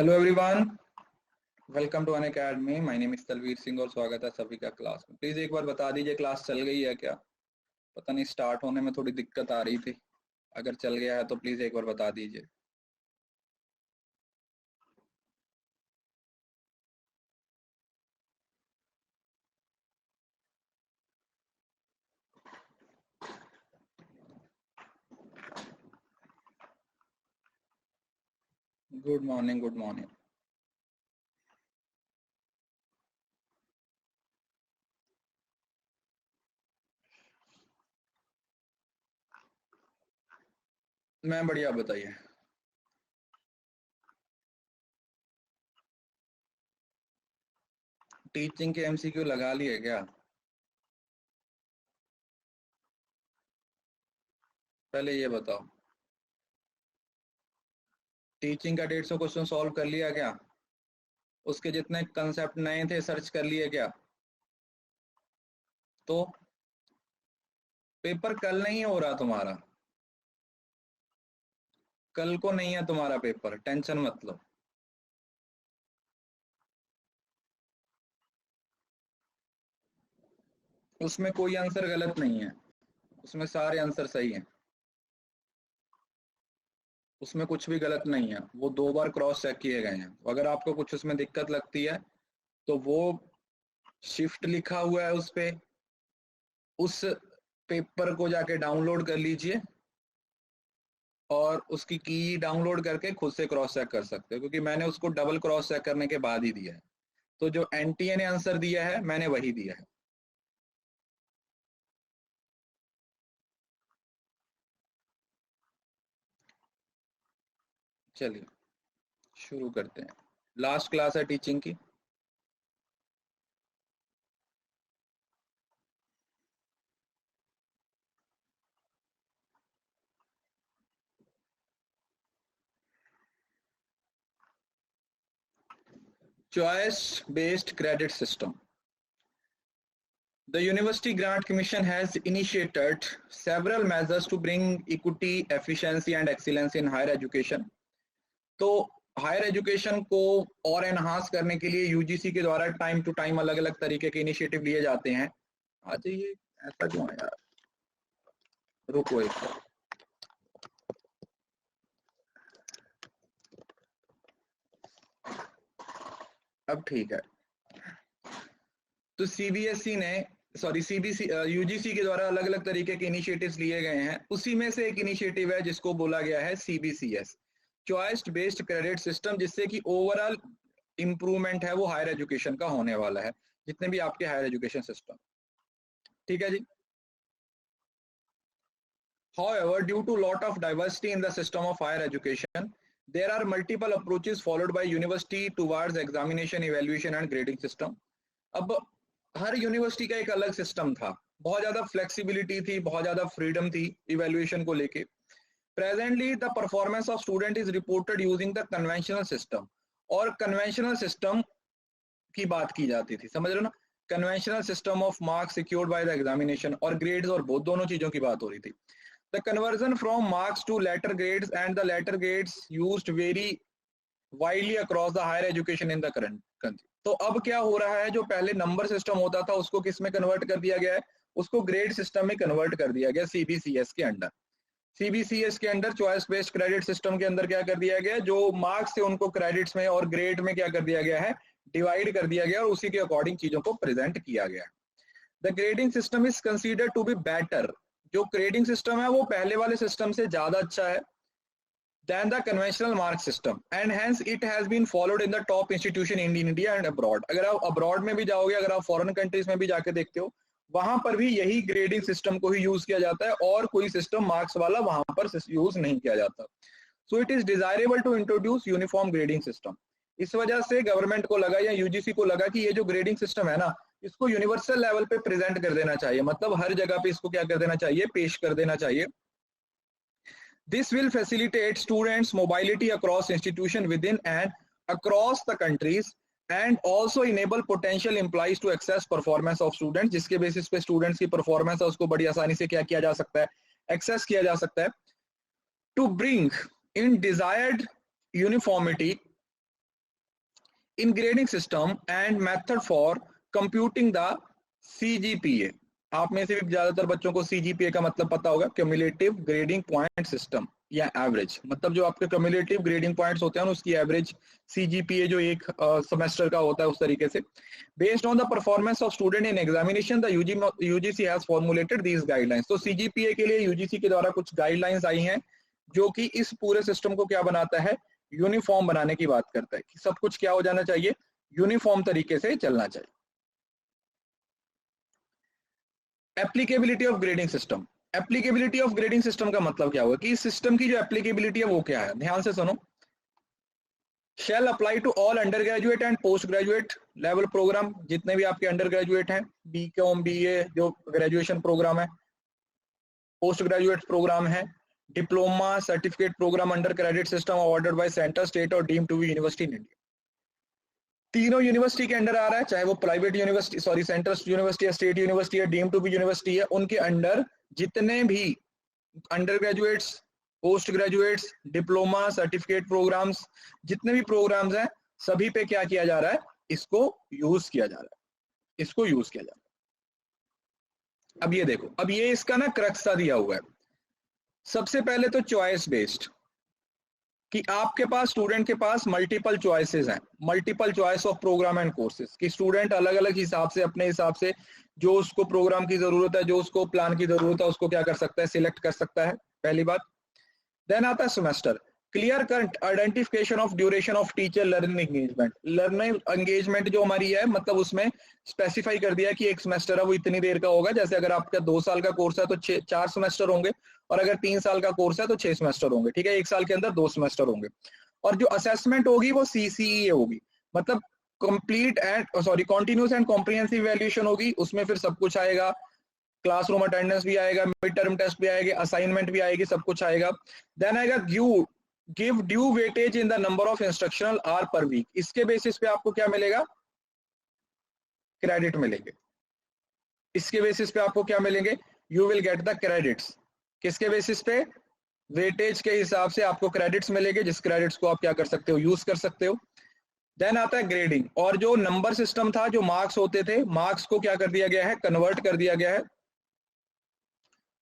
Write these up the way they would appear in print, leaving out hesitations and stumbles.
Hello everyone, welcome to Unacademy. My name is Talvir Singh और स्वागत है सभी का क्लास में। प्लीज एक बार बता दीजिए क्लास चल गई है क्या? पता नहीं, स्टार्ट होने में थोड़ी दिक्कत आ रही थी। अगर चल गया है तो प्लीज एक बार बता दीजिए। Good morning, good morning. मैं बढ़िया, बताइए। टीचिंग के एमसीक्यू लगा लिए क्या? पहले ये बताओ, टीचिंग का 150 क्वेश्चन सॉल्व कर लिया क्या? उसके जितने कंसेप्ट नए थे सर्च कर लिए क्या? तो पेपर कल नहीं हो रहा तुम्हारा, कल को नहीं है तुम्हारा पेपर, टेंशन मत लो। उसमें कोई आंसर गलत नहीं है, उसमें सारे आंसर सही हैं। उसमें कुछ भी गलत नहीं है, वो 2 बार क्रॉस चेक किए गए हैं। अगर आपको कुछ उसमें दिक्कत लगती है तो वो शिफ्ट लिखा हुआ है उस पे, उस पेपर को जाके डाउनलोड कर लीजिए और उसकी की डाउनलोड करके खुद से क्रॉस चेक कर सकते हो, क्योंकि मैंने उसको डबल क्रॉस चेक करने के बाद ही दिया है। तो जो एनटीए ने आंसर दिया है मैंने वही दिया है। चलिए शुरू करते हैं। लास्ट क्लास है टीचिंग की। Choice based credit system. The University Grant Commission has initiated several measures to bring equity, efficiency and excellence in higher education. तो हायर एजुकेशन को और एनहांस करने के लिए यूजीसी के द्वारा टाइम टू टाइम अलग अलग तरीके के इनिशिएटिव लिए जाते हैं। आज ये ऐसा क्यों है यार? रुको एक बार। अब ठीक है। तो सीबीएसई ने सीबीसी यूजीसी के द्वारा अलग अलग तरीके के इनिशिएटिव्स लिए गए हैं। उसी में से एक इनिशिएटिव है जिसको बोला गया है CBCS, choice based credit system, जिससे कि ओवरऑल इंप्रूवमेंट है वो हायर एजुकेशन का होने वाला है, जितने भी आपके हायर एजुकेशन सिस्टम। ठीक है जी। However, due to lot of diversity in the system of higher education, there are multiple approaches followed by university towards examination, evaluation and grading system. अब हर यूनिवर्सिटी का एक अलग सिस्टम था, बहुत ज्यादा फ्लेक्सिबिलिटी थी, बहुत ज्यादा फ्रीडम थी इवैल्यूएशन को लेके। Presently the performance of student is reported using the conventional system, और कन्वेंशनल सिस्टम की बात की जाती थी, समझ रहे हो ना? Conventional system of marks secured by the examination और ग्रेड्स, और बहुत दोनों चीजों की बात हो रही थी। The conversion from marks to letter grades and the letter grades used very widely across the higher education in the current country. तो अब क्या हो रहा है, जो पहले नंबर सिस्टम होता था उसको किस में कन्वर्ट कर दिया गया है? उसको ग्रेड सिस्टम में कन्वर्ट कर दिया गया सीबीसीएस के अंडर। सीबीसीएस के under choice based credit system के अंदर क्या कर दिया गया, जो मार्क्स थे उनको क्रेडिट्स में और ग्रेड में क्या कर दिया गया है, डिवाइड कर दिया गया और उसी के अकॉर्डिंग चीजों को प्रेजेंट किया गया। The grading system is consider to be better. जो ग्रेडिंग सिस्टम है वो पहले वाले सिस्टम से ज्यादा अच्छा है than the conventional mark system, and hence it has been followed in the top institution in India and abroad. अगर आप अब्रॉड में भी जाओगे, अगर आप फॉरेन कंट्रीज में भी जाके देखते हो, वहां पर भी यही ग्रेडिंग सिस्टम को ही यूज किया जाता है और कोई सिस्टम मार्क्स वाला वहां पर यूज नहीं किया जाता। So it is desirable to introduce uniform grading system. इस वजह से गवर्नमेंट को लगा या यूजीसी को लगा कि ये जो ग्रेडिंग सिस्टम है ना, इसको यूनिवर्सल लेवल पे प्रेजेंट कर देना चाहिए, मतलब हर जगह पे इसको क्या कर देना चाहिए, पेश कर देना चाहिए। This will facilitate students' mobility across institutions within and across the countries, and also enable potential employees to access performance of students, जिसके बेसिस पे स्टूडेंट्स की परफॉर्मेंस है उसको बड़ी आसानी से क्या किया जा सकता है, एक्सेस किया जा सकता है। To bring in desired uniformity in grading system and method for computing the CGPA. आप में से भी ज्यादातर बच्चों को CGPA का मतलब पता होगा, क्यूमुलेटिव ग्रेडिंग पॉइंट सिस्टम या एवरेज, मतलब जो आपके क्यूमुलेटिव ग्रेडिंग पॉइंट्स होते हैं उसकी एवरेज CGPA जो एक सेमेस्टर का होता है उस तरीके से. Based on the performance of student in examination the UGC has formulated these guidelines. तो CGPA के लिए UGC के द्वारा कुछ गाइडलाइंस आई हैं जो कि इस पूरे सिस्टम को क्या बनाता है, यूनिफॉर्म बनाने की बात करता है कि सब कुछ क्या हो जाना चाहिए, यूनिफॉर्म तरीके से चलना चाहिए. Applicability of grading system. Applicability of grading system का मतलब क्या हुआ कि इस सिस्टम की जो एप्लीकेबिलिटी है वो क्या है, ध्यान से सुनो. Shall apply to all undergraduate and post graduate level program. जितने भी आपके अंडर ग्रेजुएट हैं, BCom BA जो ग्रेजुएशन प्रोग्राम है, पोस्ट ग्रेजुएट प्रोग्राम है, diploma certificate program under credit system awarded by centre, state और deemed to be university in India. तीनों university के अंडर आ रहा है, चाहे वो private university, sorry central university है, स्टेट यूनिवर्सिटी है, डीम्ड टू बी यूनिवर्सिटी है, उनके अंडर जितने भी undergraduates, postgraduates, diploma certificate programmes, जितने भी प्रोग्राम्स हैं सभी पे क्या किया जा रहा है, इसको यूज किया जा रहा है, इसको यूज किया जा रहा है. अब ये देखो, अब ये इसका ना क्रक्स सा दिया हुआ है. सबसे पहले तो चॉइस बेस्ड, कि आपके पास स्टूडेंट के पास मल्टीपल चॉइसेस हैं, multiple choice of programme and courses, कि स्टूडेंट अलग अलग हिसाब से अपने हिसाब से जो उसको प्रोग्राम की जरूरत है, जो उसको प्लान की जरूरत है, उसको क्या कर सकता है, सिलेक्ट कर सकता है, पहली बात. देन आता है semester. Clear cut identification of duration of teacher learning engagement. Learning engagement जो हमारी है, मतलब उसमें स्पेसिफाई कर दिया कि एक सेमेस्टर है वो इतनी देर का होगा. जैसे अगर आपका 2 साल का कोर्स है तो 4 सेमेस्टर होंगे, और अगर 3 साल का कोर्स है तो 6 सेमेस्टर होंगे. ठीक है, 1 साल के अंदर 2 सेमेस्टर होंगे. और जो असेसमेंट होगी वो CCE होगी, मतलब complete and sorry continuous and comprehensive valuation होगी. उसमें फिर सब कुछ आएगा, क्लासरूम अटेंडेंस भी आएगा, मिड टर्म टेस्ट भी आएगी, असाइनमेंट भी आएगी, सब कुछ आएगा. देन आएगा give due weightage in the number of instructional hour per week. इसके बेसिस पे आपको क्या मिलेगा, क्रेडिट मिलेंगे. इसके बेसिस पे आपको क्या मिलेंगे, you will get the credits. किसके बेसिस पे, वेटेज के हिसाब से आपको क्रेडिट्स मिलेंगे, जिस क्रेडिट्स को आप क्या कर सकते हो, यूज कर सकते हो. देन आता है ग्रेडिंग. और जो नंबर सिस्टम था, जो मार्क्स होते थे, मार्क्स को क्या कर दिया गया है, कन्वर्ट कर दिया गया है.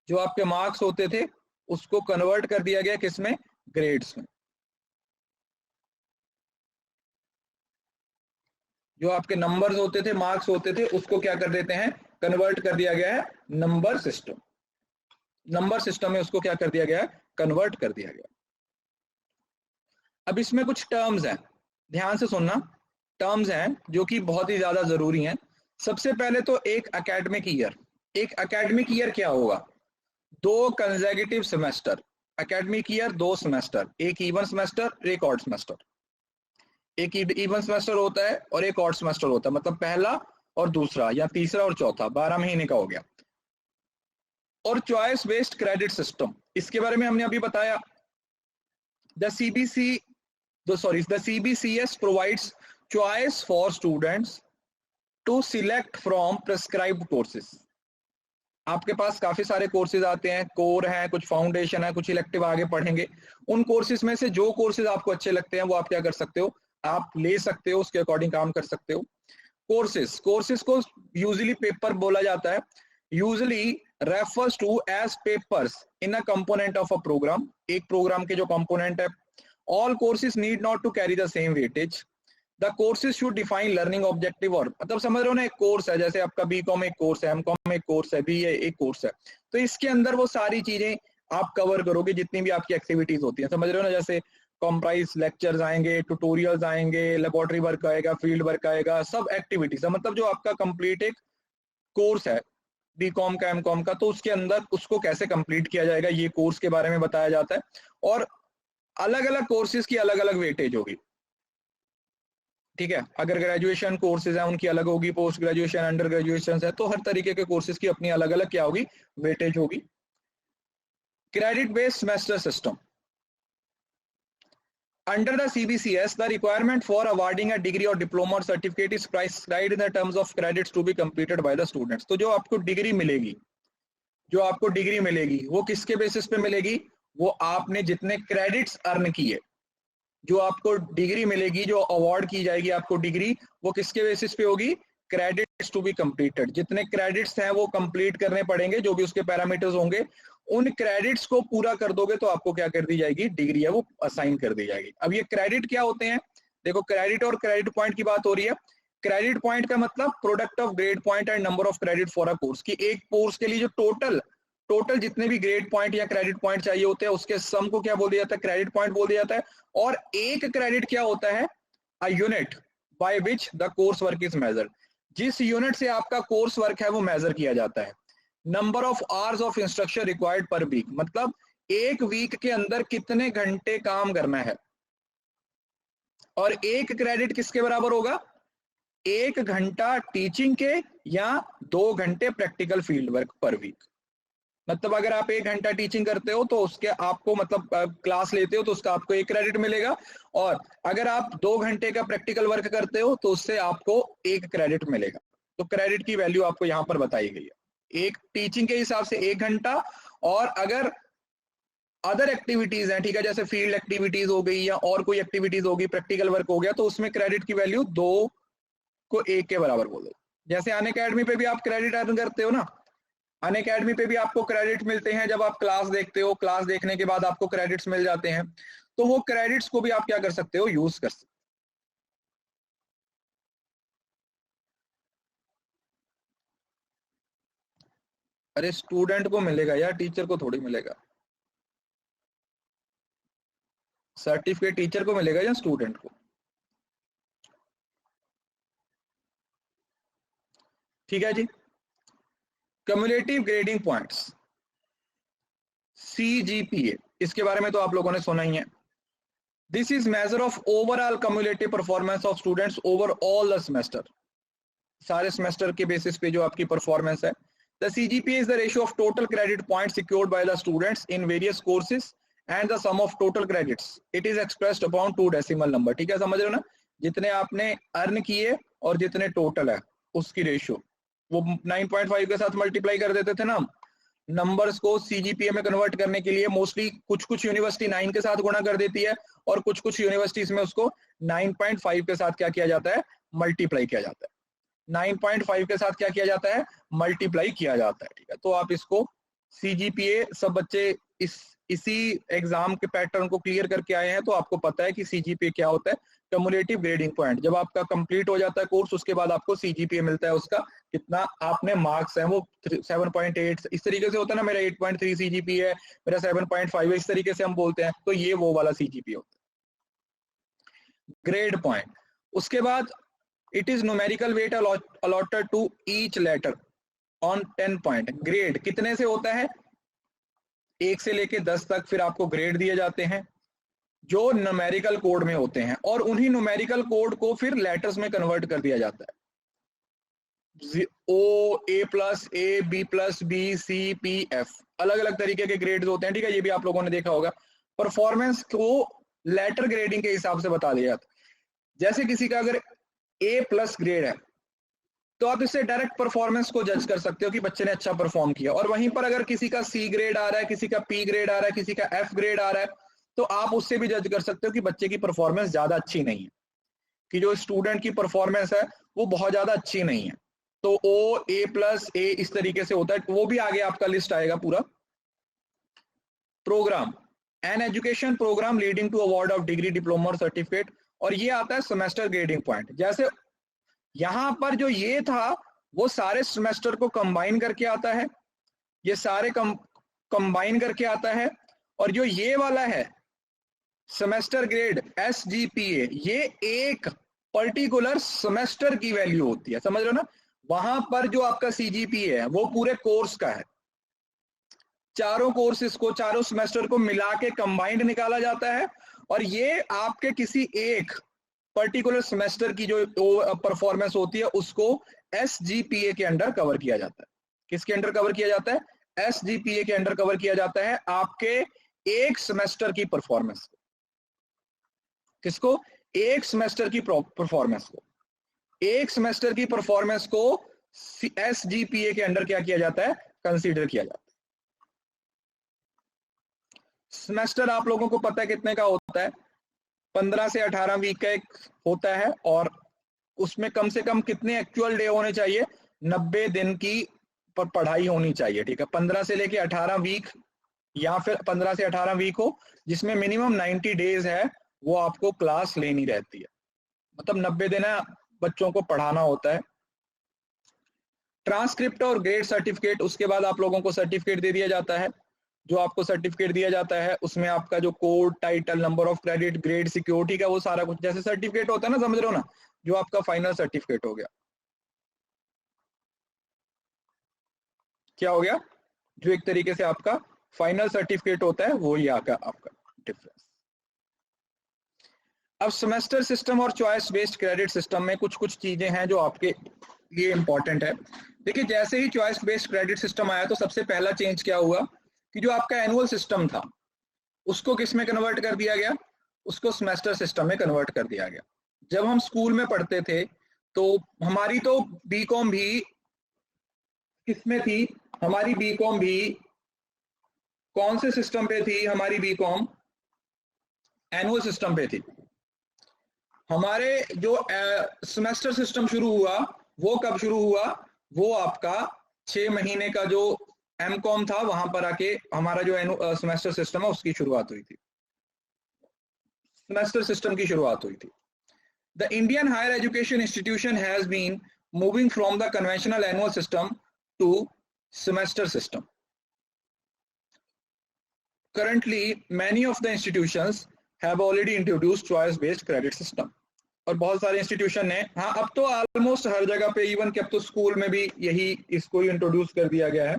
जो आपके मार्क्स होते थे उसको कन्वर्ट कर दिया गया किसमें, ग्रेड्स में. जो आपके नंबर्स होते थे, मार्क्स होते थे, उसको क्या कर देते हैं, कन्वर्ट कर दिया गया है नंबर सिस्टम. नंबर सिस्टम में उसको क्या कर दिया गया है, कन्वर्ट कर दिया गया. अब इसमें कुछ टर्म्स हैं, ध्यान से सुनना. टर्म्स हैं जो कि बहुत ही ज्यादा जरूरी हैं. सबसे पहले तो एक एकेडमिक ईयर. एक एकेडमिक ईयर क्या होगा, 2 consecutive semester. Academic year 2 semester, एक इवन सेमेस्टर, एक ऑड सेमेस्टर. एक इवन सेमेस्टर होता है और एक ऑड सेमेस्टर होता है, मतलब पहला और दूसरा या तीसरा और चौथा, 12 महीने का हो गया. और चॉइस बेस्ड क्रेडिट सिस्टम, इसके बारे में हमने अभी बताया. The CBCS provides choice for students to select from prescribed courses. आपके पास काफी सारे कोर्सेज आते हैं, कोर है, कुछ फाउंडेशन है, कुछ इलेक्टिव आगे पढ़ेंगे. उन कोर्सेज में से जो कोर्सेज आपको अच्छे लगते हैं वो आप क्या कर सकते हो, आप ले सकते हो, उसके अकॉर्डिंग काम कर सकते हो. कोर्सेज को यूजुअली पेपर बोला जाता है. Usually refers to as papers in a component of a programme. एक प्रोग्राम के जो कंपोनेंट है. All courses need not to carry the same weightage. The courses should define learning objective. और मतलब समझ रहे हो ना, एक कोर्स है, जैसे आपका BCom एक कोर्स है, MCom एक कोर्स है, BA एक कोर्स है, तो इसके अंदर वो सारी चीजें आप कवर करोगे जितनी भी आपकी एक्टिविटीज होती हैं. समझ रहे हो ना, जैसे कॉम्प्राइज लेक्चर्स आएंगे, ट्यूटोरियल्स आएंगे, लेबोरेटरी वर्क आएगा, फील्ड वर्क आएगा, सब एक्टिविटीज है. मतलब जो आपका कंप्लीट एक कोर्स है BCom का, MCom का, तो उसके अंदर उसको कैसे कंप्लीट किया जाएगा, ये कोर्स के बारे में बताया जाता है. और अलग अलग कोर्सेज की अलग अलग वेटेज होगी. ठीक है, अगर ग्रेजुएशन कोर्सेज हैं उनकी अलग होगी, पोस्ट ग्रेजुएशन, अंडर ग्रेजुएशन है, तो हर तरीके के कोर्सेज की अपनी अलग अलग क्या होगी, वेटेज होगी. Credit based semester system. Under the CBCS, the requirement for awarding a degree or diploma or certificate is prescribed in the terms of credits to be completed by the students. तो जो आपको degree मिलेगी, वो किसके basis पे मिलेगी, वो आपने जितने क्रेडिट्स अर्न किए, जो आपको डिग्री मिलेगी, जो अवार्ड की जाएगी आपको डिग्री, वो किसके बेसिस पे होगी? Credits to be completed. जितने क्रेडिट्स हैं वो कंप्लीट करने पड़ेंगे, जो भी उसके पैरामीटर्स होंगे, उन क्रेडिट्स को पूरा कर दोगे तो आपको क्या कर दी जाएगी? डिग्री है वो असाइन कर दी जाएगी। अब ये क्रेडिट क्या होते हैं? देखो, क्रेडिट और क्रेडिट पॉइंट की बात हो रही है। क्रेडिट पॉइंट का मतलब product of grade point and number of credit for a course, की एक कोर्स के लिए जो टोटल जितने भी ग्रेड पॉइंट या क्रेडिट पॉइंट चाहिए होते हैं उसके सम को क्या बोल दिया जाता है? क्रेडिट पॉइंट बोल दिया जाता है। और एक क्रेडिट क्या होता है? A unit by which the course work is measured. जिस यूनिट से आपका कोर्स वर्क है वो मेजर किया जाता है। Number of hours of instruction required per week, मतलब एक वीक के अंदर कितने घंटे काम करना है। और एक क्रेडिट किसके बराबर होगा? 1 घंटा टीचिंग के या 2 घंटे practical field work per week. मतलब अगर आप 1 घंटा टीचिंग करते हो तो उसके आपको, मतलब क्लास लेते हो तो उसका आपको 1 क्रेडिट मिलेगा। और अगर आप 2 घंटे का प्रैक्टिकल वर्क करते हो तो उससे आपको 1 क्रेडिट मिलेगा। तो क्रेडिट की वैल्यू आपको यहाँ पर बताई गई है। एक टीचिंग के हिसाब से 1 घंटा, और अगर अदर एक्टिविटीज हैं, ठीक है, जैसे फील्ड एक्टिविटीज हो गई या और कोई एक्टिविटीज होगी, प्रैक्टिकल वर्क हो गया, तो उसमें क्रेडिट की वैल्यू 2 को 1 के बराबर बोलो। जैसे अनअकैडमी पे भी आप क्रेडिट अर्न करते हो ना, अनअकैडमी पे भी आपको क्रेडिट मिलते हैं जब आप क्लास देखते हो, क्लास देखने के बाद आपको क्रेडिट्स मिल जाते हैं। तो वो क्रेडिट्स को भी आप क्या कर सकते हो? यूज कर सकते हो। अरे स्टूडेंट को मिलेगा यार, टीचर को थोड़ी मिलेगा। सर्टिफिकेट टीचर को मिलेगा या स्टूडेंट को? ठीक है जी। कम्युलेटिव ग्रेडिंग पॉइंट्स, CGPA, इसके बारे में तो आप लोगों ने सुना ही है। This is measure of overall cumulative performance of students over all the semester. सारे सेमेस्टर के बेसिस पे जो आपकी परफॉर्मेंस है। The CGPA is the ratio of total credit points secured by the students in various courses and the sum of total credits. It is expressed upon 2 decimal number. ठीक है, समझ रहे हो ना? जितने आपने अर्न किए और जितने टोटल है उसकी रेशियो, वो 9.5 के साथ मल्टीप्लाई कर देते थे ना हम। नंबर्स को CGPA में कन्वर्ट करने के लिए मोस्टली कुछ यूनिवर्सिटी 9 के साथ गुणा कर देती है, और कुछ यूनिवर्सिटीज में उसको 9.5 के साथ क्या किया जाता है? मल्टीप्लाई किया जाता है। 9.5 के साथ क्या किया जाता है? मल्टीप्लाई किया जाता है। ठीक है, तो आप इसको CGPA, सब बच्चे इसी एग्जाम के पैटर्न को क्लियर करके आए हैं तो आपको पता है कि CGPA क्या होता है। कम्युलेटिव ग्रेडिंग पॉइंट, जब आपका कंप्लीट हो जाता है कोर्स उसके बाद आपको CGPA मिलता है, उसका कितना आपने मार्क्स हैं वो 7.8 इस तरीके से होता है ना। मेरा 8.3 CGPA है, मेरा 7.5 है, इस तरीके से हम बोलते हैं, तो ये वो वाला CGPA होता है। ग्रेड पॉइंट, उसके बाद it is numerical weight allotted to each letter on 10 point। Grade कितने से होता है? 1 से लेके 10 तक फिर आपको ग्रेड दिए जाते हैं जो न्यूमेरिकल कोड में होते हैं, और उन्हीं न्यूमेरिकल कोड को फिर लेटर्स में कन्वर्ट कर दिया जाता है। O, A+, A, B+, B, C, P, F, अलग अलग तरीके के ग्रेड्स होते हैं। ठीक है, ये भी आप लोगों ने देखा होगा। परफॉर्मेंस को लेटर ग्रेडिंग के हिसाब से बता दिया जाता है। जैसे किसी का अगर A+ ग्रेड है तो आप इससे डायरेक्ट परफॉर्मेंस को जज कर सकते हो कि बच्चे ने अच्छा परफॉर्म किया। और वहीं पर अगर किसी का C ग्रेड आ रहा है, किसी का P ग्रेड आ रहा है, किसी का F ग्रेड आ रहा है, तो आप उससे भी जज कर सकते हो कि बच्चे की परफॉर्मेंस ज्यादा अच्छी नहीं है, कि जो स्टूडेंट की परफॉर्मेंस है वो बहुत ज्यादा अच्छी नहीं है। तो O, A+, A इस तरीके से होता है, वो भी आगे आपका लिस्ट आएगा पूरा। Programme, an education programme leading to award of degree, diploma और सर्टिफिकेट, और ये आता है सेमेस्टर ग्रेडिंग पॉइंट। जैसे यहां पर जो ये था वो सारे सेमेस्टर को कंबाइन करके आता है, ये सारे कंबाइन करके आता है। और जो ये वाला है सेमेस्टर ग्रेड SGPA, ये एक पर्टिकुलर सेमेस्टर की वैल्यू होती है, समझ रहे हो ना? वहां पर जो आपका CGPA है वो पूरे कोर्स का है, चारों कोर्सेज को, चारों सेमेस्टर को मिला के कंबाइंड निकाला जाता है, और ये आपके किसी एक पर्टिकुलर सेमेस्टर की जो परफॉर्मेंस होती है उसको SGPA के अंडर कवर किया जाता है। किसके अंडर कवर किया जाता है? SGPA के अंडर कवर किया जाता है आपके एक सेमेस्टर की परफॉर्मेंस को। किसको? एक सेमेस्टर की परफॉर्मेंस को, एक सेमेस्टर की परफॉर्मेंस को SGPA के अंडर क्या किया जाता है? कंसीडर किया जाता है। सेमेस्टर आप लोगों को पता है कितने का होता है? 15 से 18 वीक का एक होता है, और उसमें कम से कम कितने एक्चुअल डे होने चाहिए? 90 दिन की पर पढ़ाई होनी चाहिए, ठीक है। 15 से लेके 18 वीक, या फिर 15 से 18 वीक हो जिसमें मिनिमम 90 डेज है, वो आपको क्लास लेनी रहती है। मतलब 90 दिन बच्चों को पढ़ाना होता है। ट्रांसक्रिप्ट और ग्रेड सर्टिफिकेट, उसके बाद आप लोगों को सर्टिफिकेट दे दिया जाता है। जो आपको सर्टिफिकेट दिया जाता है उसमें आपका जो code, title, number of credit, grade, security का वो सारा कुछ जैसे सर्टिफिकेट होता है ना, समझ रहे हो ना, जो आपका फाइनल सर्टिफिकेट हो गया। क्या हो गया? जो एक तरीके से आपका फाइनल सर्टिफिकेट होता है, वो ही आपका डिफरेंस। अब सेमेस्टर सिस्टम और चॉइस बेस्ड क्रेडिट सिस्टम में कुछ कुछ चीजें हैं जो आपके लिए इंपॉर्टेंट है। देखिए, जैसे ही चॉइस बेस्ड क्रेडिट सिस्टम आया तो सबसे पहला चेंज क्या हुआ कि जो आपका एनुअल सिस्टम था उसको किस में कन्वर्ट कर दिया गया? उसको सेमेस्टर सिस्टम में कन्वर्ट कर दिया गया। जब हम स्कूल में पढ़ते थे तो हमारी तो बीकॉम भी किसमें थी? हमारी बीकॉम भी कौन से सिस्टम पे थी? हमारी बीकॉम एनुअल सिस्टम पे थी। हमारे जो सेमेस्टर सिस्टम शुरू हुआ वो कब शुरू हुआ? वो आपका 6 महीने का जो एमकॉम था वहां पर आके हमारा जो सेमेस्टर सिस्टम है उसकी शुरुआत हुई थी, सेमेस्टर सिस्टम की शुरुआत हुई थी। The Indian higher education institution has been moving from the conventional annual system to semester system. Currently, many of the institutions have already introduced choice-based credit system. और बहुत सारे इंस्टीट्यूशन ने, हाँ अब तो ऑलमोस्ट हर जगह पे, इवन कि अब तो स्कूल में भी यही इसको इंट्रोड्यूस कर दिया गया है।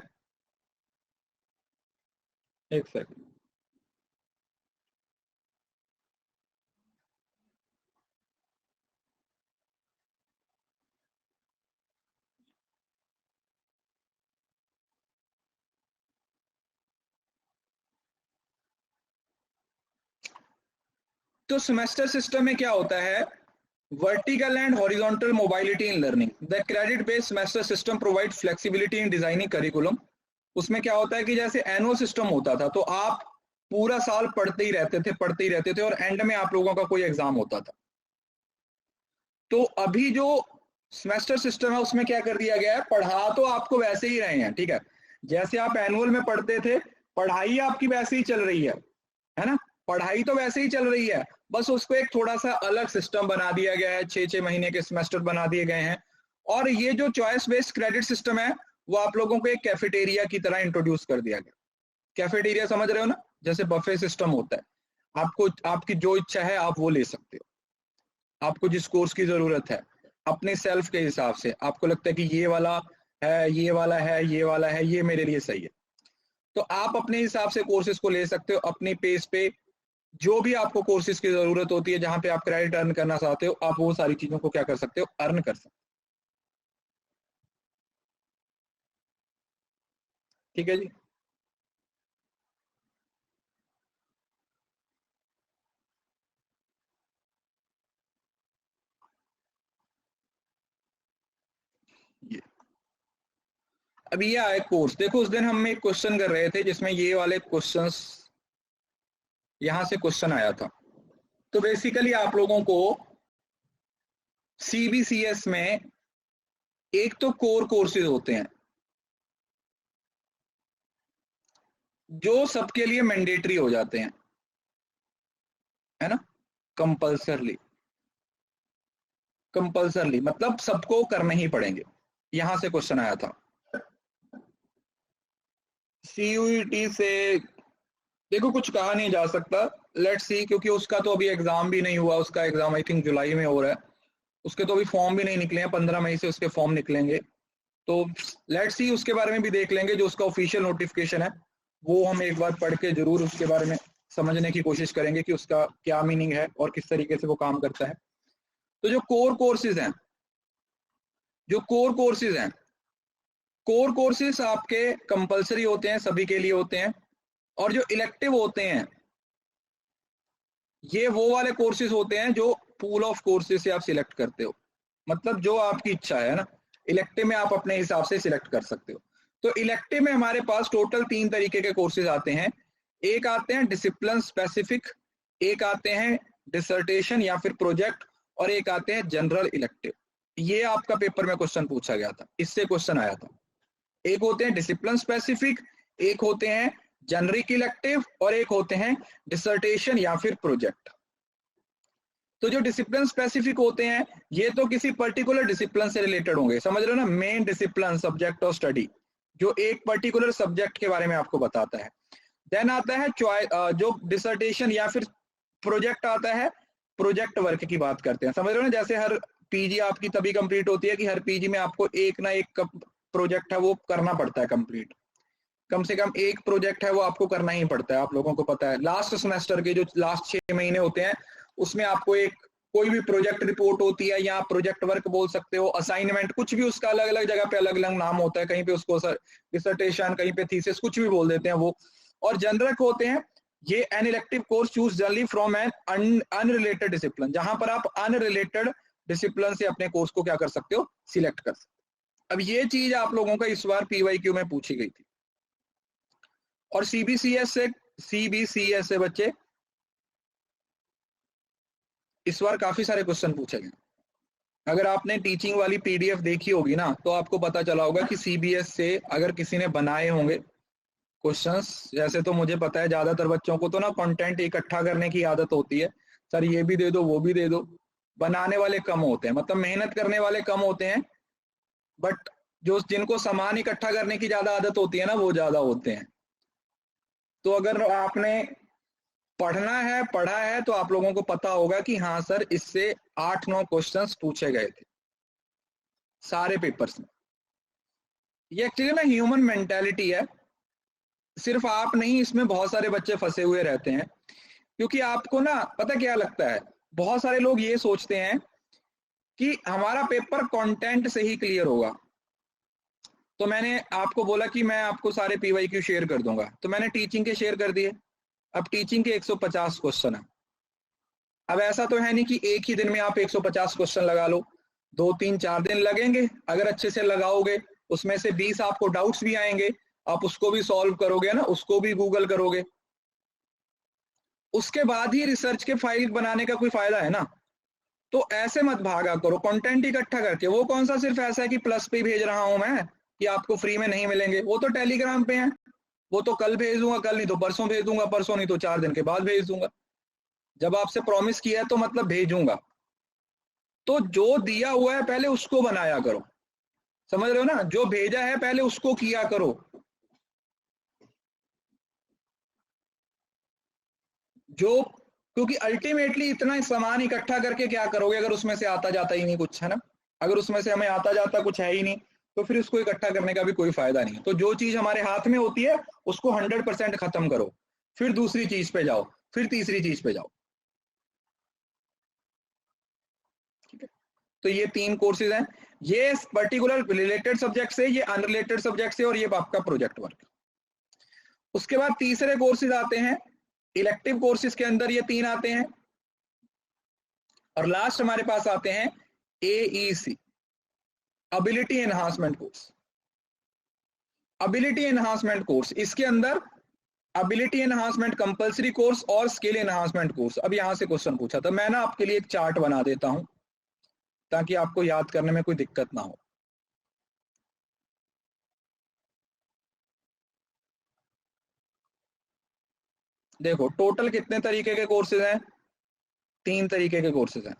एक सेकंड, तो सेमेस्टर सिस्टम में क्या होता है? Vertical and horizontal mobility in learning. The credit based semester system provide flexibility in designing curriculum. उसमें क्या होता है कि जैसे एनुअल सिस्टम होता था तो आप पूरा साल पढ़ते ही रहते थे और एंड में आप लोगों का कोई एग्जाम होता था। तो अभी जो सेमेस्टर सिस्टम है उसमें क्या कर दिया गया है? पढ़ा तो आपको वैसे ही रहे हैं, ठीक है, जैसे आप एनुअल में पढ़ते थे पढ़ाई आपकी वैसे ही चल रही है ना, पढ़ाई तो वैसे ही चल रही है, बस उसको एक थोड़ा सा अलग सिस्टम बना दिया गया है, 6-6 महीने के सेमेस्टर बना दिए गए हैं। और ये जो चॉइस बेस्ड क्रेडिट सिस्टम है वो आप लोगों को एक कैफेटेरिया की तरह इंट्रोड्यूस कर दिया गया। कैफेटेरिया समझ रहे हो ना, जैसे बफे सिस्टम होता है, आपको आपकी जो इच्छा है आप वो ले सकते हो, आपको जिस कोर्स की जरूरत है अपने सेल्फ के हिसाब से, आपको लगता है कि ये वाला है, ये वाला है, ये वाला है, ये मेरे लिए सही है, तो आप अपने हिसाब से कोर्सेज को ले सकते हो अपनी पेस पे। जो भी आपको कोर्सेज की जरूरत होती है, जहां पे आप क्रेडिट अर्न करना चाहते हो, आप वो सारी चीजों को क्या कर सकते हो? अर्न कर सकते हो। ठीक है जी। ये अब ये आए कोर्स, देखो उस दिन हम एक क्वेश्चन कर रहे थे जिसमें ये वाले क्वेश्चंस, यहां से क्वेश्चन आया था। तो बेसिकली आप लोगों को सीबीसीएस में एक तो कोर कोर्सेज होते हैं जो सबके लिए मैंडेटरी हो जाते हैं, है ना, कंपल्सरली, कंपल्सरली मतलब सबको करने ही पड़ेंगे। यहां से क्वेश्चन आया था सीयूईटी से। देखो कुछ कहा नहीं जा सकता, लेट्स सी, क्योंकि उसका तो अभी एग्जाम भी नहीं हुआ, उसका एग्जाम आई थिंक जुलाई में हो रहा है, उसके तो अभी फॉर्म भी नहीं निकले हैं, 15 मई से उसके फॉर्म निकलेंगे। तो लेट्स सी, उसके बारे में भी देख लेंगे, जो उसका ऑफिशियल नोटिफिकेशन है वो हम एक बार पढ़ के जरूर उसके बारे में समझने की कोशिश करेंगे कि उसका क्या मीनिंग है और किस तरीके से वो काम करता है। तो जो कोर कोर्सेज हैं, जो कोर कोर्सेज हैं, कोर कोर्सेज आपके कंपलसरी होते हैं, सभी के लिए होते हैं। और जो इलेक्टिव होते हैं, ये वो वाले कोर्सेज होते हैं जो पूल ऑफ कोर्सेज से आप सिलेक्ट करते हो, मतलब जो आपकी इच्छा है ना, इलेक्टिव में आप अपने हिसाब से सिलेक्ट कर सकते हो। तो इलेक्टिव में हमारे पास टोटल 3 तरीके के कोर्सेज आते हैं। एक आते हैं डिसिप्लिन स्पेसिफिक, एक आते हैं डिसर्टेशन या फिर प्रोजेक्ट, और एक आते हैं जनरल इलेक्टिव। ये आपका पेपर में क्वेश्चन पूछा गया था, इससे क्वेश्चन आया था। एक होते हैं डिसिप्लिन स्पेसिफिक, एक होते हैं जेनरिक इलेक्टिव, और एक होते हैं डिसर्टेशन या फिर प्रोजेक्ट। तो जो डिसिप्लिन स्पेसिफिक होते हैं ये तो किसी पर्टिकुलर डिसिप्लिन से रिलेटेड होंगे, समझ रहे हो ना, main discipline subject of study जो एक पर्टिकुलर सब्जेक्ट के बारे में आपको बताता है। देन आता है जो डिसर्टेशन या फिर प्रोजेक्ट आता है, प्रोजेक्ट वर्क की बात करते हैं, समझ रहे हो ना। जैसे हर पीजी आपकी तभी कंप्लीट होती है कि हर पीजी में आपको एक ना एक प्रोजेक्ट है वो करना पड़ता है कंप्लीट, कम से कम एक प्रोजेक्ट है वो आपको करना ही पड़ता है। आप लोगों को पता है लास्ट सेमेस्टर के जो लास्ट 6 महीने होते हैं उसमें आपको एक कोई भी प्रोजेक्ट रिपोर्ट होती है या प्रोजेक्ट वर्क बोल सकते हो, असाइनमेंट, कुछ भी उसका अलग अलग जगह पे अलग अलग नाम होता है, कहीं पे उसको डिसर्टेशन, कहीं पे थीसिस, कुछ भी बोल देते हैं वो। और जनरल होते हैं ये an elective course choose generally from an unrelated discipline, जहां पर आप अनरिलेटेड डिसिप्लिन से अपने कोर्स को क्या कर सकते हो, सिलेक्ट कर सकते हो। अब ये चीज आप लोगों का इस बार पीवाईक्यू में पूछी गई थी। और सीबीसीएस से बच्चे इस बार काफी सारे क्वेश्चन पूछे गए। अगर आपने टीचिंग वाली पीडीएफ देखी होगी ना तो आपको पता चला होगा कि सीबीएस से अगर किसी ने बनाए होंगे क्वेश्चंस, जैसे तो मुझे पता है ज्यादातर बच्चों को तो ना कंटेंट इकट्ठा करने की आदत होती है, सर ये भी दे दो वो भी दे दो, बनाने वाले कम होते हैं, मतलब मेहनत करने वाले कम होते हैं, बट जो जिनको सामान इकट्ठा करने की ज्यादा आदत होती है ना वो ज्यादा होते हैं। तो अगर आपने पढ़ा है तो आप लोगों को पता होगा कि हाँ सर इससे 8-9 क्वेश्चंस पूछे गए थे सारे पेपर्स में। ये एक्चुअली ना ह्यूमन मेंटालिटी है, सिर्फ आप नहीं, इसमें बहुत सारे बच्चे फंसे हुए रहते हैं। क्योंकि आपको ना पता क्या लगता है, बहुत सारे लोग ये सोचते हैं कि हमारा पेपर कंटेंट से ही क्लियर होगा। तो मैंने आपको बोला कि मैं आपको सारे पीवाईक्यू शेयर कर दूंगा, तो मैंने टीचिंग के शेयर कर दिए। अब टीचिंग के 150 क्वेश्चन है। अब ऐसा तो है नहीं कि एक ही दिन में आप 150 क्वेश्चन लगा लो, 2-3-4 दिन लगेंगे। अगर अच्छे से लगाओगे उसमें से 20 आपको डाउट्स भी आएंगे, आप उसको भी सॉल्व करोगे ना, उसको भी गूगल करोगे, उसके बाद ही रिसर्च के फाइल बनाने का कोई फायदा है ना। तो ऐसे मत भागा करो कंटेंट इकट्ठा करके। वो कौन सा सिर्फ ऐसा है कि प्लस पे भेज रहा हूं मैं कि आपको फ्री में नहीं मिलेंगे, वो तो टेलीग्राम पे है, वो तो कल भेज दूंगा, कल नहीं तो परसों भेज दूंगा, परसों नहीं तो 4 दिन के बाद भेज दूंगा। जब आपसे प्रॉमिस किया है तो मतलब भेजूंगा। तो जो दिया हुआ है पहले उसको बनाया करो, समझ रहे हो ना, जो भेजा है पहले उसको किया करो। जो क्योंकि अल्टीमेटली इतना सामान इकट्ठा करके क्या करोगे अगर उसमें से आता जाता ही नहीं कुछ, है ना। अगर उसमें से हमें आता जाता कुछ है ही नहीं तो फिर उसको इकट्ठा करने का भी कोई फायदा नहीं है। तो जो चीज हमारे हाथ में होती है उसको 100% खत्म करो, फिर दूसरी चीज पे जाओ, फिर तीसरी चीज पे जाओ। ठीक है, तो ये 3 कोर्सेज हैं, ये पर्टिकुलर रिलेटेड सब्जेक्ट से, ये अनरिलेटेड सब्जेक्ट से, और ये आपका प्रोजेक्ट वर्क। उसके बाद तीसरे कोर्सेज आते हैं, इलेक्टिव कोर्सेज के अंदर ये 3 आते हैं। और लास्ट हमारे पास आते हैं AEC, ability enhancement course. Ability enhancement course, इसके अंदर एबिलिटी एनहांसमेंट कंपलसरी कोर्स और स्किल एनहांसमेंट कोर्स। अब यहां से क्वेश्चन पूछा था, मैं ना आपके लिए एक चार्ट बना देता हूं ताकि आपको याद करने में कोई दिक्कत ना हो। देखो टोटल कितने तरीके के कोर्सेज हैं, 3 तरीके के कोर्सेज हैं।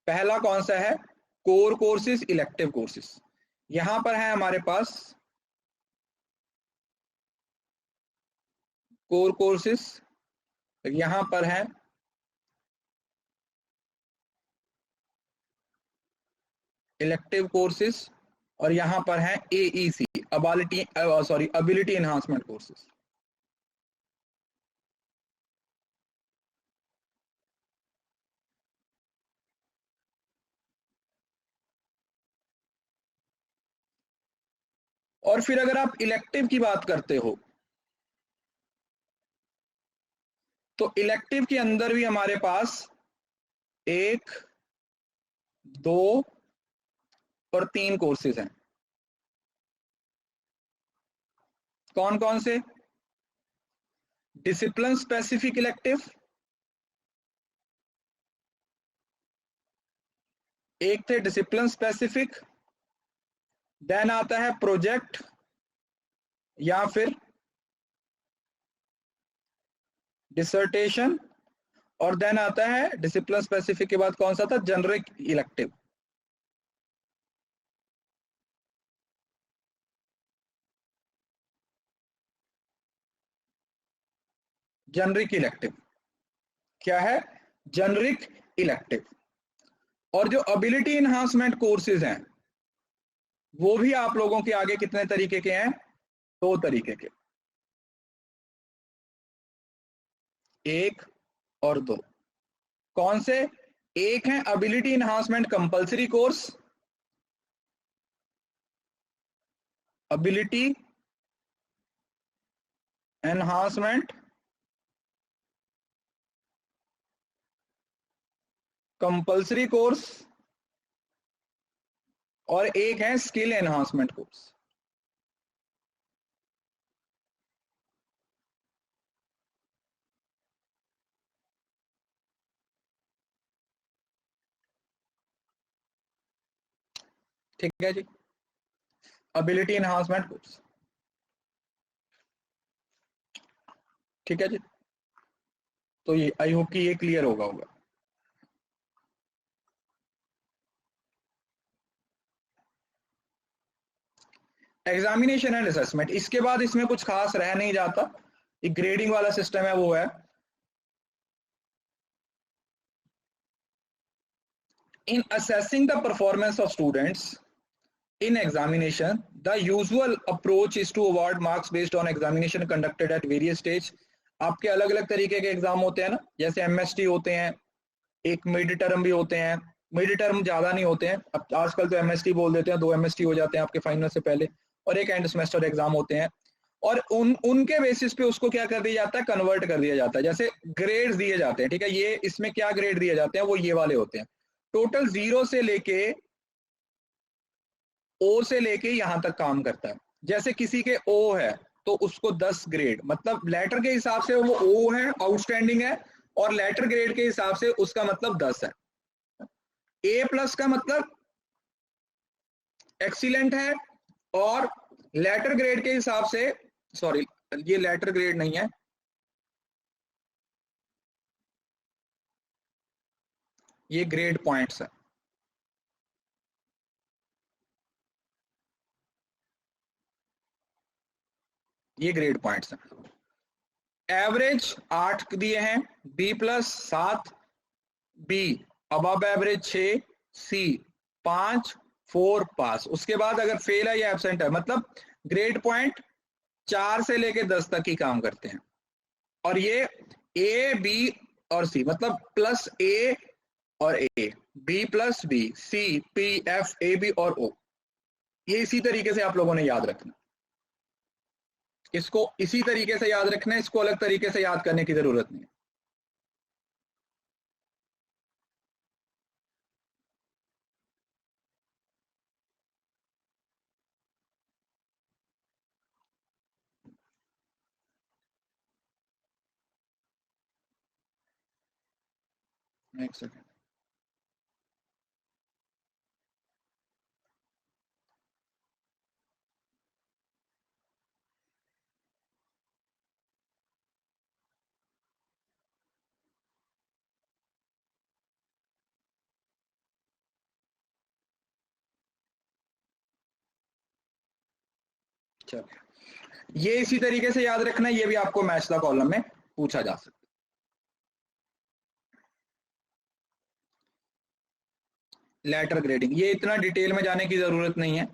पहला कौन सा है, कोर कोर्सेज, इलेक्टिव कोर्सेज। यहां पर है हमारे पास कोर कोर्सेज, यहां पर है इलेक्टिव कोर्सेज, और यहां पर है AEC, एबिलिटी एनहांसमेंट कोर्सेज। और फिर अगर आप इलेक्टिव की बात करते हो तो इलेक्टिव के अंदर भी हमारे पास 1, 2 और 3 कोर्सेज हैं। कौन कौन से? डिसिप्लिन स्पेसिफिक इलेक्टिव, एक थे डिसिप्लिन स्पेसिफिक, देन आता है प्रोजेक्ट या फिर डिसर्टेशन, और देन आता है डिसिप्लिन स्पेसिफिक के बाद कौन सा था? Generic elective. जेनरिक इलेक्टिव क्या है? Generic elective. और जो एबिलिटी इनहांसमेंट कोर्सेज हैं वो भी आप लोगों के आगे कितने तरीके के हैं? 2 तरीके के, 1 और 2। कौन से? एक है ability enhancement compulsory course, ability enhancement compulsory course, और एक है स्किल एनहांसमेंट कोर्स। ठीक है जी, एबिलिटी एनहांसमेंट कोर्स। ठीक है जी, तो ये आई होप कि ये क्लियर होगा। एग्जामिनेशन एंड असेसमेंट, इसके बाद इसमें कुछ खास रह नहीं जाता, एक ग्रेडिंग वाला सिस्टम है वो है। इन assessing the performance of students in examination, the usual approach is to award marks based on examination conducted at various stage। आपके अलग अलग तरीके के एग्जाम होते हैं ना, जैसे एमएसटी होते हैं, एक मिड टर्म भी होते हैं। मिड टर्म ज्यादा नहीं होते हैं, अब आजकल तो एमएसटी बोल देते हैं, 2 एमएसटी हो जाते हैं आपके फाइनल से पहले, और एक एंड सेमेस्टर एग्जाम होते हैं। और उनके बेसिस पे उसको क्या कर दिया जाता है? कन्वर्ट कर दिया जाता है। जैसे ग्रेड्स दिए जाते हैं, ठीक है, ये इसमें क्या ग्रेड दिए जाते हैं? वो ये वाले होते हैं, टोटल 0 से लेके ओ से लेके यहां तक काम करता है। जैसे किसी के ओ है तो उसको 10 ग्रेड, मतलब लेटर के हिसाब से वो ओ है, आउटस्टैंडिंग है, और लेटर ग्रेड के हिसाब से उसका मतलब 10 है। ए प्लस का मतलब एक्सीलेंट है, और लेटर ग्रेड के हिसाब से, सॉरी ये लेटर ग्रेड नहीं है, ये ग्रेड पॉइंट्स है। ये ग्रेड पॉइंट्स हैं। एवरेज 8 दिए हैं, B plus 7, B above average 6, C 5, 4 pass. उसके बाद अगर फेल है या एब्सेंट है, मतलब ग्रेड पॉइंट 4 से लेके 10 तक ही काम करते हैं। और ये ए बी और सी, मतलब प्लस ए और A, B plus B, C P F A B और ओ, ये इसी तरीके से आप लोगों ने याद रखना। इसको इसी तरीके से याद रखना है, इसको अलग तरीके से याद करने की जरूरत नहीं है। एक सेकेंड, चलिए ये इसी तरीके से याद रखना है, ये भी आपको मैच द कॉलम में पूछा जा सकता है। लेटर ग्रेडिंग, ये इतना डिटेल में जाने की जरूरत नहीं है।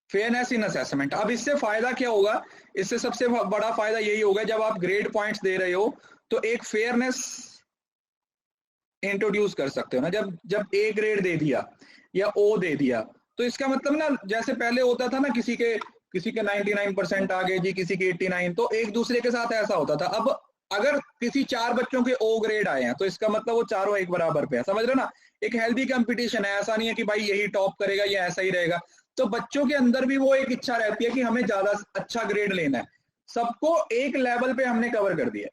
फेयरनेस इन असेसमेंट, अब इससे फायदा क्या होगा? इससे सबसे बड़ा फायदा यही होगा, जब आप ग्रेड पॉइंट्स दे रहे हो तो एक फेयरनेस इंट्रोड्यूस कर सकते हो ना। जब ए ग्रेड दे दिया या ओ दे दिया, तो इसका मतलब ना, जैसे पहले होता था ना, किसी के 99% आ गए जी, किसी के 89, तो एक दूसरे के साथ ऐसा होता था। अब अगर किसी 4 बच्चों के ओ ग्रेड आए हैं तो इसका मतलब वो चारों एक बराबर पे है, समझ रहे हो ना? एक हेल्दी कंपटीशन है, ऐसा नहीं है कि भाई यही टॉप करेगा या ऐसा ही रहेगा। तो बच्चों के अंदर भी वो एक इच्छा रहती है कि हमें ज्यादा अच्छा ग्रेड लेना है। सबको एक लेवल पे हमने कवर कर दिया।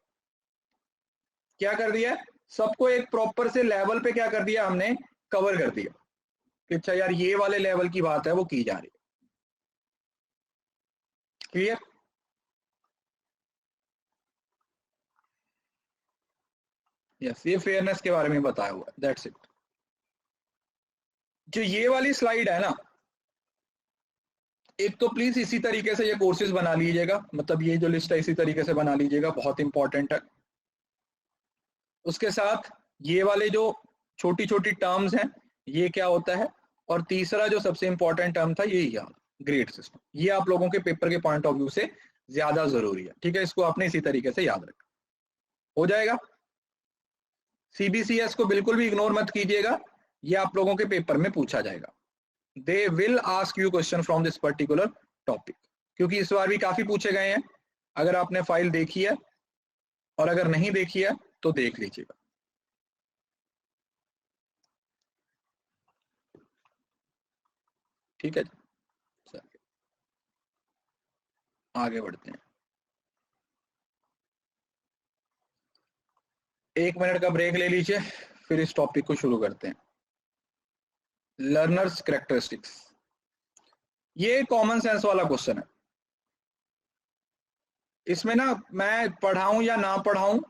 क्या कर दिया? सबको एक प्रॉपर से लेवल पे क्या कर दिया हमने? कवर कर दिया कि अच्छा यार ये वाले लेवल की बात है वो की जा रही है। क्लियर? यस, ये फेयरनेस के बारे में बताया हुआ है, दैट्स इट। जो ये वाली स्लाइड है ना, एक तो प्लीज इसी तरीके से ये कोर्सेज बना लीजिएगा, मतलब ये जो लिस्ट है इसी तरीके से बना लीजिएगा, बहुत इंपॉर्टेंट है। उसके साथ ये वाले जो छोटी छोटी टर्म्स हैं ये क्या होता है, और तीसरा जो सबसे इंपॉर्टेंट टर्म था ये याद, ग्रेड सिस्टम। ये आप लोगों के पेपर के पॉइंट ऑफ व्यू से ज्यादा जरूरी है, ठीक है? इसको आपने इसी तरीके से याद रखा, हो जाएगा। सीबीसीएस को बिल्कुल भी इग्नोर मत कीजिएगा, ये आप लोगों के पेपर में पूछा जाएगा। They will ask you question from this particular topic, क्योंकि इस बार भी काफी पूछे गए हैं। अगर आपने फाइल देखी है और अगर नहीं देखी है तो देख लीजिएगा। ठीक है, आगे बढ़ते हैं। 1 मिनट का ब्रेक ले लीजिए, फिर इस टॉपिक को शुरू करते हैं। लर्नर्स कैरेक्टरिस्टिक्स, ये कॉमन सेंस वाला क्वेश्चन है। इसमें ना मैं पढ़ाऊं या ना पढ़ाऊं,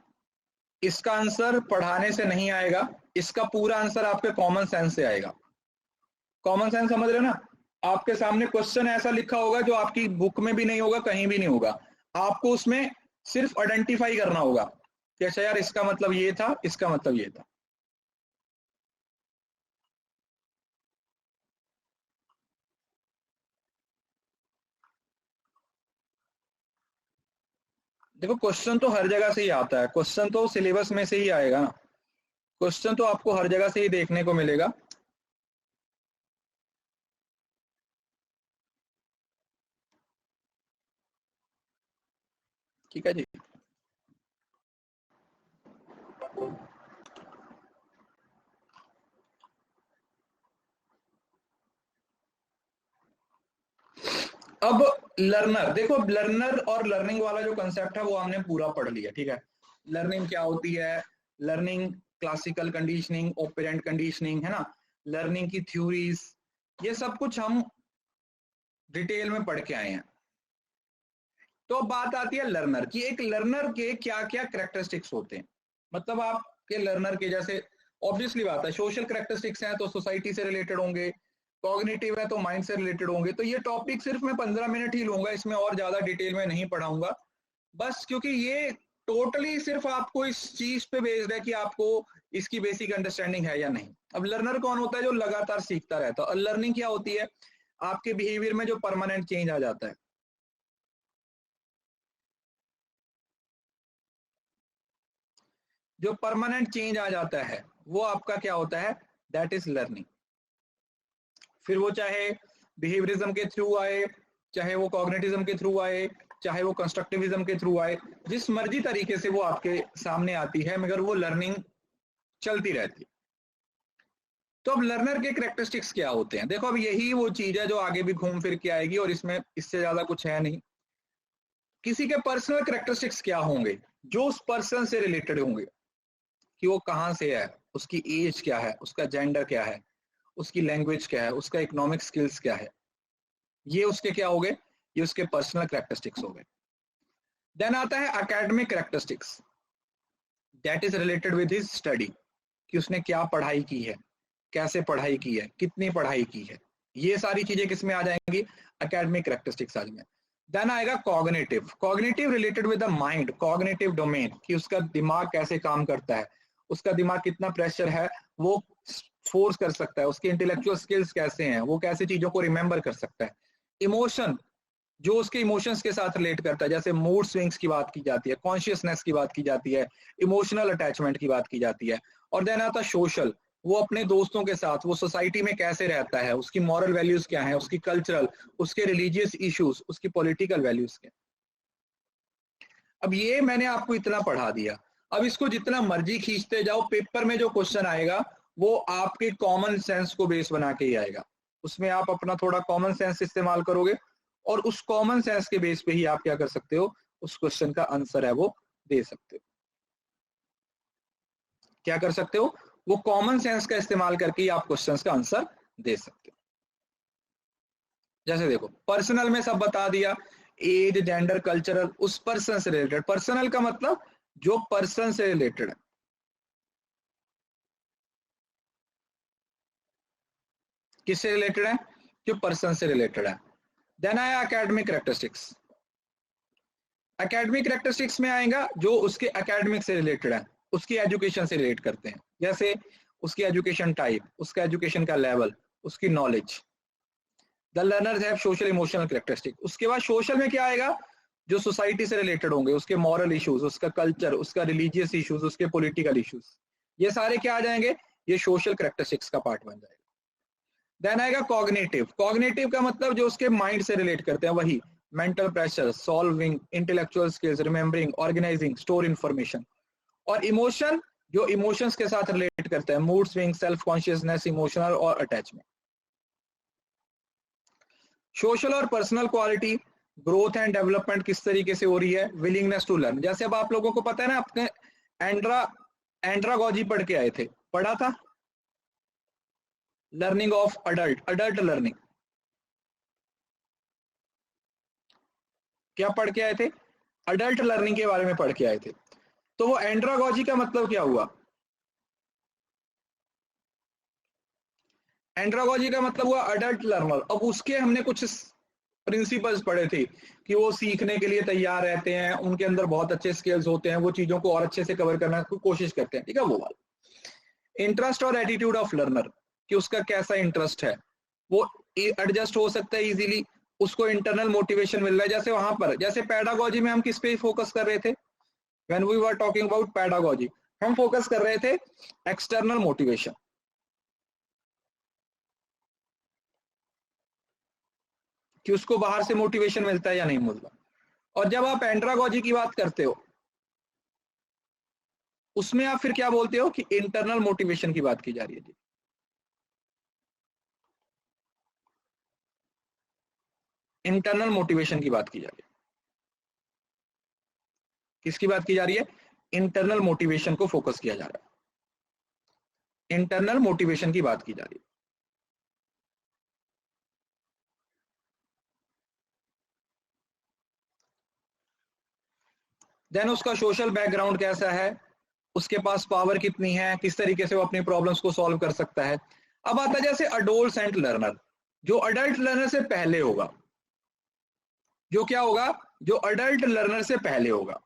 इसका आंसर पढ़ाने से नहीं आएगा, इसका पूरा आंसर आपके कॉमन सेंस से आएगा। कॉमन सेंस समझ रहे हो ना? आपके सामने क्वेश्चन ऐसा लिखा होगा जो आपकी बुक में भी नहीं होगा, कहीं भी नहीं होगा। आपको उसमें सिर्फ आइडेंटिफाई करना होगा कि अच्छा यार इसका मतलब ये था, इसका मतलब ये था। देखो क्वेश्चन तो हर जगह से ही आता है, क्वेश्चन तो सिलेबस में से ही आएगा ना, क्वेश्चन तो आपको हर जगह से ही देखने को मिलेगा। ठीक है जी। अब लर्नर, देखो लर्नर और लर्निंग वाला जो कंसेप्ट है वो हमने पूरा पढ़ लिया, ठीक है? लर्निंग क्या होती है, learning, classical conditioning, operant conditioning, है ना, लर्निंग की थ्योरीज, ये सब कुछ हम डिटेल में पढ़ के आए हैं। तो अब बात आती है लर्नर की। एक लर्नर के क्या क्या कैरेक्टरिस्टिक्स होते हैं, मतलब आपके लर्नर के जैसे ऑब्वियसली बात है, सोशल कैरेक्टरिस्टिक्स हैं तो सोसाइटी से रिलेटेड होंगे, कॉग्निटिव है तो माइंड से रिलेटेड होंगे। तो ये टॉपिक सिर्फ मैं 15 मिनट ही लूंगा, इसमें और ज्यादा डिटेल में नहीं पढ़ाऊंगा, बस क्योंकि ये टोटली सिर्फ आपको इस चीज पे बेस्ड है कि आपको इसकी बेसिक अंडरस्टैंडिंग है या नहीं। अब लर्नर कौन होता है? जो लगातार सीखता रहता है। और लर्निंग क्या होती है? आपके बिहेवियर में जो परमानेंट चेंज आ जाता है। जो परमानेंट चेंज आ जाता है वो आपका क्या होता है? That is learning. फिर वो चाहे बिहेवियरिज्म के थ्रू आए, चाहे वो कॉग्निटिज्म के थ्रू आए, चाहे वो कंस्ट्रक्टिविज्म के थ्रू आए, जिस मर्जी तरीके से वो आपके सामने आती है, मगर वो लर्निंग चलती रहती है। तो अब लर्नर के कैरेक्टरिस्टिक्स क्या होते हैं? देखो अब यही वो चीज है जो आगे भी घूम फिर के आएगी, और इसमें इससे ज्यादा कुछ है नहीं। किसी के पर्सनल कैरेक्टरिस्टिक्स क्या होंगे? जो उस पर्सन से रिलेटेड होंगे, कि वो कहाँ से है, उसकी एज क्या है, उसका जेंडर क्या है, उसकी लैंग्वेज क्या है, उसका इकोनॉमिक स्किल्स क्या है, ये उसके क्या हो गए? ये उसके पर्सनल कैरेक्टरिस्टिक्स हो गए। देन आता है academic characteristics, that is related with his study, कि उसने क्या पढ़ाई की है, कैसे पढ़ाई की है, कितनी पढ़ाई की है, ये सारी चीजें किसमें आ जाएंगी? एकेडमिक कैरेक्टरिस्टिक्स आ जाएंगे। देन आएगा cognitive, cognitive related with the mind, cognitive domain, कि उसका दिमाग कैसे काम करता है, उसका दिमाग कितना प्रेशर है वो फोर्स कर सकता है, उसके इंटेलेक्चुअल स्किल्स कैसे हैं, वो कैसे चीजों को रिमेंबर कर सकता है। इमोशन, जो उसके इमोशंस के साथ रिलेट करता है, जैसे मूड स्विंग्स की बात की जाती है, कॉन्शियसनेस की बात की जाती है, इमोशनल अटैचमेंट की बात की जाती है। और देन आता है सोशल, वो अपने दोस्तों के साथ, वो सोसाइटी में कैसे रहता है, उसकी मॉरल वैल्यूज क्या है, उसकी कल्चरल, उसके रिलीजियस इश्यूज, उसकी पॉलिटिकल वैल्यूज क्या। अब ये मैंने आपको इतना पढ़ा दिया, अब इसको जितना मर्जी खींचते जाओ, पेपर में जो क्वेश्चन आएगा वो आपके कॉमन सेंस को बेस बना के ही आएगा। उसमें आप अपना थोड़ा कॉमन सेंस इस्तेमाल करोगे और उस कॉमन सेंस के बेस पे ही आप क्या कर सकते हो, उस क्वेश्चन का आंसर है वो दे सकते हो। क्या कर सकते हो, वो कॉमन सेंस का इस्तेमाल करके ही आप क्वेश्चंस का आंसर दे सकते हो। जैसे देखो पर्सनल में सब बता दिया, एज, जेंडर, कल्चरल, उस पर्सन से रिलेटेड। पर्सनल का मतलब जो पर्सन से रिलेटेड है, किससे रिलेटेड है, जो पर्सन से रिलेटेड है। देन आया एकेडमिक कैरेक्टरिस्टिक्स। एकेडमिक कैरेक्टरिस्टिक्स में आएगा जो उसके एकेडमिक से रिलेटेड है, उसकी एजुकेशन से रिलेट करते हैं, जैसे उसकी एजुकेशन टाइप, उसका एजुकेशन का लेवल, उसकी knowledge. The learners have social emotional characteristic. उसके बाद सोशल में क्या आएगा, जो सोसाइटी से रिलेटेड होंगे, उसके मॉरल इश्यूज, उसका कल्चर, उसका रिलीजियस इश्यूज, उसके पॉलिटिकल इश्यूज, ये सारे क्या आ जाएंगे, ये सोशल कैरेक्टरिस्टिक्स का पार्ट बन जाएगा। देन आएगा कॉग्निटिव। कॉग्निटिव का मतलब जो उसके माइंड से रिलेट करते हैं, वही mental pressure, solving, intellectual skills, remembering, organising, store information. और इमोशन, जो इमोशंस के साथ रिलेट करते हैं, mood swing, self consciousness, emotional और अटैचमेंट। सोशल और personal quality, growth and development किस तरीके से हो रही है, विलिंगनेस टू लर्न। जैसे अब आप लोगों को पता है ना, अपने एंड्रागोजी पढ़ के आए थे, पढ़ा था लर्निंग ऑफ अडल्ट लर्निंग, क्या पढ़ के आए थे, अडल्ट लर्निंग के बारे में पढ़ के आए थे। तो वो एंड्रागोजी का मतलब क्या हुआ, एंड्रागोजी का मतलब हुआ अडल्ट लर्नर। अब उसके हमने कुछ प्रिंसिपल्स पढ़े थे कि वो सीखने के लिए तैयार रहते हैं, उनके अंदर बहुत अच्छे स्किल्स होते हैं, वो चीजों को और अच्छे से कवर करने की कोशिश करते हैं, ठीक है। वो वाला इंटरेस्ट और एटीट्यूड ऑफ लर्नर, कि उसका कैसा इंटरेस्ट है, वो एडजस्ट हो सकता है इजीली, उसको इंटरनल मोटिवेशन मिल रहा है। जैसे वहां पर, जैसे पेडागोजी में हम किस पे फोकस कर रहे थे, when we were talking about pedagogy, हम फोकस कर रहे थे एक्सटर्नल मोटिवेशन, कि उसको बाहर से मोटिवेशन मिलता है या नहीं मिलता। और जब आप एंड्रागोजी की बात करते हो, उसमें आप फिर क्या बोलते हो कि इंटरनल मोटिवेशन की बात की जा रही है जी। इंटरनल मोटिवेशन की बात की जा रही है, किसकी बात की जा रही है, इंटरनल मोटिवेशन को फोकस किया जा रहा है, इंटरनल मोटिवेशन की बात की जा रही है। देन उसका सोशल बैकग्राउंड कैसा है, उसके पास पावर कितनी है, किस तरीके से वो अपनी प्रॉब्लम्स को सॉल्व कर सकता है। अब आता है जैसे अडोलसेंट लर्नर, जो अडल्ट लर्नर से पहले होगा, जो क्या होगा, जो अडल्ट लर्नर से पहले होगा।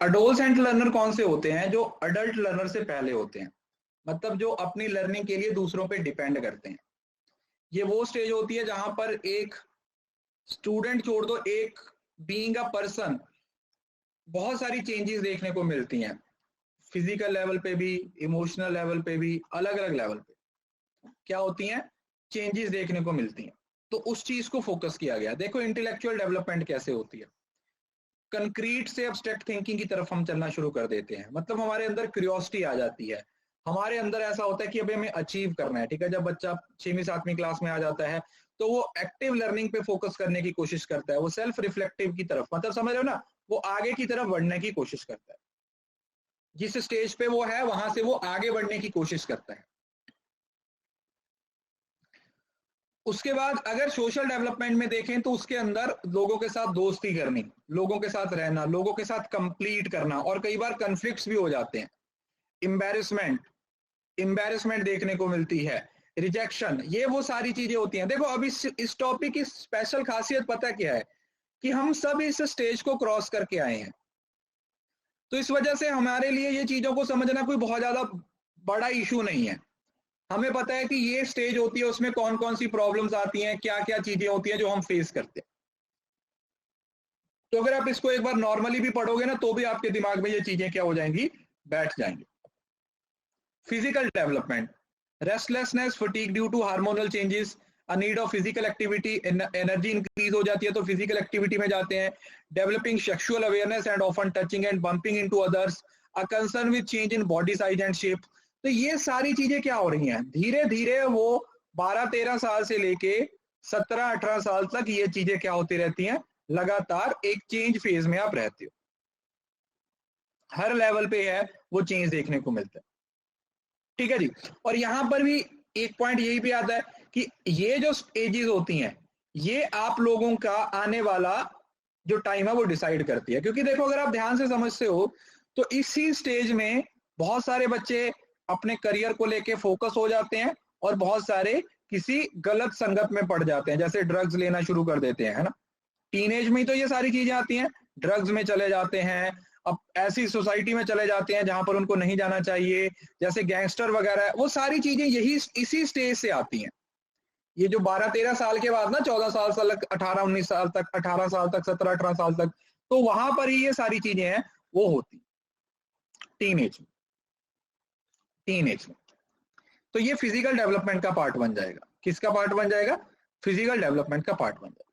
अडोलसेंट लर्नर कौन से होते हैं, जो अडल्ट लर्नर से पहले होते हैं, मतलब जो अपनी लर्निंग के लिए दूसरों पे डिपेंड करते हैं। ये वो स्टेज होती है जहां पर एक स्टूडेंट छोड़ दो, एक बीइंग अ पर्सन, बहुत सारी चेंजेस देखने को मिलती हैं, फिजिकल लेवल पे भी, इमोशनल लेवल पे भी, अलग अलग लेवल पे क्या होती हैं, चेंजेस देखने को मिलती हैं। तो उस चीज को फोकस किया गया। देखो इंटेलेक्चुअल डेवलपमेंट कैसे होती है, कंक्रीट से एब्स्ट्रैक्ट थिंकिंग की तरफ हम चलना शुरू कर देते हैं, मतलब हमारे अंदर क्यूरियोसिटी आ जाती है, हमारे अंदर ऐसा होता है कि अभी हमें अचीव करना है, ठीक है। जब बच्चा 6वीं 7वीं क्लास में आ जाता है तो वो एक्टिव लर्निंग पे फोकस करने की कोशिश करता है, वो सेल्फ रिफ्लेक्टिव की तरफ, मतलब समझ रहे हो ना, वो आगे की तरफ बढ़ने की कोशिश करता है, जिस स्टेज पे वो है वहां से वो आगे बढ़ने की कोशिश करता है। उसके बाद अगर सोशल डेवलपमेंट में देखें तो उसके अंदर लोगों के साथ दोस्ती करनी, लोगों के साथ रहना, लोगों के साथ कंप्लीट करना, और कई बार कन्फ्लिक्ट्स भी हो जाते हैं, एम्बैरेसमेंट देखने को मिलती है, रिजेक्शन, ये वो सारी चीजें होती हैं। देखो अब इस टॉपिक की स्पेशल खासियत पता क्या है, कि हम सब इस स्टेज को क्रॉस करके आए हैं, तो इस वजह से हमारे लिए ये चीजों को समझना कोई बहुत ज्यादा बड़ा इशू नहीं है। हमें पता है कि ये स्टेज होती है, उसमें कौन कौन सी प्रॉब्लम्स आती हैं, क्या क्या चीजें होती हैं जो हम फेस करते हैं। तो अगर आप इसको एक बार नॉर्मली भी पढ़ोगे ना, तो भी आपके दिमाग में ये चीजें क्या हो जाएंगी, बैठ जाएंगी। Physical development, restlessness, fatigue due to hormonal changes, a need of physical activity, energy increase हो जाती है तो फिजिकल एक्टिविटी में जाते हैं। Developing sexual awareness and often touching and bumping into others, a concern with change in body size and shape. तो ये सारी चीजें क्या हो रही हैं, धीरे धीरे वो 12-13 साल से लेके 17-18 साल तक ये चीजें क्या होती रहती हैं, लगातार एक चेंज फेज में आप रहते हो, हर लेवल पे है वो चेंज देखने को मिलता है। ठीक है जी। और यहां पर भी एक पॉइंट यही भी आता है कि ये जो एजेस होती हैं ये आप लोगों का आने वाला जो टाइम है वो डिसाइड करती है। क्योंकि देखो अगर आप ध्यान से समझते हो तो इसी स्टेज में बहुत सारे बच्चे अपने करियर को लेके फोकस हो जाते हैं और बहुत सारे किसी गलत संगत में पड़ जाते हैं, जैसे ड्रग्स लेना शुरू कर देते हैं, है ना। टीनेज में ही तो ये सारी चीजें आती हैं, ड्रग्स में चले जाते हैं, अब ऐसी सोसाइटी में चले जाते हैं जहां पर उनको नहीं जाना चाहिए, जैसे गैंगस्टर वगैरह, वो सारी चीजें यही इसी स्टेज से आती हैं। ये जो 12-13 साल के बाद ना 14 साल तक, 18-19 साल तक, 18 साल तक, 17-18 साल तक, तो वहां पर ही ये सारी चीजें हैं वो होती टीनेज में। तो ये फिजिकल डेवलपमेंट का पार्ट बन जाएगा। किसका पार्ट बन जाएगा? फिजिकल डेवलपमेंट का पार्ट बन जाएगा।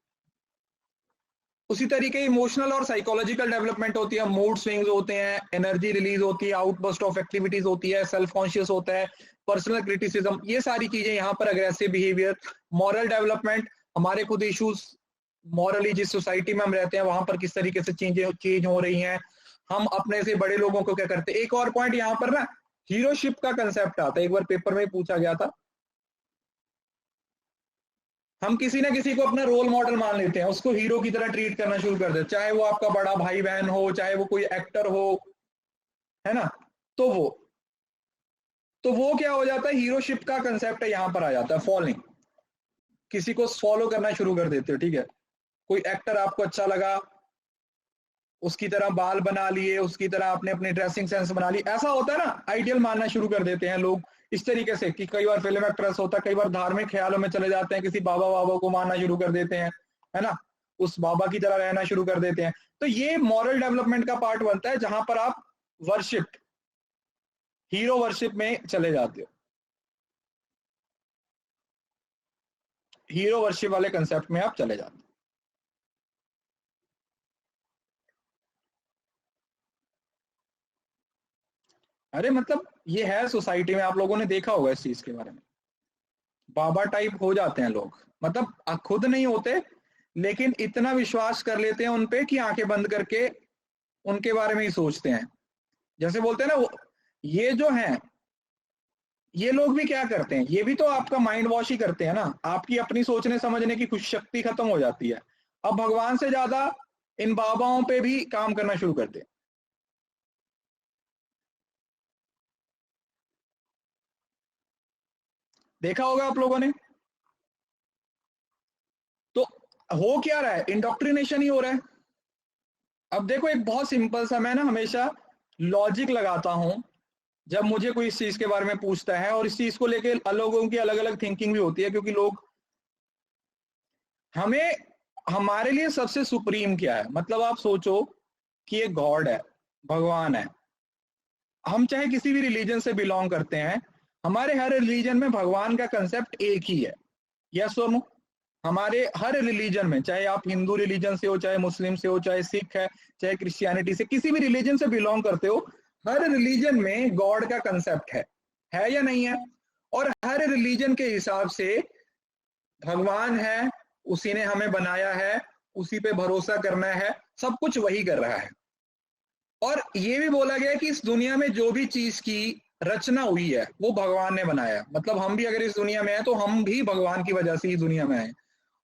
उसी तरीके इमोशनल और साइकोलॉजिकल डेवलपमेंट होती है, मूड स्विंग्स होते हैं, एनर्जी रिलीज होती है, आउटबर्स्ट ऑफ एक्टिविटीज होती है, सेल्फ कॉन्शियस होता है, पर्सनल क्रिटिसिज्म, ये सारी चीजें यहाँ पर, अग्रेसिव बिहेवियर, मॉरल डेवलपमेंट, हमारे खुद इश्यूज मॉरली जिस सोसाइटी में हम रहते हैं वहां पर किस तरीके से चेंज हो रही हैं, हम अपने से बड़े लोगों को क्या करते हैं। एक और पॉइंट यहाँ पर ना हीरोशिप का कंसेप्ट आता है, एक बार पेपर में पूछा गया था। हम किसी ना किसी को अपना रोल मॉडल मान लेते हैं, उसको हीरो की तरह ट्रीट करना शुरू कर देते, चाहे वो आपका बड़ा भाई बहन हो, चाहे वो कोई एक्टर हो, है ना। तो वो क्या हो जाता है, हीरोशिप का कंसेप्ट है यहाँ पर आ जाता है, फॉलोइंग, किसी को फॉलो करना शुरू कर देते हो। ठीक है, कोई एक्टर आपको अच्छा लगा, उसकी तरह बाल बना लिए, उसकी तरह आपने अपनी ड्रेसिंग सेंस बना ली, ऐसा होता है ना, आइडियल मानना शुरू कर देते हैं लोग इस तरीके से कि कई बार फिल्म एक्ट्रेस होता है, कई बार धार्मिक ख्यालों में चले जाते हैं, किसी बाबा बाबा को मानना शुरू कर देते हैं, है ना, उस बाबा की तरह रहना शुरू कर देते हैं। तो ये मॉरल डेवलपमेंट का पार्ट बनता है जहां पर आप वर्शिप, हीरो वर्शिप में चले जाते हो, हीरो वर्शिप वाले कंसेप्ट में आप चले जाते हो। अरे मतलब ये है सोसाइटी में, आप लोगों ने देखा होगा इस चीज के बारे में, बाबा टाइप हो जाते हैं लोग, मतलब खुद नहीं होते लेकिन इतना विश्वास कर लेते हैं उनपे कि आंखें बंद करके उनके बारे में ही सोचते हैं। जैसे बोलते हैं ना, ये जो हैं ये लोग भी क्या करते हैं, ये भी तो आपका माइंड वॉश ही करते हैं ना, आपकी अपनी सोचने समझने की कुछ शक्ति खत्म हो जाती है। अब भगवान से ज्यादा इन बाबाओं पे भी काम करना शुरू करते हैं। देखा होगा आप लोगों ने। तो हो क्या रहा है, इंडोक्ट्रिनेशन ही हो रहा है। अब देखो एक बहुत सिंपल सा, मैं ना हमेशा लॉजिक लगाता हूं जब मुझे कोई इस चीज के बारे में पूछता है, और इस चीज को लेके लोगों की अलग अलग थिंकिंग भी होती है, क्योंकि लोग, हमें, हमारे लिए सबसे सुप्रीम क्या है, मतलब आप सोचो कि एक गॉड है, भगवान है, हम चाहे किसी भी रिलीजन से बिलोंग करते हैं, हमारे हर रिलीजन में भगवान का कंसेप्ट एक ही है, यस और नो। हमारे हर रिलीजन में, चाहे आप हिंदू रिलीजन से हो, चाहे मुस्लिम से हो, चाहे सिख है, चाहे क्रिश्चियनिटी से, किसी भी रिलीजन से बिलोंग करते हो, हर रिलीजन में गॉड का कंसेप्ट है या नहीं है। और हर रिलीजन के हिसाब से भगवान है, उसी ने हमें बनाया है, उसी पे भरोसा करना है, सब कुछ वही कर रहा है। और ये भी बोला गया है कि इस दुनिया में जो भी चीज की रचना हुई है वो भगवान ने बनाया, मतलब हम भी अगर इस दुनिया में हैं तो हम भी भगवान की वजह से इस दुनिया में आए।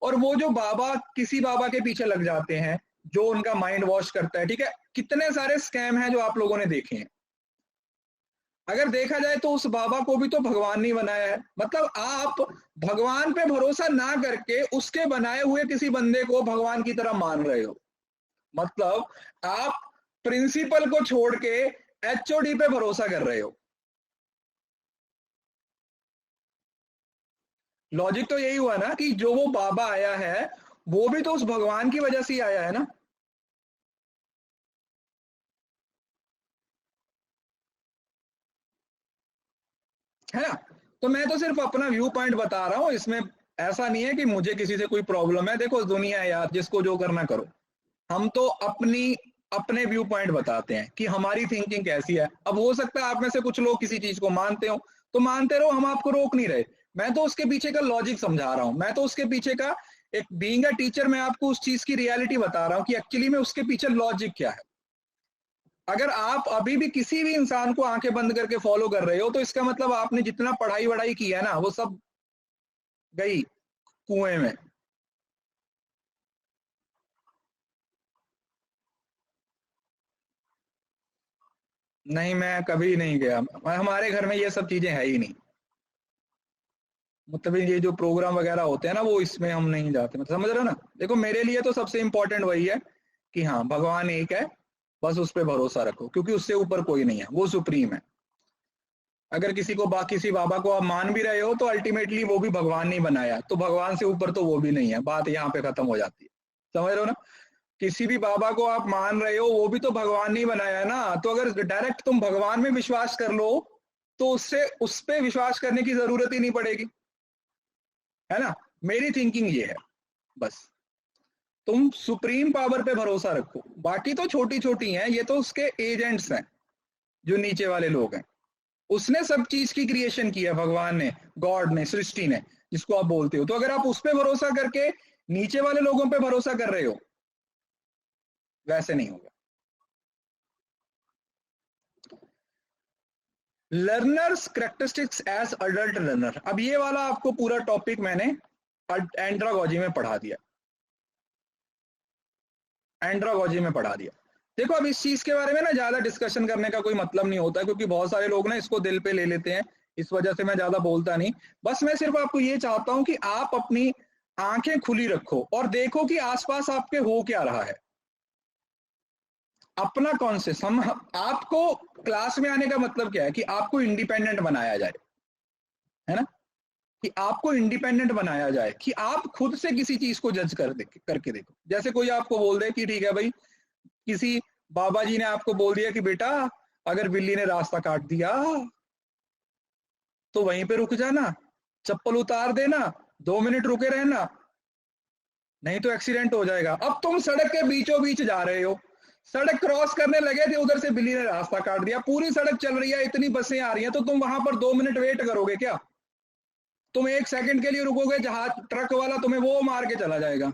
और वो जो बाबा, किसी बाबा के पीछे लग जाते हैं जो उनका माइंड वॉश करता है, ठीक है, कितने सारे स्कैम हैं जो आप लोगों ने देखे हैं। अगर देखा जाए तो उस बाबा को भी तो भगवान ने बनाया है, मतलब आप भगवान पे भरोसा ना करके उसके बनाए हुए किसी बंदे को भगवान की तरह मान रहे हो, मतलब आप प्रिंसिपल को छोड़ के एचओडी पे भरोसा कर रहे हो। लॉजिक तो यही हुआ ना कि जो वो बाबा आया है वो भी तो उस भगवान की वजह से ही आया है ना। है ना। तो मैं तो सिर्फ अपना व्यू पॉइंट बता रहा हूं, इसमें ऐसा नहीं है कि मुझे किसी से कोई प्रॉब्लम है। देखो दुनिया है यार, जिसको जो करना करो, हम तो अपनी अपने व्यू पॉइंट बताते हैं कि हमारी थिंकिंग कैसी है। अब हो सकता है आप में से कुछ लोग किसी चीज को मानते हो तो मानते रहो, हम आपको रोक नहीं रहे। मैं तो उसके पीछे का लॉजिक समझा रहा हूं, मैं तो उसके पीछे का एक बीइंग अ टीचर मैं आपको उस चीज की रियलिटी बता रहा हूं कि एक्चुअली में उसके पीछे लॉजिक क्या है। अगर आप अभी भी किसी भी इंसान को आंखें बंद करके फॉलो कर रहे हो तो इसका मतलब आपने जितना पढ़ाई वढ़ाई की है ना वो सब गई कुएं में। नहीं, मैं कभी नहीं गया, हमारे घर में ये सब चीजें है ही नहीं। मतलब ये जो प्रोग्राम वगैरह होते हैं ना वो इसमें हम नहीं जाते, मतलब समझ रहे हो ना। देखो मेरे लिए तो सबसे इंपॉर्टेंट वही है कि हाँ भगवान एक है, बस उस पर भरोसा रखो क्योंकि उससे ऊपर कोई नहीं है, वो सुप्रीम है। अगर किसी को किसी बाबा को आप मान भी रहे हो तो अल्टीमेटली वो भी भगवान नहीं बनाया, तो भगवान से ऊपर तो वो भी नहीं है, बात यहाँ पे खत्म हो जाती है। समझ रहे हो ना। किसी भी बाबा को आप मान रहे हो वो भी तो भगवान नहीं बनाया है ना। तो अगर डायरेक्ट तुम भगवान में विश्वास कर लो तो उससे उस पर विश्वास करने की जरूरत ही नहीं पड़ेगी, है ना। मेरी थिंकिंग ये है बस। तुम सुप्रीम पावर पे भरोसा रखो, बाकी तो छोटी छोटी हैं, ये तो उसके एजेंट्स हैं जो नीचे वाले लोग हैं। उसने सब चीज की क्रिएशन की है, भगवान ने, गॉड ने, सृष्टि ने, जिसको आप बोलते हो। तो अगर आप उस पर भरोसा करके नीचे वाले लोगों पे भरोसा कर रहे हो, वैसे नहीं होगा। Learners characteristics as adult learner, अब ये वाला आपको पूरा टॉपिक मैंने एंड्रागोजी में पढ़ा दिया, एंड्रागोजी में पढ़ा दिया। देखो अब इस चीज के बारे में ना ज्यादा डिस्कशन करने का कोई मतलब नहीं होता क्योंकि बहुत सारे लोग ना इसको दिल पे ले लेते हैं, इस वजह से मैं ज्यादा बोलता नहीं। बस मैं सिर्फ आपको ये चाहता हूं कि आप अपनी आंखें खुली रखो और देखो कि आसपास आपके हो क्या रहा है। अपना कॉन्शियस हम आपको क्लास में आने का मतलब क्या है कि आपको इंडिपेंडेंट बनाया जाए, है ना। कि आपको इंडिपेंडेंट बनाया जाए, कि आप खुद से किसी चीज को जज करके देखो। जैसे कोई आपको बोल दे कि ठीक है भाई, किसी बाबा जी ने आपको बोल दिया कि बेटा अगर बिल्ली ने रास्ता काट दिया तो वहीं पे रुक जाना, चप्पल उतार देना, 2 मिनट रुके रहना, नहीं तो एक्सीडेंट हो जाएगा। अब तुम सड़क के बीचों बीच जा रहे हो, सड़क क्रॉस करने लगे थे, उधर से बिल्ली ने रास्ता काट दिया, पूरी सड़क चल रही है, इतनी बसें आ रही हैं, तो तुम वहां पर 2 मिनट वेट करोगे क्या? तुम 1 सेकंड के लिए रुकोगे, जहाज ट्रक वाला तुम्हें वो मार के चला जाएगा।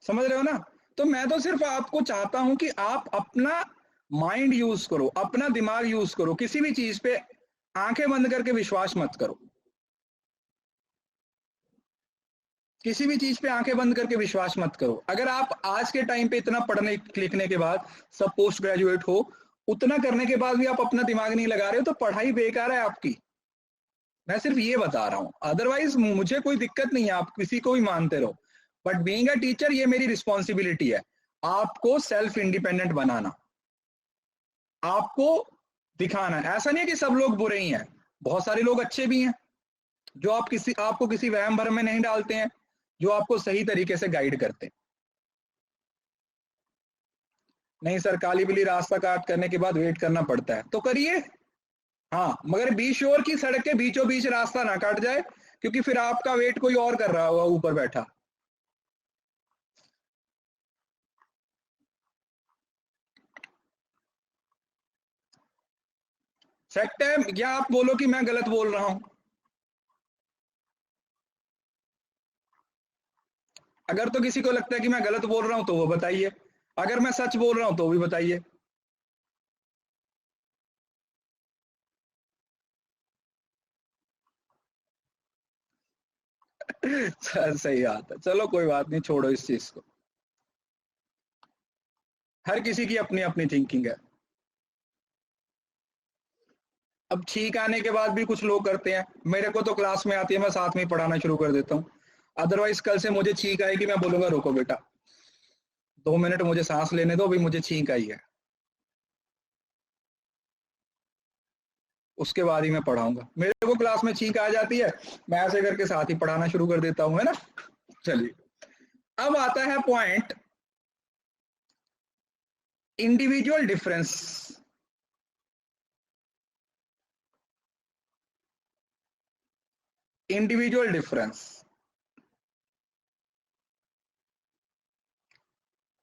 समझ रहे हो ना। तो मैं तो सिर्फ आपको चाहता हूं कि आप अपना माइंड यूज करो, अपना दिमाग यूज करो, किसी भी चीज पे आंखें बंद करके विश्वास मत करो। किसी भी चीज पे आंखें बंद करके विश्वास मत करो। अगर आप आज के टाइम पे इतना पढ़ने लिखने के बाद, सब पोस्ट ग्रेजुएट हो, उतना करने के बाद भी आप अपना दिमाग नहीं लगा रहे हो तो पढ़ाई बेकार है आपकी। मैं सिर्फ ये बता रहा हूं, अदरवाइज मुझे कोई दिक्कत नहीं है, आप किसी को भी मानते रहो। बट बीइंग अ टीचर ये मेरी रिस्पॉन्सिबिलिटी है, आपको सेल्फ इंडिपेंडेंट बनाना, आपको दिखाना। ऐसा नहीं है कि सब लोग बुरे ही हैं, बहुत सारे लोग अच्छे भी हैं जो आपको किसी वहम भरम में नहीं डालते हैं, जो आपको सही तरीके से गाइड करते हैं। नहीं सर, काली बिल्ली रास्ता काट करने के बाद वेट करना पड़ता है तो करिए, हाँ, मगर बी श्योर की सड़क के बीचों बीच रास्ता ना काट जाए, क्योंकि फिर आपका वेट कोई और कर रहा होगा ऊपर बैठा। फैक्ट है, या आप बोलो कि मैं गलत बोल रहा हूं। अगर तो किसी को लगता है कि मैं गलत बोल रहा हूं तो वो बताइए, अगर मैं सच बोल रहा हूं तो भी बताइए। सही बात है, चलो कोई बात नहीं, छोड़ो इस चीज को। हर किसी की अपनी अपनी थिंकिंग है। अब छींक आने के बाद भी कुछ लोग करते हैं, मेरे को तो क्लास में आती है, मैं साथ में ही पढ़ाना शुरू कर देता हूँ। अदरवाइज कल से मुझे छींक आएगी, मैं बोलूंगा रुको बेटा, 2 मिनट मुझे सांस लेने दो, अभी मुझे छींक आई है, उसके बाद ही मैं पढ़ाऊंगा। मेरे को क्लास में छींक आ जाती है, मैं ऐसे करके साथ ही पढ़ाना शुरू कर देता हूँ, है ना। चलिए, अब आता है point individual difference. Individual difference.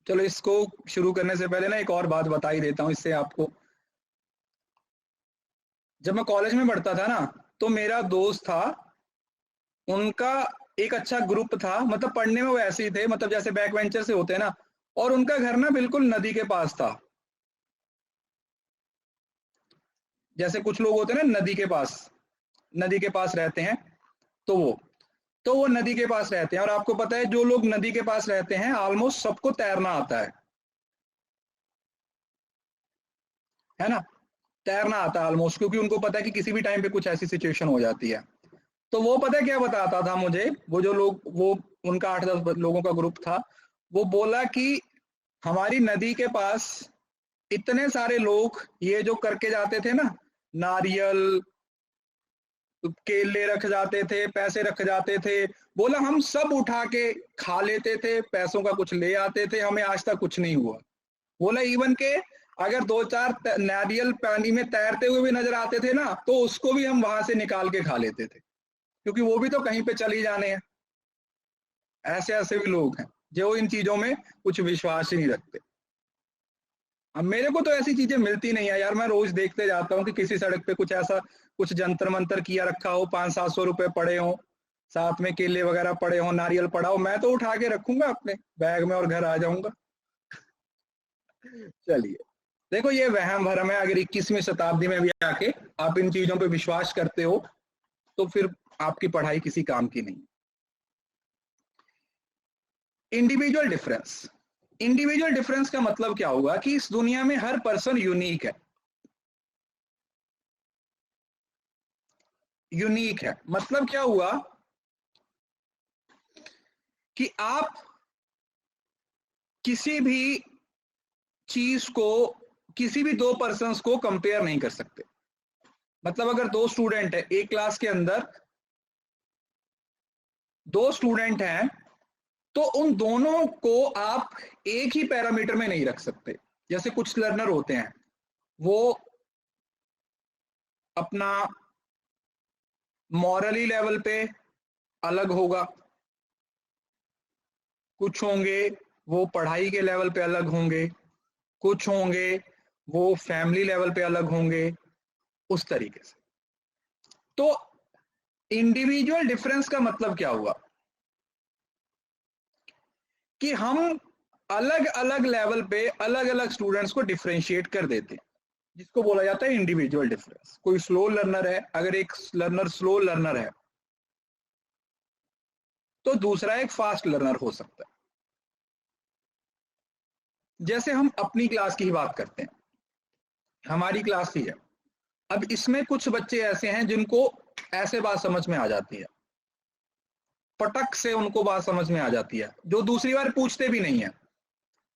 चलो इसको शुरू करने से पहले ना एक और बात बता ही देता हूं, इससे आपको, जब मैं कॉलेज में पढ़ता था ना तो मेरा दोस्त था, उनका एक अच्छा ग्रुप था, मतलब पढ़ने में वो ऐसे ही थे, मतलब जैसे बैक वेंचर से होते हैं ना, और उनका घर ना बिल्कुल नदी के पास था। जैसे कुछ लोग होते हैं ना नदी के पास रहते हैं, तो वो नदी के पास रहते हैं। और आपको पता है जो लोग नदी के पास रहते हैं ऑलमोस्ट सबको तैरना आता है ना, तैरना आता है ऑलमोस्ट, क्योंकि उनको पता है कि किसी भी टाइम पे कुछ ऐसी सिचुएशन हो जाती है। तो वो पता है क्या बताता था मुझे, वो जो लोग, वो उनका 8-10 लोगों का ग्रुप था, वो बोला कि हमारी नदी के पास इतने सारे लोग ये जो करके जाते थे ना, नारियल केले रख जाते थे, पैसे रख जाते थे, बोला हम सब उठा के खा लेते थे, पैसों का कुछ ले आते थे, हमें आज तक कुछ नहीं हुआ। बोला इवन के अगर 2-4 नारियल पानी में तैरते हुए भी नजर आते थे ना, तो उसको भी हम वहां से निकाल के खा लेते थे, क्योंकि वो भी तो कहीं पे चली जाने हैं। ऐसे ऐसे भी लोग हैं जो इन चीजों में कुछ विश्वास ही नहीं रखते। अब मेरे को तो ऐसी चीजें मिलती नहीं है यार, मैं रोज देखते जाता हूँ कि किसी सड़क पे कुछ ऐसा, कुछ जंतर मंतर किया रखा हो, 500-700 रुपए पड़े हो, साथ में केले वगैरह पड़े हो, नारियल पड़ा हो, मैं तो उठा के रखूंगा अपने बैग में और घर आ जाऊंगा। चलिए, देखो ये वहम भरम है। अगर 21वीं शताब्दी में भी आके आप इन चीजों पे विश्वास करते हो तो फिर आपकी पढ़ाई किसी काम की नहीं। इंडिविजुअल डिफरेंस, इंडिविजुअल डिफरेंस का मतलब क्या हुआ कि इस दुनिया में हर पर्सन यूनिक है। यूनिक है मतलब क्या हुआ कि आप किसी भी चीज को, किसी भी दो पर्सन्स को कंपेयर नहीं कर सकते। मतलब अगर दो स्टूडेंट है एक क्लास के अंदर, दो स्टूडेंट हैं, तो उन दोनों को आप एक ही पैरामीटर में नहीं रख सकते। जैसे कुछ लर्नर होते हैं, वो अपना मॉरली लेवल पे अलग होगा, कुछ होंगे वो पढ़ाई के लेवल पे अलग होंगे, कुछ होंगे वो फैमिली लेवल पे अलग होंगे, उस तरीके से। तो इंडिविजुअल डिफरेंस का मतलब क्या हुआ कि हम अलग अलग लेवल पे अलग अलग स्टूडेंट्स को डिफरेंशिएट कर देते हैं, जिसको बोला जाता है इंडिविजुअल डिफरेंस। कोई स्लो लर्नर है, अगर एक लर्नर स्लो लर्नर है तो दूसरा एक फास्ट लर्नर हो सकता है। जैसे हम अपनी क्लास की ही बात करते हैं, हमारी क्लास ही है, अब इसमें कुछ बच्चे ऐसे हैं जिनको ऐसे बात समझ में आ जाती है, पटक से उनको बात समझ में आ जाती है, जो दूसरी बार पूछते भी नहीं है,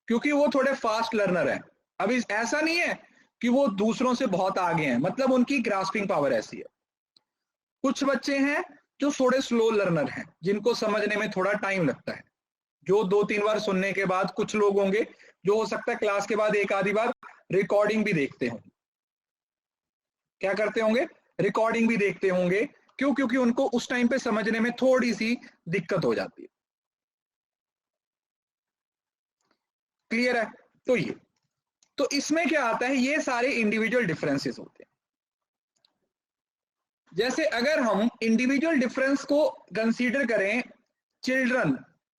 क्योंकि वो थोड़े फास्ट लर्नर हैं। अभी ऐसा नहीं है कि वो दूसरों से बहुत आगे हैं, मतलब उनकी ग्रास्पिंग पावर ऐसी है। कुछ बच्चे हैं जो थोड़े स्लो लर्नर हैं, जिनको समझने में थोड़ा टाइम लगता है, जो 2-3 बार सुनने के बाद, कुछ लोग होंगे जो हो सकता है क्लास के बाद एक आधी बार रिकॉर्डिंग भी देखते हों। क्या करते होंगे? रिकॉर्डिंग भी देखते होंगे। क्यों? क्योंकि उनको उस टाइम पे समझने में थोड़ी सी दिक्कत हो जाती है। क्लियर है? तो इसमें क्या आता है, ये सारे इंडिविजुअल डिफरेंसेस होते हैं। जैसे अगर हम इंडिविजुअल डिफरेंस को कंसीडर करें, चिल्ड्रन,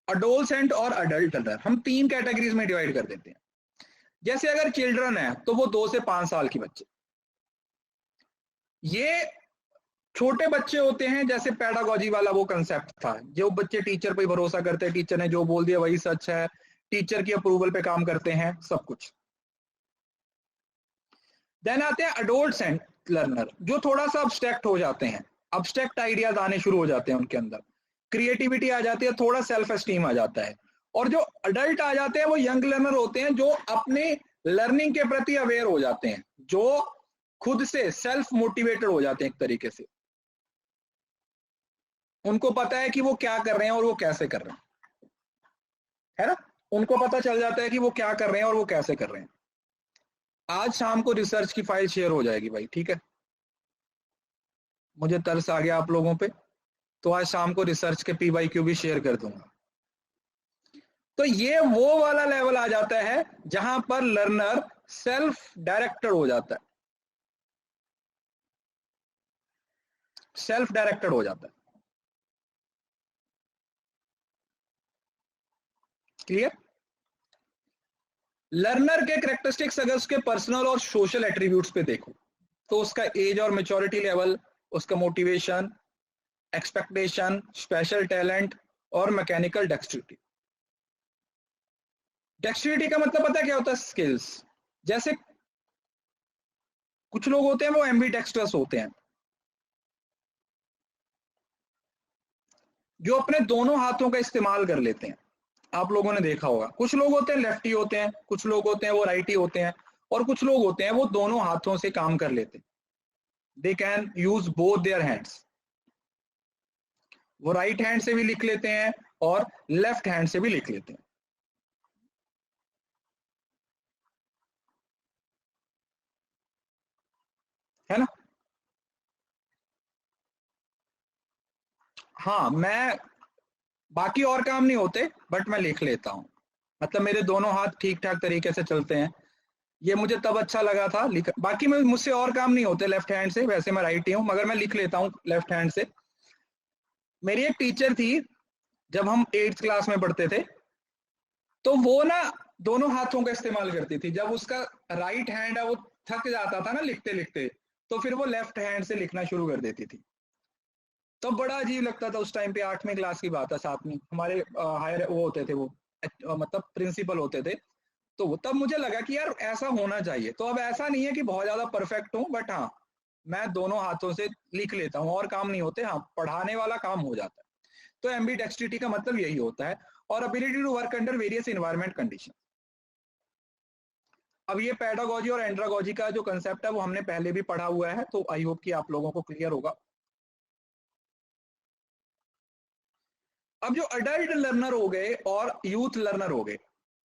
अडोलसेंट और अडल्ट लर्नर, हम 3 कैटेगरीज में डिवाइड कर देते हैं। जैसे अगर चिल्ड्रन है तो वो 2 से 5 साल के बच्चे, ये छोटे बच्चे होते हैं। जैसे पेडागोजी वाला वो कंसेप्ट था, जो बच्चे टीचर पे भरोसा करते हैं, टीचर ने जो बोल दिया वही सच है, टीचर की अप्रूवल पे काम करते हैं, सब कुछ। देन आते हैं अडोल्ट लर्नर, जो थोड़ा सा अब्स्ट्रैक्ट हो जाते हैं, अब्स्ट्रैक्ट आइडियाज आने शुरू हो जाते हैं उनके अंदर, क्रिएटिविटी आ जाती है, थोड़ा सेल्फ एस्टीम आ जाता है। और जो अडल्ट आ जाते हैं वो यंग लर्नर होते हैं, जो अपने लर्निंग के प्रति अवेयर हो जाते हैं, जो खुद से सेल्फ मोटिवेटेड हो जाते हैं एक तरीके से। उनको पता है कि वो क्या कर रहे हैं और वो कैसे कर रहे हैं, है ना? उनको पता चल जाता है कि वो क्या कर रहे हैं और वो कैसे कर रहे हैं। आज शाम को रिसर्च की फाइल शेयर हो जाएगी भाई, ठीक है? मुझे तरस आ गया आप लोगों पे। तो आज शाम को रिसर्च के PYQ भी शेयर कर दूंगा। तो ये वो वाला लेवल आ जाता है जहां पर लर्नर सेल्फ डायरेक्टेड हो जाता है, सेल्फ डायरेक्टेड हो जाता है। क्लियर? लर्नर के कैरेक्टरिस्टिक्स अगर उसके पर्सनल और सोशल एट्रीब्यूट्स पे देखो तो उसका एज और मैच्योरिटी लेवल, उसका मोटिवेशन, एक्सपेक्टेशन, स्पेशल टैलेंट और मैकेनिकल डेक्स्ट्रिटी। डेक्स्ट्रिटी का मतलब पता है क्या होता है? स्किल्स। जैसे कुछ लोग होते हैं वो एम्बीडेक्स्ट्रस होते हैं, जो अपने दोनों हाथों का इस्तेमाल कर लेते हैं। आप लोगों ने देखा होगा, कुछ लोग होते हैं लेफ्टी होते हैं, कुछ लोग होते हैं वो राइटी होते हैं, और कुछ लोग होते हैं वो दोनों हाथों से काम कर लेते हैं। They can use both their hands. वो राइट हैंड से भी लिख लेते हैं और लेफ्ट हैंड से भी लिख लेते हैं, है ना? हाँ, मैं बाकी और काम नहीं होते बट मैं लिख लेता हूँ। मतलब मेरे दोनों हाथ ठीक ठाक तरीके से चलते हैं। ये मुझे तब अच्छा लगा था बाकी मैं मुझसे और काम नहीं होते लेफ्ट हैंड से, वैसे मैं राइट ही हूँ मगर मैं लिख लेता हूँ लेफ्ट हैंड से। मेरी एक टीचर थी जब हम 8th क्लास में पढ़ते थे, तो वो ना दोनों हाथों का इस्तेमाल करती थी। जब उसका राइट हैंड है वो थक जाता था ना लिखते लिखते, तो फिर वो लेफ्ट हैंड से लिखना शुरू कर देती थी। तो बड़ा अजीब लगता था उस टाइम पे, 8वीं क्लास की बात है, 7वीं। हमारे हायर वो होते थे वो मतलब प्रिंसिपल होते थे। तो तब मुझे लगा कि यार ऐसा होना चाहिए। तो अब ऐसा नहीं है कि बहुत ज्यादा परफेक्ट हूँ, बट हाँ मैं दोनों हाथों से लिख लेता हूँ और काम नहीं होते। हाँ, पढ़ाने वाला काम हो जाता है। तो एम्बीडेक्स्ट्रिटी का मतलब यही होता है। और ability to work under various environment condition. अब ये पेडागोजी और एंड्रागोजी का जो कंसेप्ट है वो हमने पहले भी पढ़ा हुआ है, तो आई होप कि आप लोगों को क्लियर होगा। अब जो अडल्ट लर्नर हो गए और यूथ लर्नर हो गए,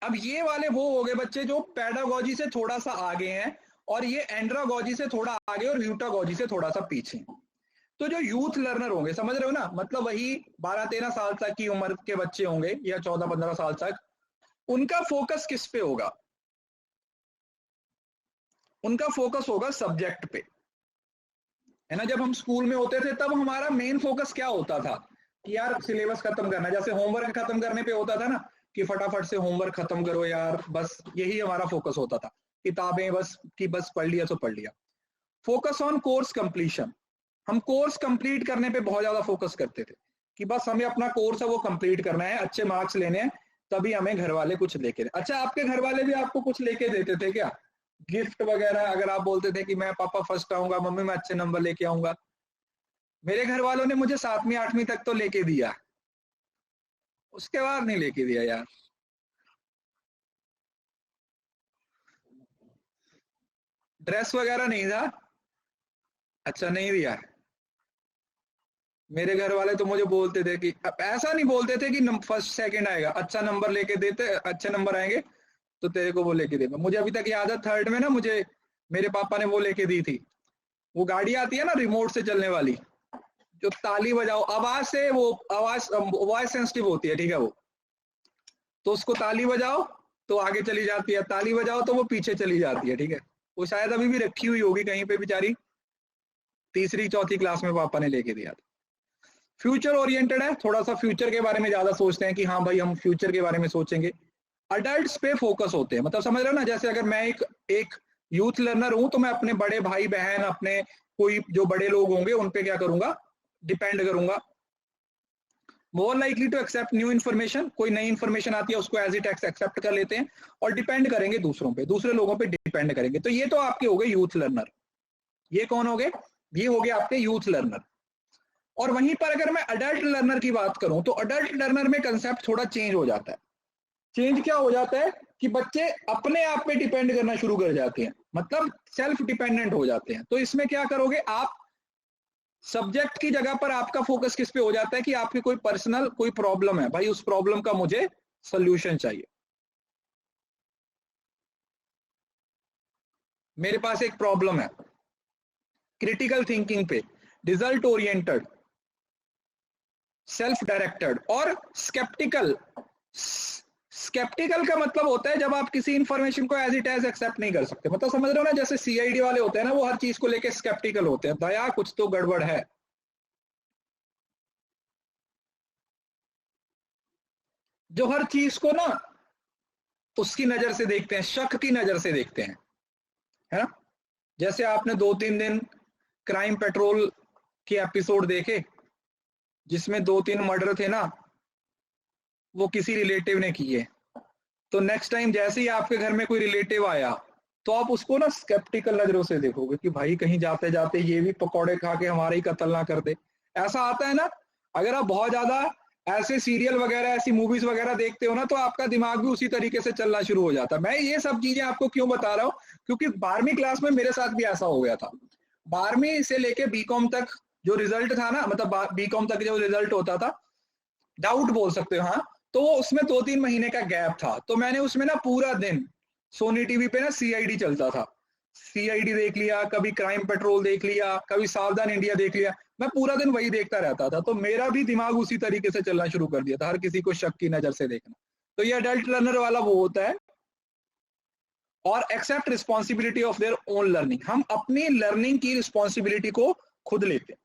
अब ये वाले वो हो गए बच्चे जो पेडागोजी से थोड़ा सा आगे हैं, और ये एंड्रागोजी से थोड़ा आगे और यूटागोजी से थोड़ा सा पीछे। तो जो यूथ लर्नर होंगे, समझ रहे हो ना, मतलब वही 12-13 साल तक की उम्र के बच्चे होंगे या 14-15 साल तक, उनका फोकस किस पे होगा? उनका फोकस होगा सब्जेक्ट पे, है ना? जब हम स्कूल में होते थे तब हमारा मेन फोकस क्या होता था कि यार सिलेबस खत्म करना, जैसे होमवर्क खत्म करने पे होता था ना कि फटाफट से होमवर्क खत्म करो यार, बस यही हमारा फोकस होता था। किताबें बस कि बस पढ़ लिया तो पढ़ लिया। Focus on course completion. हम कोर्स कंप्लीट करने पे बहुत ज्यादा फोकस करते थे कि बस हमें अपना कोर्स है वो कंप्लीट करना है, अच्छे मार्क्स लेने हैं, तभी हमें घर वाले कुछ लेके दे। अच्छा, आपके घर वाले भी आपको कुछ लेके देते थे क्या? गिफ्ट वगैरह? अगर आप बोलते थे कि मैं पापा फर्स्ट आऊंगा, मम्मी मैं अच्छे नंबर लेके आऊंगा। मेरे घर वालों ने मुझे 7वीं 8वीं तक तो लेके दिया, उसके बाद नहीं लेके दिया यार। ड्रेस वगैरह नहीं था? अच्छा, नहीं दिया। मेरे घर वाले तो मुझे बोलते थे कि ऐसा नहीं बोलते थे कि फर्स्ट सेकंड आएगा, अच्छा नंबर लेके देते, अच्छे नंबर आएंगे तो तेरे को वो लेके देगा। मुझे अभी तक याद है, 3rd में ना मुझे मेरे पापा ने वो लेके दी थी। वो गाड़ी आती है ना रिमोट से चलने वाली, जो ताली बजाओ आवाज से, वो आवाज वॉइस सेंसिटिव होती है, ठीक है वो, तो उसको ताली बजाओ तो आगे चली जाती है, ताली बजाओ तो वो पीछे चली जाती है, ठीक है। वो शायद अभी भी रखी हुई होगी कहीं पे बेचारी, 3री 4थी क्लास में पापा ने लेके दिया था। फ्यूचर ओरिएंटेड है, थोड़ा सा फ्यूचर के बारे में ज्यादा सोचते हैं कि हाँ भाई हम फ्यूचर के बारे में सोचेंगे। अडल्ट्स पे फोकस होते हैं, मतलब समझ रहे हो ना, जैसे अगर मैं एक एक यूथ लर्नर हूं तो मैं अपने बड़े भाई बहन, अपने कोई जो बड़े लोग होंगे उन पे क्या करूंगा? डिपेंड करूंगा। More likely to accept new information. कोई नई इन्फॉर्मेशन आती है उसको एज इट एक्सेप्ट कर लेते हैं, और डिपेंड करेंगे दूसरों पे, दूसरे लोगों पे डिपेंड करेंगे। तो ये तो आपके हो गए यूथ लर्नर। ये कौन हो गए? ये हो गए आपके यूथ लर्नर। और वहीं पर अगर मैं अडल्ट लर्नर की बात करूं तो अडल्ट लर्नर में कंसेप्ट थोड़ा चेंज हो जाता है। चेंज क्या हो जाता है कि बच्चे अपने आप पे डिपेंड करना शुरू कर जाते हैं, मतलब सेल्फ डिपेंडेंट हो जाते हैं। तो इसमें क्या करोगे आप? सब्जेक्ट की जगह पर आपका फोकस किस पे हो जाता है कि आपकी कोई पर्सनल कोई प्रॉब्लम है, भाई उस प्रॉब्लम का मुझे सोल्यूशन चाहिए। मेरे पास एक प्रॉब्लम है, क्रिटिकल थिंकिंग पे, रिजल्ट ओरिएंटेड, सेल्फ डायरेक्टेड और स्केप्टिकल। स्केप्टिकल का मतलब होता है जब आप किसी इंफॉर्मेशन को एज इट एज एक्सेप्ट नहीं कर सकते, मतलब समझ रहे हो ना, जैसे सीआईडी वाले होते हैं ना, वो हर चीज को लेके स्केप्टिकल होते हैं, दया कुछ तो गड़बड़ है। जो हर चीज को ना उसकी नजर से देखते हैं, शक की नजर से देखते हैं, है ना। जैसे आपने 2-3 दिन क्राइम पेट्रोल के एपिसोड देखे जिसमें 2-3 मर्डर थे ना, वो किसी रिलेटिव ने किए, तो नेक्स्ट टाइम जैसे ही आपके घर में कोई रिलेटिव आया तो आप उसको ना स्केप्टिकल नजरों से देखोगे कि भाई कहीं जाते जाते ये भी पकौड़े खा के हमारा ही कत्ल ना कर दे। ऐसा आता है ना, अगर आप बहुत ज्यादा ऐसे सीरियल वगैरह ऐसी मूवीज वगैरह देखते हो ना, तो आपका दिमाग भी उसी तरीके से चलना शुरू हो जाता है। मैं ये सब चीजें आपको क्यों बता रहा हूँ, क्योंकि 12वीं क्लास में मेरे साथ भी ऐसा हो गया था। 12वीं से लेके बीकॉम तक जो रिजल्ट था ना, मतलब बीकॉम तक जो रिजल्ट होता था, डाउट बोल सकते हो, हाँ, तो वो उसमें 2-3 महीने का गैप था, तो मैंने उसमें ना पूरा दिन सोनी टीवी पे ना सीआईडी चलता था, सीआईडी देख लिया, कभी क्राइम पेट्रोल देख लिया, कभी सावधान इंडिया देख लिया, मैं पूरा दिन वही देखता रहता था। तो मेरा भी दिमाग उसी तरीके से चलना शुरू कर दिया था, हर किसी को शक की नजर से देखना। तो ये अडल्ट लर्नर वाला वो होता है। और accept responsibility of their own learning, हम अपनी लर्निंग की रिस्पॉन्सिबिलिटी को खुद लेते हैं,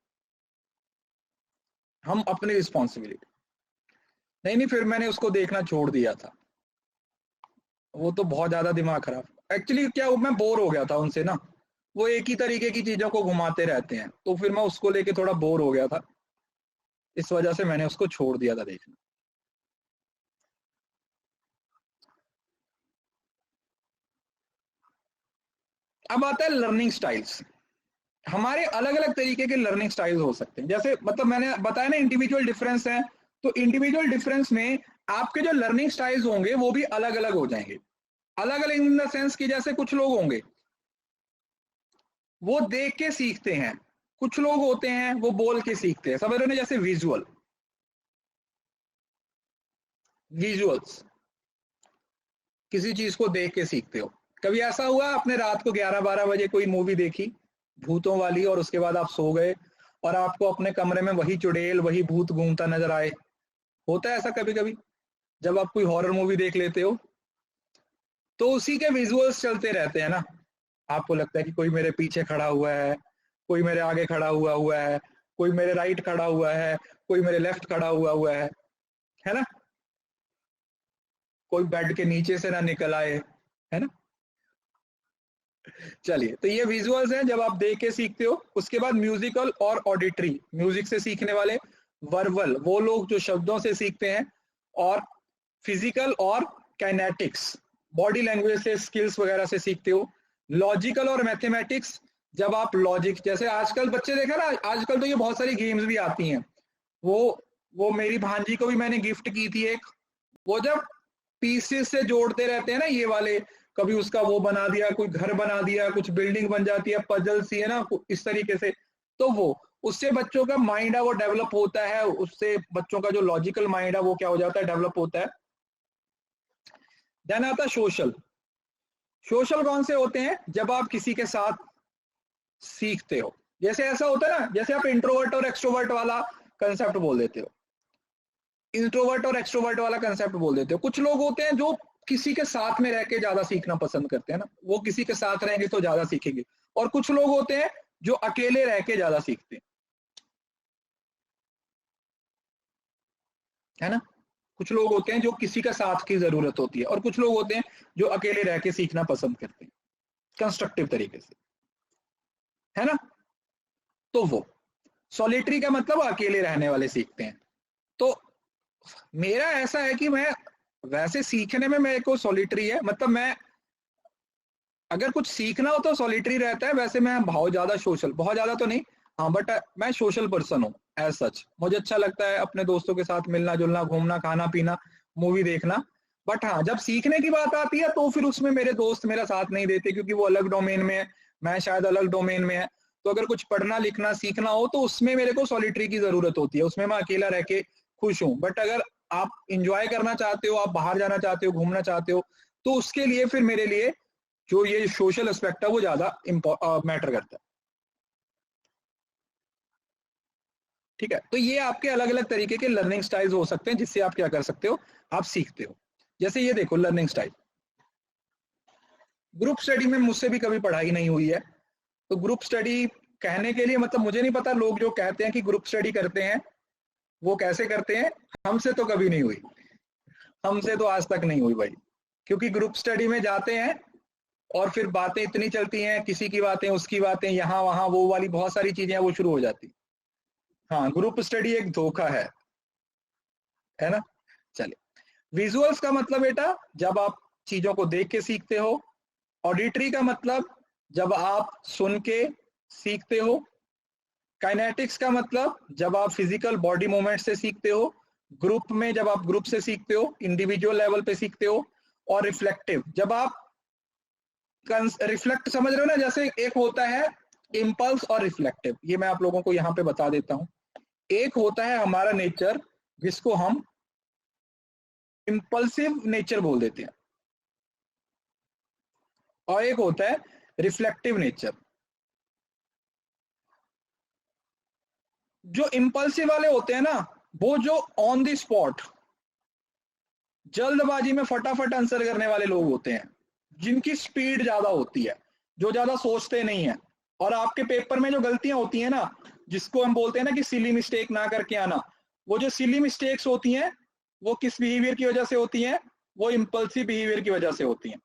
हम अपनी रिस्पॉन्सिबिलिटी नहीं, फिर मैंने उसको देखना छोड़ दिया था, वो तो बहुत ज्यादा दिमाग खराब। एक्चुअली क्या, मैं बोर हो गया था उनसे ना, वो एक ही तरीके की चीजों को घुमाते रहते हैं, तो फिर मैं उसको लेके थोड़ा बोर हो गया था, इस वजह से मैंने उसको छोड़ दिया था देखना। अब आता है लर्निंग स्टाइल्स। हमारे अलग अलग तरीके के लर्निंग स्टाइल्स हो सकते हैं, जैसे मतलब मैंने बताया ना इंडिविजुअल डिफरेंस है, तो इंडिविजुअल डिफरेंस में आपके जो लर्निंग स्टाइल्स होंगे वो भी अलग अलग हो जाएंगे। अलग अलग इन द सेंस कि जैसे कुछ लोग होंगे वो देख के सीखते हैं, कुछ लोग होते हैं वो बोल के सीखते हैं, समझ रहे हो, जैसे विजुअल्स, किसी चीज को देख के सीखते हो। कभी ऐसा हुआ आपने रात को 11-12 बजे कोई मूवी देखी भूतों वाली, और उसके बाद आप सो गए और आपको अपने कमरे में वही चुड़ैल वही भूत घूमता नजर आए? होता है ऐसा कभी कभी जब आप कोई हॉरर मूवी देख लेते हो, तो उसी के विजुअल्स चलते रहते हैं ना, आपको लगता है कि कोई मेरे पीछे खड़ा हुआ है, कोई मेरे आगे खड़ा हुआ हुआ है, कोई मेरे राइट खड़ा हुआ है, कोई मेरे लेफ्ट खड़ा हुआ हुआ है ना, कोई बेड के नीचे से ना निकल आए, है ना। चलिए, तो ये विजुअल्स हैं जब आप देख के सीखते हो। उसके बाद म्यूजिकल और ऑडिटरी, म्यूजिक से सीखने वाले, वर्बल वो लोग जो शब्दों से सीखते हैं, और फिजिकल और काइनेटिक्स बॉडी लैंग्वेज से स्किल्स वगैरह से सीखते हो। लॉजिकल और मैथमेटिक्स, जब आप लॉजिक, जैसे आजकल बच्चे देखा ना, आजकल तो ये बहुत सारी गेम्स भी आती हैं, वो वो मेरी भांजी को भी मैंने गिफ्ट की थी एक, वो जब पीसेस से जोड़ते रहते हैं ना ये वाले, कभी उसका वो बना दिया, कोई घर बना दिया, कुछ बिल्डिंग बन जाती है, पजल सी है ना इस तरीके से, तो वो उससे बच्चों का माइंड है वो डेवलप होता है, उससे बच्चों का जो लॉजिकल माइंड है वो क्या हो जाता है, डेवलप होता है। देन आता है सोशल। सोशल कौन से होते हैं, जब आप किसी के साथ सीखते हो, जैसे ऐसा होता है ना, जैसे आप इंट्रोवर्ट और एक्सट्रोवर्ट वाला कंसेप्ट बोल देते हो, इंट्रोवर्ट और एक्सट्रोवर्ट वाला कंसेप्ट बोल देते हो। कुछ लोग होते हैं जो किसी के साथ में रह के ज्यादा सीखना पसंद करते हैं ना, वो किसी के साथ रहेंगे तो ज्यादा सीखेंगे। और कुछ लोग होते हैं जो अकेले रह के ज्यादा सीखते हैं, है ना। कुछ लोग होते हैं जो किसी का साथ की जरूरत होती है, और कुछ लोग होते हैं जो अकेले रह के सीखना पसंद करते हैं कंस्ट्रक्टिव तरीके से, है ना। तो वो सॉलिटरी का मतलब अकेले रहने वाले सीखते हैं। तो मेरा ऐसा है कि मैं वैसे सीखने में मेरे को सॉलिटरी है, मतलब मैं अगर कुछ सीखना हो तो सॉलिटरी रहता है, वैसे मैं बहुत ज्यादा सोशल, बहुत ज्यादा तो नहीं, हाँ, बट मैं सोशल पर्सन हूँ एज सच। मुझे अच्छा लगता है अपने दोस्तों के साथ मिलना जुलना, घूमना, खाना पीना, मूवी देखना। बट हाँ, जब सीखने की बात आती है तो फिर उसमें मेरे दोस्त मेरा साथ नहीं देते, क्योंकि वो अलग डोमेन में है, मैं शायद अलग डोमेन में है। तो अगर कुछ पढ़ना लिखना सीखना हो तो उसमें मेरे को सॉलिटरी की जरूरत होती है, उसमें मैं अकेला रह के खुश हूँ। बट अगर आप इंजॉय करना चाहते हो, आप बाहर जाना चाहते हो, घूमना चाहते हो, तो उसके लिए फिर मेरे लिए जो ये सोशल एस्पेक्ट है वो ज्यादा मैटर करता है। ठीक है, तो ये आपके अलग अलग तरीके के लर्निंग स्टाइल्स हो सकते हैं जिससे आप क्या कर सकते हो, आप सीखते हो। जैसे ये देखो लर्निंग स्टाइल, ग्रुप स्टडी में मुझसे भी कभी पढ़ाई नहीं हुई है, तो ग्रुप स्टडी कहने के लिए मतलब मुझे नहीं पता, लोग जो कहते हैं कि ग्रुप स्टडी करते हैं वो कैसे करते हैं, हमसे तो कभी नहीं हुई, हमसे तो आज तक नहीं हुई भाई। क्योंकि ग्रुप स्टडी में जाते हैं और फिर बातें इतनी चलती हैं, किसी की बातें उसकी बातें, यहाँ वहां वो वाली बहुत सारी चीजें वो शुरू हो जाती। हाँ, ग्रुप स्टडी एक धोखा है ना। चलिए, विजुअल्स का मतलब बेटा जब आप चीजों को देख के सीखते हो, ऑडिटरी का मतलब जब आप सुन के सीखते हो, काइनेटिक्स का मतलब जब आप फिजिकल बॉडी मूवमेंट से सीखते हो, ग्रुप में जब आप ग्रुप से सीखते हो, इंडिविजुअल लेवल पे सीखते हो, और रिफ्लेक्टिव जब आप रिफ्लेक्ट समझ रहे हो ना, जैसे एक होता है इम्पल्स और रिफ्लेक्टिव, ये मैं आप लोगों को यहाँ पे बता देता हूँ। एक होता है हमारा नेचर जिसको हम इम्पल्सिव नेचर बोल देते हैं, और एक होता है रिफ्लेक्टिव नेचर। जो इम्पल्सिव वाले होते हैं ना, वो जो ऑन द स्पॉट जल्दबाजी में फटाफट आंसर करने वाले लोग होते हैं, जिनकी स्पीड ज्यादा होती है, जो ज्यादा सोचते नहीं है। और आपके पेपर में जो गलतियां होती हैं ना, जिसको हम बोलते हैं ना कि सिली मिस्टेक ना करके आना, वो जो सिली मिस्टेक्स होती हैं वो किस बिहेवियर की वजह से होती हैं, वो इम्पल्सिव बिहेवियर की वजह से होती हैं।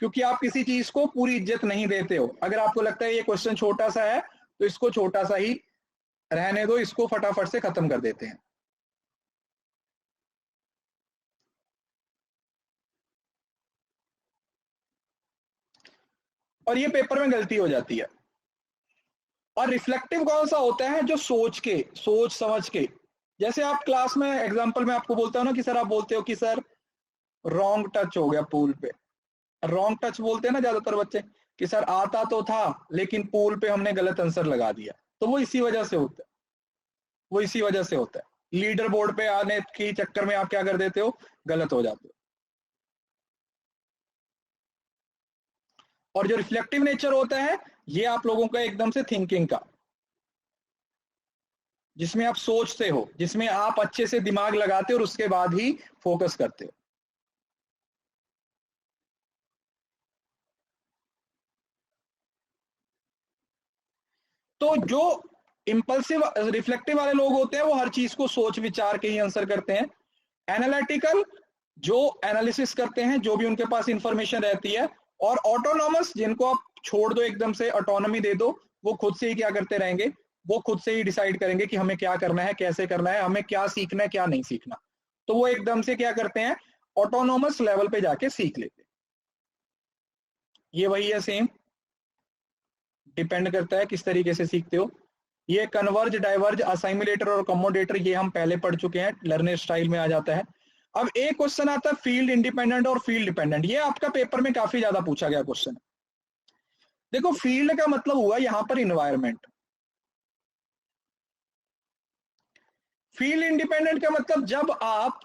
क्योंकि आप किसी चीज को पूरी इज्जत नहीं देते हो। अगर आपको लगता है ये क्वेश्चन छोटा सा है तो इसको छोटा सा ही रहने दो, इसको फटाफट से खत्म कर देते हैं। और ये पेपर में गलती हो जाती है। और रिफ्लेक्टिव कौन सा होता है, जो सोच समझ के, जैसे आप क्लास में एग्जांपल में आपको बोलता हूँ ना कि सर, आप बोलते हो कि सर रॉन्ग टच हो गया पूल पे, रॉन्ग टच बोलते हैं ना ज्यादातर बच्चे, कि सर आता तो था लेकिन पूल पे हमने गलत आंसर लगा दिया। तो वो इसी वजह से होता है, वो इसी वजह से होता है, लीडर बोर्ड पे आने के चक्कर में आप क्या कर देते हो, गलत हो जाते हो। और जो रिफ्लेक्टिव नेचर होता है, ये आप लोगों का एकदम से थिंकिंग का, जिसमें आप सोचते हो, जिसमें आप अच्छे से दिमाग लगाते हो और उसके बाद ही फोकस करते हो। तो जो इंपल्सिव रिफ्लेक्टिव वाले लोग होते हैं वो हर चीज को सोच विचार के ही आंसर करते हैं। एनालिटिकल जो एनालिसिस करते हैं, जो भी उनके पास इंफॉर्मेशन रहती है। और ऑटोनॉमस जिनको आप छोड़ दो, एकदम से ऑटोनॉमी दे दो, वो खुद से ही क्या करते रहेंगे, वो खुद से ही डिसाइड करेंगे कि हमें क्या करना है, कैसे करना है, हमें क्या सीखना है क्या नहीं सीखना। तो वो एकदम से क्या करते हैं, ऑटोनॉमस लेवल पे जाके सीख लेते हैं। ये वही है सेम, डिपेंड करता है किस तरीके से सीखते हो। ये कन्वर्ज, डाइवर्ज, असाइमुलेटर और कमोडेटर ये हम पहले पढ़ चुके हैं, लर्नर स्टाइल में आ जाता है। अब एक क्वेश्चन आता है फील्ड इंडिपेंडेंट और फील्ड डिपेंडेंट, ये आपका पेपर में काफी ज्यादा पूछा गया क्वेश्चन है। देखो, फील्ड का मतलब हुआ यहां पर इन्वायरमेंट, फील्ड इंडिपेंडेंट का मतलब जब आप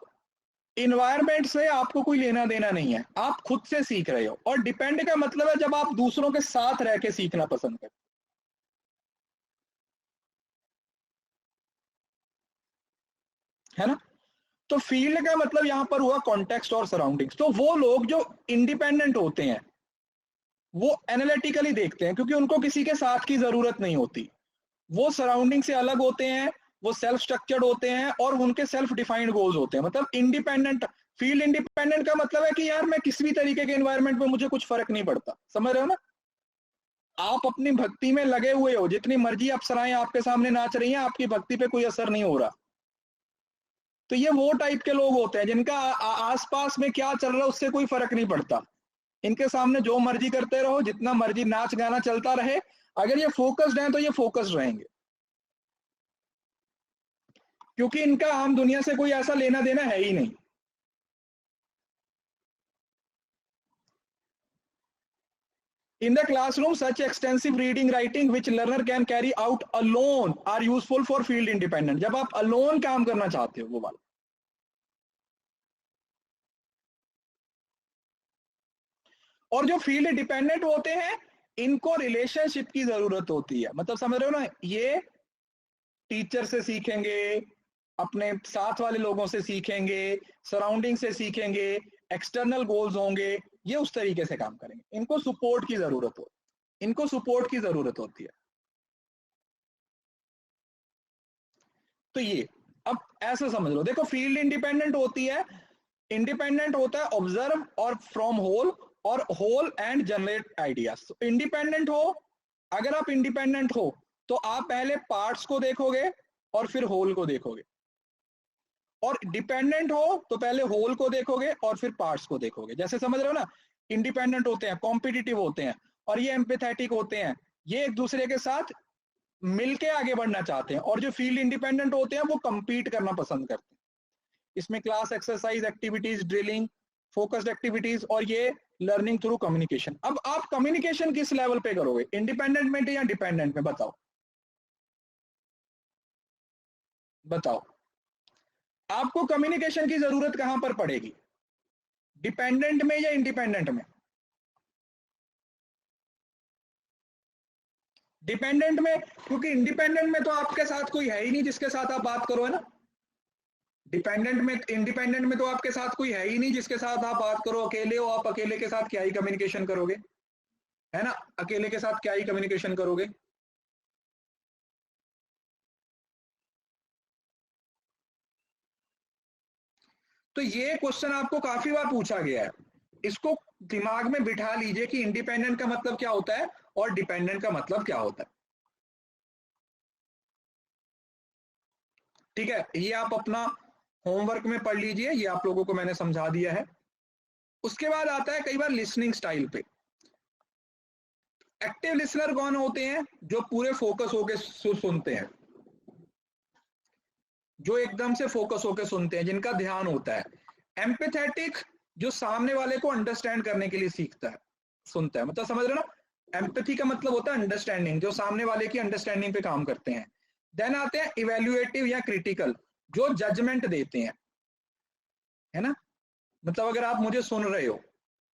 इन्वायरमेंट से आपको कोई लेना देना नहीं है, आप खुद से सीख रहे हो। और डिपेंड का मतलब है जब आप दूसरों के साथ रह के सीखना पसंद करते है ना। तो फील्ड का मतलब यहां पर हुआ कॉन्टेक्स्ट और सराउंडिंग्स। तो वो लोग जो इंडिपेंडेंट होते हैं वो एनालिटिकली देखते हैं, क्योंकि उनको किसी के साथ की जरूरत नहीं होती, वो सराउंडिंग से अलग होते हैं, वो सेल्फ स्ट्रक्चर्ड होते हैं और उनके सेल्फ डिफाइंड गोल्स होते हैं। मतलब इंडिपेंडेंट, फील्ड इंडिपेंडेंट का मतलब है कि यार मैं किसी भी तरीके के एनवायरनमेंट में मुझे कुछ फर्क नहीं पड़ता, समझ रहे हो ना। आप अपनी भक्ति में लगे हुए हो, जितनी मर्जी अप्सराएं आपके सामने नाच रही हैं, आपकी भक्ति पे कोई असर नहीं हो रहा। तो ये वो टाइप के लोग होते हैं जिनका आसपास में क्या चल रहा है उससे कोई फर्क नहीं पड़ता, इनके सामने जो मर्जी करते रहो, जितना मर्जी नाच गाना चलता रहे, अगर ये फोकस्ड हैं तो ये फोकस्ड रहेंगे, क्योंकि इनका आम दुनिया से कोई ऐसा लेना देना है ही नहीं। In the classroom, such extensive reading, writing which learner can carry out alone are useful for field independent. जब आप alone काम करना चाहते हो वो वाला। और जो फील्ड डिपेंडेंट होते हैं, इनको रिलेशनशिप की जरूरत होती है। मतलब समझ रहे हो ना, ये टीचर से सीखेंगे, अपने साथ वाले लोगों से सीखेंगे, सराउंडिंग से सीखेंगे, एक्सटर्नल गोल्स होंगे, ये उस तरीके से काम करेंगे। इनको सपोर्ट की जरूरत हो, इनको सपोर्ट की जरूरत होती है। तो ये अब ऐसे समझ लो, देखो फील्ड इंडिपेंडेंट होती है, इंडिपेंडेंट होता है ऑब्जर्व और फ्रॉम होल, और whole and generate ideas. Independent हो, अगर आप इंडिपेंडेंट हो तो आप पहले पार्ट्स को देखोगे और फिर होल को देखोगे, और डिपेंडेंट हो तो पहले होल को देखोगे और फिर पार्ट्स को देखोगे। जैसे समझ रहे हो ना, इंडिपेंडेंट होते हैं, कॉम्पिटिटिव होते हैं, और ये एम्पैथेटिक होते हैं, ये एक दूसरे के साथ मिलके आगे बढ़ना चाहते हैं। और जो फील्ड इंडिपेंडेंट होते हैं वो कंपीट करना पसंद करते हैं। इसमें class exercise activities, drilling, focused activities, और ये लर्निंग थ्रू कम्युनिकेशन। अब आप कम्युनिकेशन किस लेवल पे करोगे, इंडिपेंडेंट में या डिपेंडेंट में, बताओ बताओ। आपको कम्युनिकेशन की जरूरत कहां पर पड़ेगी, डिपेंडेंट में या इंडिपेंडेंट में? डिपेंडेंट में, क्योंकि इंडिपेंडेंट में तो आपके साथ कोई है ही नहीं जिसके साथ आप बात करो, है ना। डिपेंडेंट में, इंडिपेंडेंट में तो आपके साथ कोई है ही नहीं जिसके साथ आप बात करो, अकेले हो आप, अकेले के साथ क्या ही कम्युनिकेशन करोगे, है ना, अकेले के साथ क्या ही कम्युनिकेशन करोगे। तो ये क्वेश्चन आपको काफी बार पूछा गया है, इसको दिमाग में बिठा लीजिए कि इंडिपेंडेंट का मतलब क्या होता है और डिपेंडेंट का मतलब क्या होता है। ठीक है, ये आप अपना होमवर्क में पढ़ लीजिए, ये आप लोगों को मैंने समझा दिया है। उसके बाद आता है कई बार लिसनिंग स्टाइल पे। एक्टिव लिसनर कौन होते हैं, जो पूरे फोकस होके सुनते हैं, जो एकदम से फोकस होके सुनते हैं, जिनका ध्यान होता है। एम्पैथेटिक, जो सामने वाले को अंडरस्टैंड करने के लिए सीखता है, सुनता है, मतलब समझ रहे हो ना, एम्पैथी का मतलब होता है अंडरस्टैंडिंग, जो सामने वाले की अंडरस्टैंडिंग पे काम करते हैं। देन आते हैं इवेल्युएटिव या क्रिटिकल, जो जजमेंट देते हैं, है ना, मतलब अगर आप मुझे सुन रहे हो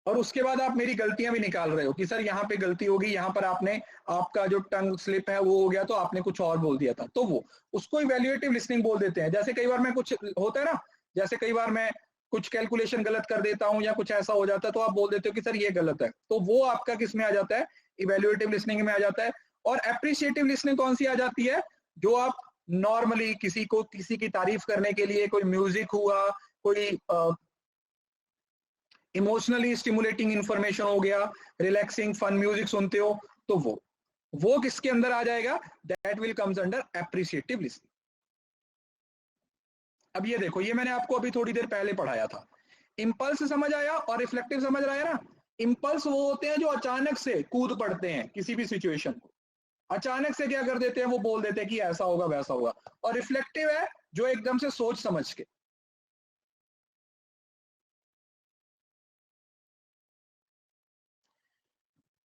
और उसके बाद आप मेरी गलतियां भी निकाल रहे हो कि सर यहाँ पे गलती होगी, यहाँ पर आपने, आपका जो टंग स्लिप है वो हो गया, तो आपने कुछ और बोल दिया था, तो वो उसको इवेल्युएटिव लिसनिंग बोल देते हैं। जैसे कई बार मैं कुछ होता है ना, जैसे कई बार मैं कुछ कैलकुलेशन गलत कर देता हूँ या कुछ ऐसा हो जाता है, तो आप बोल देते हो कि सर ये गलत है, तो वो आपका किस में आ जाता है, इवेल्युएटिव लिसनिंग में आ जाता है। और एप्रिशिएटिव लिसनिंग कौन सी आ जाती है, जो आप नॉर्मली किसी को, किसी की तारीफ करने के लिए, कोई म्यूजिक हुआ, कोई इमोशनली स्टिमुलेटिंग इंफॉर्मेशन हो गया, रिलैक्सिंग फन म्यूजिक सुनते हो, तो वो किसके अंदर आ जाएगा, that will comes under appreciative listening. अब ये देखो, ये मैंने आपको अभी थोड़ी देर पहले पढ़ाया था, इंपल्स समझ आया और रिफ्लेक्टिव समझ आया ना। इंपल्स वो होते हैं जो अचानक से कूद पड़ते हैं किसी भी सिचुएशन को, अचानक से क्या कर देते हैं, वो बोल देते हैं कि ऐसा होगा वैसा होगा। और रिफ्लेक्टिव है जो एकदम से सोच समझ के।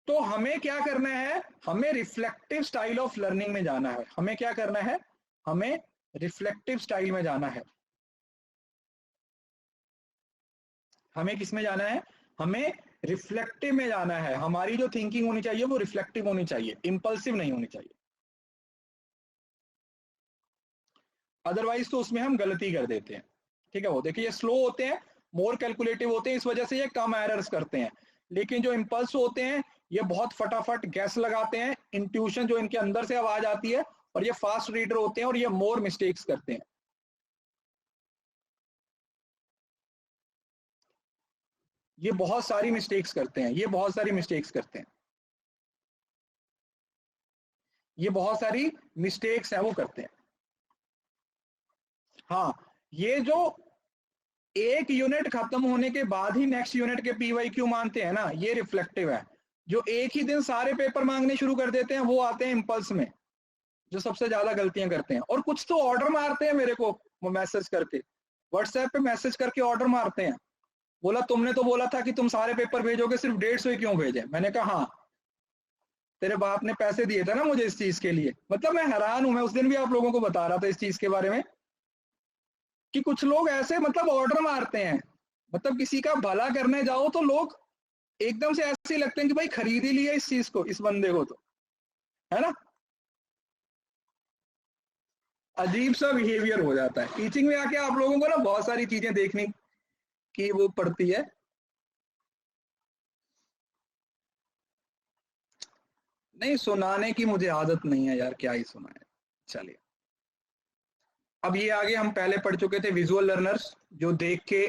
तो हमें क्या करना है, हमें रिफ्लेक्टिव स्टाइल ऑफ लर्निंग में जाना है। हमें क्या करना है, हमें रिफ्लेक्टिव स्टाइल में जाना है। हमें किस में जाना है, हमें रिफ्लेक्टिव में जाना है। हमारी जो थिंकिंग होनी चाहिए वो रिफ्लेक्टिव होनी चाहिए, इंपल्सिव नहीं होनी चाहिए। अदरवाइज तो उसमें हम गलती कर देते हैं। ठीक है, वो देखिए ये स्लो होते हैं, मोर कैलकुलेटिव होते हैं, इस वजह से ये कम एरर्स करते हैं। लेकिन जो इंपल्स होते हैं ये बहुत फटाफट गैस लगाते हैं, इंट्यूशन जो इनके अंदर से आवाज आती है, और ये फास्ट रीडर होते हैं और ये मोर मिस्टेक्स करते हैं। ये बहुत सारी मिस्टेक्स करते हैं, ये बहुत सारी मिस्टेक्स करते हैं, ये बहुत सारी मिस्टेक्स हैं वो करते हैं। हाँ, ये जो एक यूनिट खत्म होने के बाद ही नेक्स्ट यूनिट के पीवाई क्यू मानते हैं ना, ये रिफ्लेक्टिव है। जो एक ही दिन सारे पेपर मांगने शुरू कर देते हैं वो आते हैं इंपल्स में, जो सबसे ज्यादा गलतियां करते हैं। और कुछ तो ऑर्डर मारते हैं मेरे को, वो मैसेज करके, व्हाट्सएप पे मैसेज करके ऑर्डर मारते हैं, बोला तुमने तो बोला था कि तुम सारे पेपर भेजोगे, सिर्फ 150 क्यों भेजे। मैंने कहा हाँ, तेरे बाप ने पैसे दिए थे ना मुझे इस चीज के लिए। मतलब मैं हैरान हूं, मैं उस दिन भी आप लोगों को बता रहा था इस चीज के बारे में, कि कुछ लोग ऐसे मतलब ऑर्डर मारते हैं, मतलब किसी का भला करने जाओ तो लोग एकदम से ऐसे ही लगते हैं कि भाई खरीद ही लिया इस चीज को, इस बंदे को, तो है ना। अजीब सा बिहेवियर हो जाता है। टीचिंग में आके आप लोगों को ना बहुत सारी चीजें देखने की वो पड़ती है। नहीं, सुनाने की मुझे आदत नहीं है यार, क्या ही सुनाए। चलिए, अब ये आगे हम पहले पढ़ चुके थे विजुअल लर्नर्स, जो देख के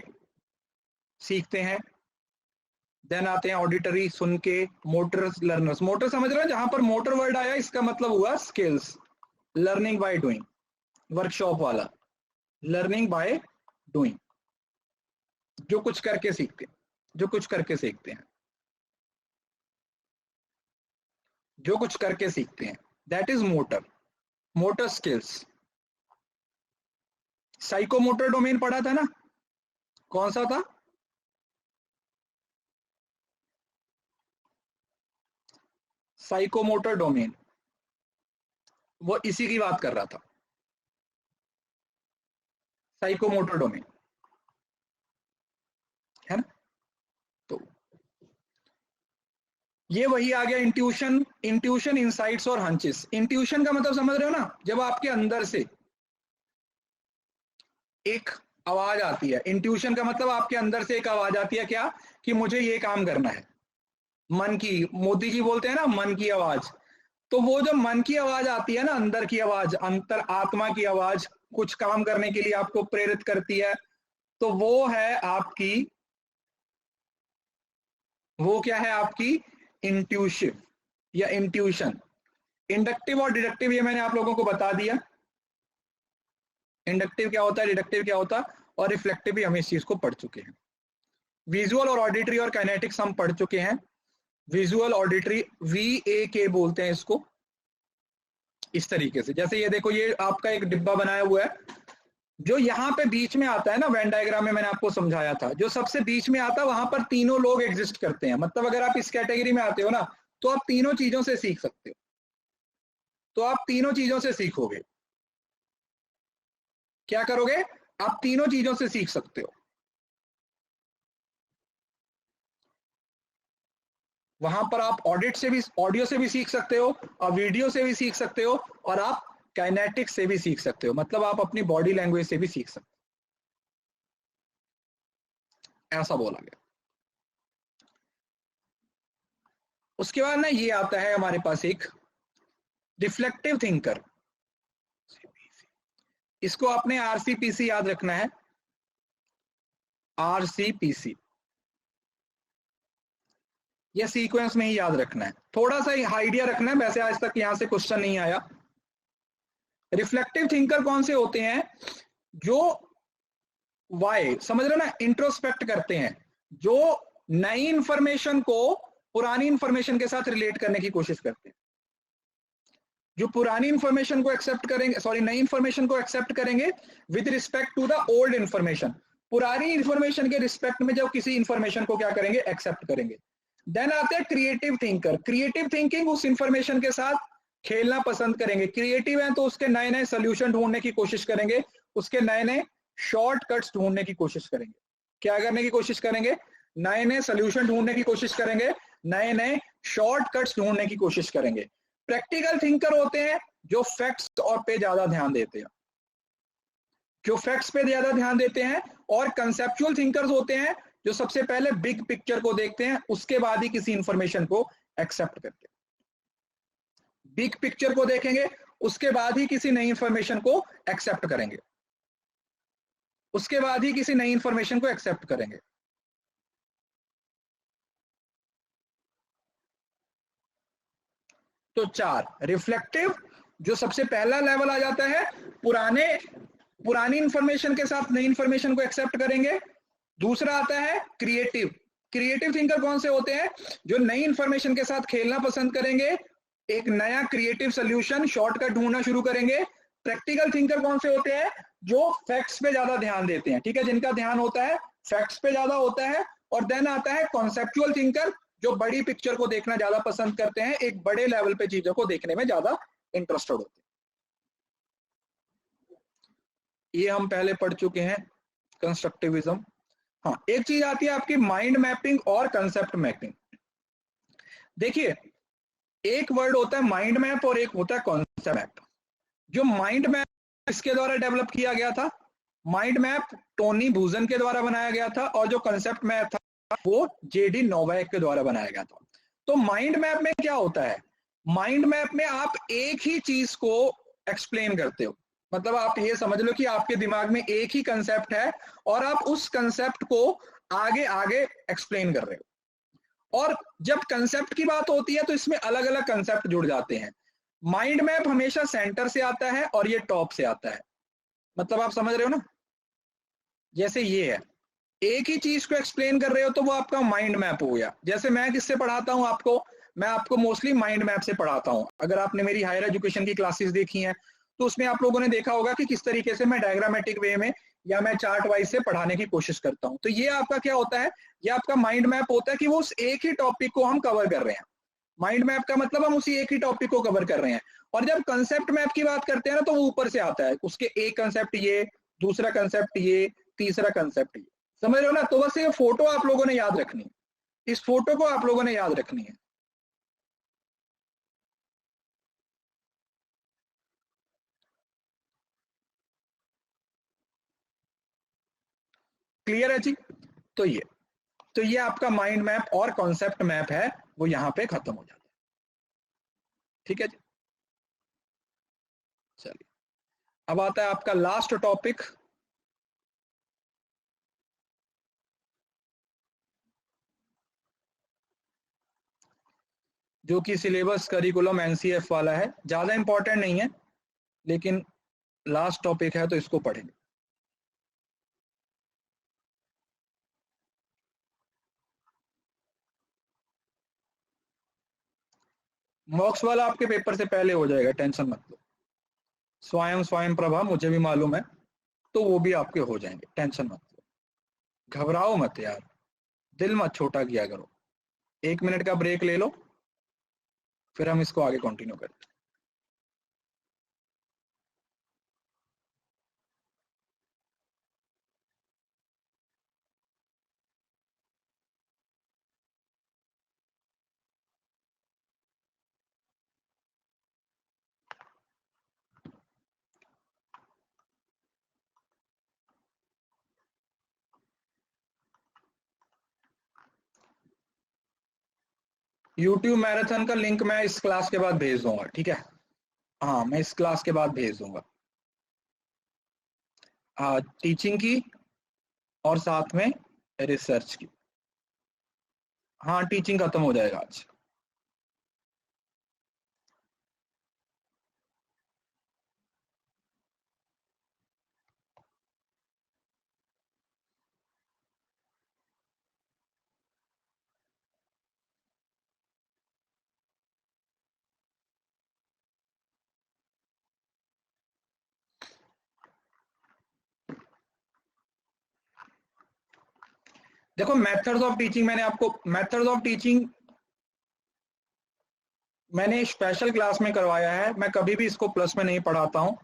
सीखते हैं। देन आते हैं ऑडिटरी, सुन के। मोटर लर्नर्स, मोटर समझ रहे हो, जहां पर मोटर वर्ड आया इसका मतलब हुआ skills. Learning by doing, workshop वाला लर्निंग बाय डूइंग, जो कुछ करके सीखते हैं, जो कुछ करके सीखते हैं, जो कुछ करके सीखते हैं, that is motor, motor skills. Psychomotor domain पढ़ा था ना, कौन सा था? साइकोमोटर डोमेन, वो इसी की बात कर रहा था, साइकोमोटर डोमेन, है ना। तो ये वही आ गया इंट्यूशन, इंट्यूशन, इनसाइट्स और हंचेस। इंट्यूशन का मतलब समझ रहे हो ना, जब आपके अंदर से एक आवाज आती है। इंट्यूशन का मतलब आपके अंदर से एक आवाज आती है, क्या? कि मुझे ये काम करना है। मन की, मोदी जी बोलते हैं ना, मन की आवाज। तो वो जो मन की आवाज आती है ना, अंदर की आवाज, अंतर आत्मा की आवाज, कुछ काम करने के लिए आपको प्रेरित करती है, तो वो है आपकी, वो क्या है आपकी? इंट्यूशन या इंट्यूशन। इंडक्टिव और डिडक्टिव ये मैंने आप लोगों को बता दिया। इंडक्टिव क्या होता है, डिडक्टिव क्या होता है, और रिफ्लेक्टिव भी हम इस चीज को पढ़ चुके हैं। विजुअल और ऑडिटरी और काइनेटिक्स हम पढ़ चुके हैं। विजुअल ऑडिटरी, VAK बोलते हैं इसको। इस तरीके से, जैसे ये देखो, ये आपका एक डिब्बा बनाया हुआ है, जो यहाँ पे बीच में आता है ना, वेन डायग्राम में मैंने आपको समझाया था, जो सबसे बीच में आता है वहां पर तीनों लोग एग्जिस्ट करते हैं। मतलब अगर आप इस कैटेगरी में आते हो ना, तो आप तीनों चीजों से सीख सकते हो, तो आप तीनों चीजों से सीखोगे। क्या करोगे? आप तीनों चीजों से सीख सकते हो। वहां पर आप ऑडिट से भी, ऑडियो से भी सीख सकते हो, और वीडियो से भी सीख सकते हो, और आप काइनेटिक्स से भी सीख सकते हो। मतलब आप अपनी बॉडी लैंग्वेज से भी सीख सकते हो, ऐसा बोला गया। उसके बाद ना ये आता है हमारे पास एक रिफ्लेक्टिव थिंकर। इसको आपने RCPC याद रखना है, RCPC, ये सीक्वेंस में ही याद रखना है, थोड़ा सा आइडिया रखना है। वैसे आज तक यहां से क्वेश्चन नहीं आया। रिफ्लेक्टिव थिंकर कौन से होते हैं? जो वाई, समझ रहे हो ना, इंट्रोस्पेक्ट करते हैं, जो नई इंफॉर्मेशन को पुरानी इंफॉर्मेशन के साथ रिलेट करने की कोशिश करते हैं, जो पुरानी इंफॉर्मेशन को एक्सेप्ट करेंगे, सॉरी, नई इंफॉर्मेशन को एक्सेप्ट करेंगे with respect to the old information. पुरानी इंफॉर्मेशन के रिस्पेक्ट में जब किसी इंफॉर्मेशन को क्या करेंगे? एक्सेप्ट करेंगे। देन आते हैं क्रिएटिव थिंकर। क्रिएटिव थिंकिंग, उस इंफॉर्मेशन के साथ खेलना पसंद करेंगे। क्रिएटिव है तो उसके नए नए सोल्यूशन ढूंढने की कोशिश करेंगे, उसके नए नए शॉर्टकट्स ढूंढने की कोशिश करेंगे। क्या करने की कोशिश करेंगे? नए नए सोल्यूशन ढूंढने की कोशिश करेंगे, नए नए शॉर्टकट्स ढूंढने की कोशिश करेंगे। प्रैक्टिकल थिंकर होते हैं जो फैक्ट्स और पे ज्यादा ध्यान देते हैं, जो फैक्ट्स पे ज्यादा ध्यान देते हैं। और कंसेप्चुअल थिंकर्स होते हैं जो सबसे पहले बिग पिक्चर को देखते हैं, उसके बाद ही किसी इंफॉर्मेशन को एक्सेप्ट करते हैं। बिग पिक्चर को देखेंगे, उसके बाद ही किसी नई इंफॉर्मेशन को एक्सेप्ट करेंगे, उसके बाद ही किसी नई इंफॉर्मेशन को एक्सेप्ट करेंगे। तो 4 रिफ्लेक्टिव, जो सबसे पहला लेवल आ जाता है, पुरानी इंफॉर्मेशन के साथ नई इंफॉर्मेशन को एक्सेप्ट करेंगे। दूसरा आता है क्रिएटिव। क्रिएटिव थिंकर कौन से होते हैं? जो नई इंफॉर्मेशन के साथ खेलना पसंद करेंगे, एक नया क्रिएटिव सोल्यूशन, शॉर्टकट ढूंढना शुरू करेंगे। प्रैक्टिकल थिंकर कौन से होते हैं? जो फैक्ट्स पे ज्यादा ध्यान देते हैं, ठीक है, जिनका ध्यान होता है फैक्ट्स पे ज्यादा होता है। और देन आता है कॉन्सेप्चुअल थिंकर, जो बड़ी पिक्चर को देखना ज्यादा पसंद करते हैं, एक बड़े लेवल पे चीजों को देखने में ज्यादा इंटरेस्टेड होते हैं। ये हम पहले पढ़ चुके हैं, कंस्ट्रक्टिविज्म। हाँ, एक चीज आती है आपकी माइंड मैपिंग और कंसेप्ट मैपिंग। देखिए, एक वर्ड होता है माइंड मैप और एक होता है कॉन्सेप्ट मैप। जो माइंड मैप किसके द्वारा डेवलप किया गया था? माइंड मैप टोनी बूजन के द्वारा बनाया गया था, और जो कंसेप्ट मैप था वो जेडी नोवाक के द्वारा बनाया गया था। तो माइंड मैप में क्या होता है? माइंड मैप में आप एक ही चीज को एक्सप्लेन करते हो, मतलब आप ये समझ लो कि आपके दिमाग में एक ही कंसेप्ट है और आप उस कंसेप्ट को आगे आगे एक्सप्लेन कर रहे हो। और जब कंसेप्ट की बात होती है तो इसमें अलग अलग कंसेप्ट जुड़ जाते हैं। माइंड मैप हमेशा सेंटर से आता है और ये टॉप से आता है, मतलब आप समझ रहे हो ना? जैसे ये है, एक ही चीज को एक्सप्लेन कर रहे हो तो वो आपका माइंड मैप हो गया। जैसे मैं किससे पढ़ाता हूं आपको? मैं आपको मोस्टली माइंड मैप से पढ़ाता हूं। अगर आपने मेरी हायर एजुकेशन की क्लासेस देखी हैं तो उसमें आप लोगों ने देखा होगा कि किस तरीके से मैं डायग्रामेटिक वे में या मैं चार्ट वाइज से पढ़ाने की कोशिश करता हूं। तो ये आपका क्या होता है? ये आपका माइंड मैप होता है कि वो उस एक ही टॉपिक को हम कवर कर रहे हैं। माइंड मैप का मतलब हम उसी एक ही टॉपिक को कवर कर रहे हैं। और जब कंसेप्ट मैप की बात करते हैं ना तो वो ऊपर से आता है, उसके एक कंसेप्ट ये, दूसरा कंसेप्ट ये, तीसरा कंसेप्ट ये, समझ रहे हो ना? तो बस ये फोटो आप लोगों ने याद रखनी है, इस फोटो को आप लोगों ने याद रखनी है। क्लियर है जी? तो ये आपका माइंड मैप और कॉन्सेप्ट मैप है, वो यहां पे खत्म हो जाता है। ठीक है जी, चलिए अब आता है आपका लास्ट टॉपिक, जो कि सिलेबस करिकुलम एनसीएफ वाला है। ज्यादा इंपॉर्टेंट नहीं है, लेकिन लास्ट टॉपिक है तो इसको पढ़ेंगे। मॉक्स वाला आपके पेपर से पहले हो जाएगा, टेंशन मत लो। स्वयं स्वयं प्रभा मुझे भी मालूम है, तो वो भी आपके हो जाएंगे, टेंशन मत लो। घबराओ मत यार, दिल मत छोटा किया करो। 1 मिनट का ब्रेक ले लो, फिर हम इसको आगे कंटिन्यू करते हैं। यूट्यूब मैराथन का लिंक मैं इस क्लास के बाद भेज दूंगा, ठीक है? हाँ, मैं इस क्लास के बाद भेज दूंगा। टीचिंग की और साथ में रिसर्च की। हाँ, टीचिंग खत्म हो जाएगा आज। देखो, methods of teaching methods of teaching मैंने स्पेशल क्लास में करवाया है, मैं कभी भी इसको प्लस में नहीं पढ़ाता हूँ।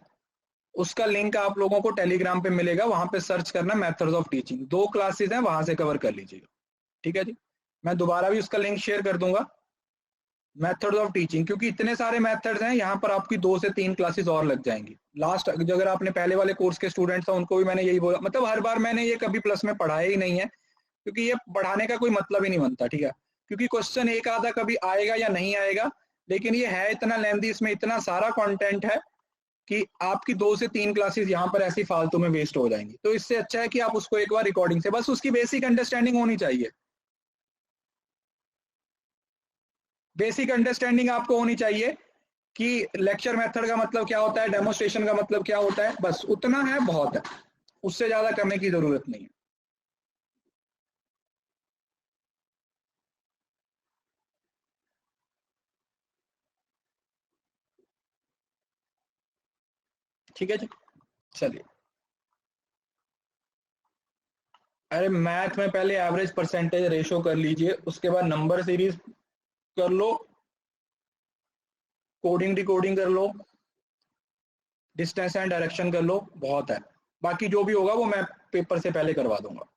उसका लिंक आप लोगों को टेलीग्राम पे मिलेगा, वहां पे सर्च करना मेथड्स ऑफ टीचिंग, 2 क्लासेस हैं, वहां से कवर कर लीजिएगा। ठीक है जी, मैं दोबारा भी उसका लिंक शेयर कर दूंगा। मेथड्स ऑफ टीचिंग, क्योंकि इतने सारे मेथड्स हैं, यहाँ पर आपकी 2 से 3 क्लासेस और लग जाएंगी। लास्ट जो अगर आपने पहले वाले कोर्स के स्टूडेंट्स हैं उनको भी मैंने यही बोला, मतलब हर बार मैंने ये कभी प्लस में पढ़ाया ही नहीं है, क्योंकि ये पढ़ाने का कोई मतलब ही नहीं बनता। ठीक है, क्योंकि क्वेश्चन एक आधा कभी आएगा या नहीं आएगा, लेकिन ये है इतना लेंथी, इसमें इतना सारा कंटेंट है कि आपकी 2 से 3 क्लासेस यहाँ पर ऐसी फालतू में वेस्ट हो जाएंगी। तो इससे अच्छा है कि आप उसको एक बार रिकॉर्डिंग से, बस उसकी बेसिक अंडरस्टैंडिंग होनी चाहिए। बेसिक अंडरस्टैंडिंग आपको होनी चाहिए कि लेक्चर मेथड का मतलब क्या होता है, डेमोस्ट्रेशन का मतलब क्या होता है, बस उतना है, बहुत है, उससे ज्यादा करने की जरूरत नहीं है। ठीक है जी, चलिए। अरे मैथ में पहले एवरेज परसेंटेज रेशो कर लीजिए, उसके बाद नंबर सीरीज कर लो, कोडिंग डिकोडिंग कर लो, डिस्टेंस एंड डायरेक्शन कर लो, बहुत है। बाकी जो भी होगा वो मैं पेपर से पहले करवा दूंगा।